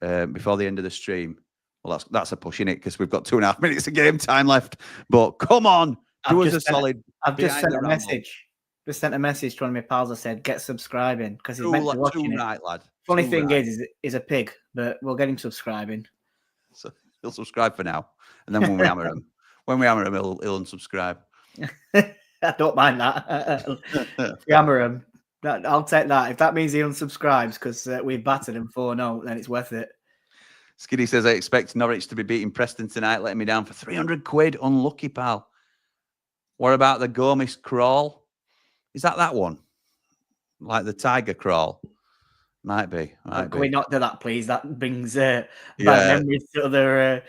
the end of the stream. Well, that's a push, innit? Because we've got 2.5 minutes of game time left. But come on, do us a solid. I've just sent a message. Just sent a message to one of my pals. I said, get subscribing because he's meant to be watching it. Right, lad. Funny thing is he's a pig, but we'll get him subscribing. So he'll subscribe for now, and then when we hammer him, he'll unsubscribe. I don't mind that. If we hammer him, I'll take that. If that means he unsubscribes because we've battered him 4-0, then it's worth it. Skiddy says, I expect Norwich to be beating Preston tonight, letting me down for 300 quid. Unlucky, pal. What about the Gomis crawl? Is that one? Like the tiger crawl? Might be. Can we not do that, please? That brings bad memories to other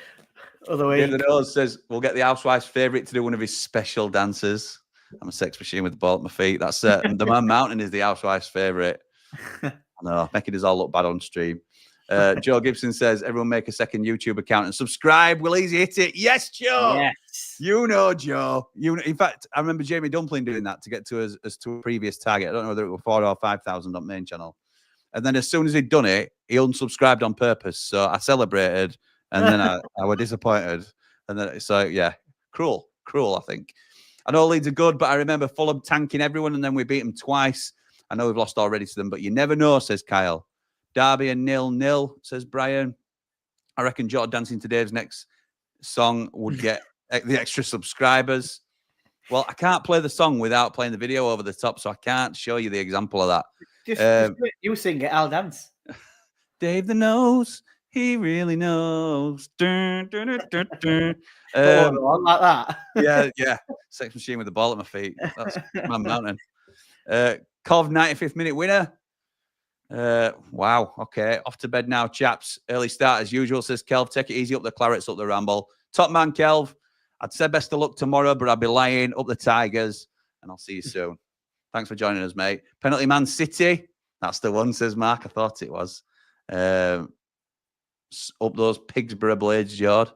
ways. David Oz says, we'll get the housewife's favourite to do one of his special dances. I'm a sex machine with the ball at my feet. That's the Man Mountain is the housewife's favourite. I know, making us all look bad on stream. Joe Gibson says, everyone make a second YouTube account and subscribe. Will easy hit it? Yes, Joe. Yes. You know, Joe. In fact, I remember Jamie Dumpling doing that to get to us to a previous target. I don't know whether it was 4,000 or 5,000 on main channel. And then as soon as he'd done it, he unsubscribed on purpose. So I celebrated, and then I was disappointed. And then cruel, I think. I know Leeds are good, but I remember Fulham tanking everyone, and then we beat them twice. I know we've lost already to them, but you never know, says Kyle. Derby and 0-0, says Brian. I reckon Jota dancing to Dave's next song would get the extra subscribers. Well, I can't play the song without playing the video over the top, so I can't show you the example of that. Just you sing it, I'll dance. Dave the knows, he really knows. Dun, dun, dun, dun, dun. Like that. Yeah. Sex machine with the ball at my feet. That's Man Mountain. Cov 95th minute winner. Wow. Okay. Off to bed now, chaps. Early start as usual, says Kelv. Take it easy up the Clarets, up the Ramble. Top man, Kelv. I'd say best of luck tomorrow, but I'll be lying up the Tigers, and I'll see you soon. Thanks for joining us, mate. Penalty Man City. That's the one, says Mark. I thought it was. Up those Pigsborough Blades, Jord.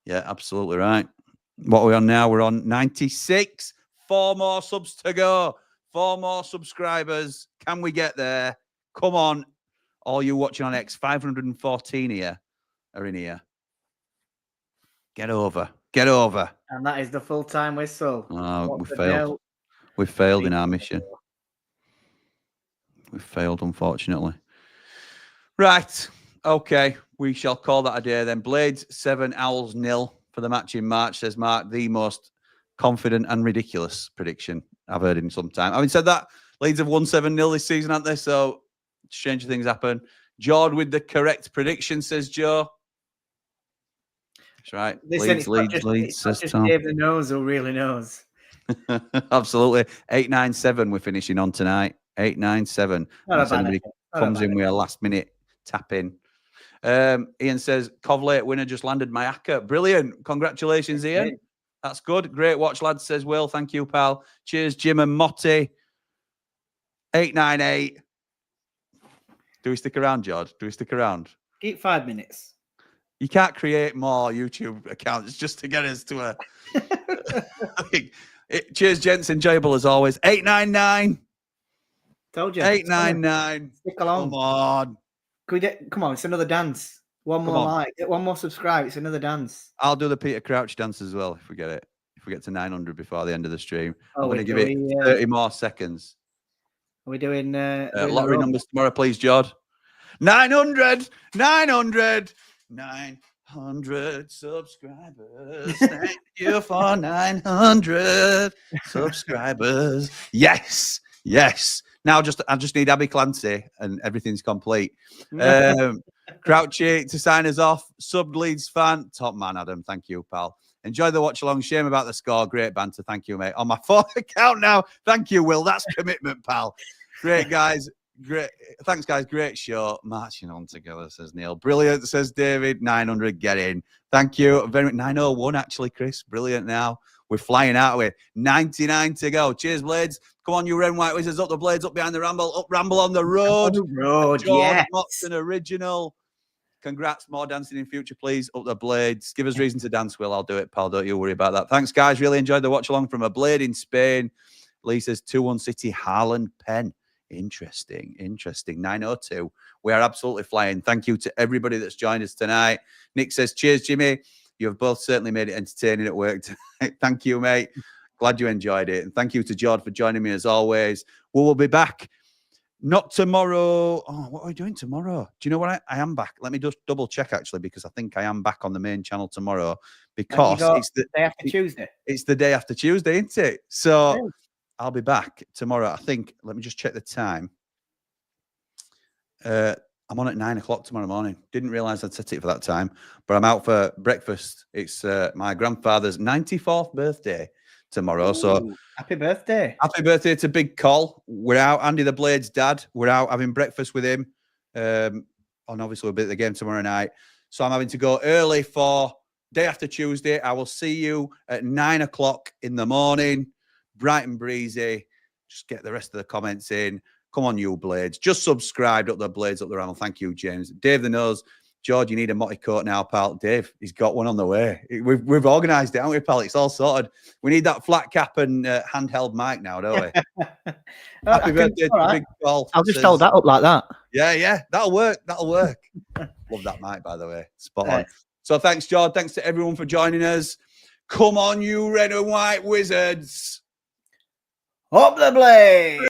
Yeah, absolutely right. What are we on now? We're on 96. 4 more subs to go. 4 more subscribers. Can we get there? Come on. All you watching on X, 514 here are in here. Get over. Get over. And that is the full-time whistle. Oh, we failed. We failed in our mission. We failed, unfortunately. Right. Okay. We shall call that a day then. Blades 7, Owls 0 for the match in March, says Mark. The most confident and ridiculous prediction I've heard in some time. Having said that, Leeds have won 7-0 this season, haven't they? So stranger things happen. Jord with the correct prediction, says Joe. That's right. Listen, Leeds, says Tom. Dave the knows who really knows. Absolutely. 897 we're finishing on tonight. 897. Unless anybody comes in with a last minute tap in. Ian says, Cov late winner just landed my ACCA. Brilliant. Congratulations, Ian. That's good. Great watch, lads, says Will. Thank you, pal. Cheers, Jim and Motti. 898. Do we stick around, George? Do we stick around? Keep 5 minutes. You can't create more YouTube accounts just to get us to a... Cheers, gents. Enjoyable as always. 899. Told you. 899. Stick along. Come on. Come on, it's another dance. One more like, get 1 more subscribe. It's another dance. I'll do the Peter Crouch dance as well if we get it. If we get to 900 before the end of the stream. I'm going to give it 30 more seconds. Are we doing, doing the lottery roll? numbers tomorrow, please, Jod. 900, 900, 900 subscribers. Thank you for 900 subscribers. Yes, yes. Now I just need Abby Clancy and everything's complete. Crouchy to sign us off. Sub Leeds fan. Top man, Adam. Thank you, pal. Enjoy the watch along. Shame about the score. Great banter. Thank you, mate. On my phone account now. Thank you, Will. That's commitment, pal. Great, guys. Great. Thanks, guys. Great show. Marching on together, says Neil. Brilliant, says David. 900, get in. Thank you. Very 901, actually, Chris. Brilliant now. We're flying out with 99 to go. Cheers, Blades. Come on, you red and white wizards. Up the Blades, up behind the Ramble. Up Ramble on the road. Road, George yes. Motson original. Congrats. More dancing in future, please. Up the Blades. Give us reason to dance, Will. I'll do it, pal. Don't you worry about that. Thanks, guys. Really enjoyed the watch along from a Blade in Spain. Lee says 2-1 City, Haaland pen. Interesting. 902. We are absolutely flying. Thank you to everybody that's joined us tonight. Nick says, cheers, Jimmy. You have both certainly made it entertaining at work tonight. Thank you, mate. Glad you enjoyed it. And thank you to Jord for joining me as always. We will be back. Not tomorrow. Oh, what are we doing tomorrow? Do you know what? I am back. Let me just double check, actually, because I think I am back on the main channel tomorrow because it's the day after Tuesday. It's the day after Tuesday, isn't it? So I'll be back tomorrow. I think, let me just check the time. I'm on at 9 o'clock tomorrow morning. Didn't realize I'd set it for that time, but I'm out for breakfast. It's my grandfather's 94th birthday tomorrow. Ooh, so happy birthday. Happy birthday to Big Col. We're out. Andy the Blade's dad. We're out having breakfast with him. And obviously we'll be at the game tomorrow night. So I'm having to go early for day after Tuesday. I will see you at 9 o'clock in the morning. Bright and breezy. Just get the rest of the comments in. Come on, you Blades. Just subscribed up the Blades, up the Ramble. Thank you, James. Dave the Nose. George, you need a Motty coat now, pal. Dave, he's got one on the way. We've organised it, haven't we, pal? It's all sorted. We need that flat cap and handheld mic now, don't we? Happy birthday to Big Col. I'll just hold that up like that. Yeah. That'll work. Love that mic, by the way. Spot on. So thanks, George. Thanks to everyone for joining us. Come on, you red and white wizards. Up the Blade!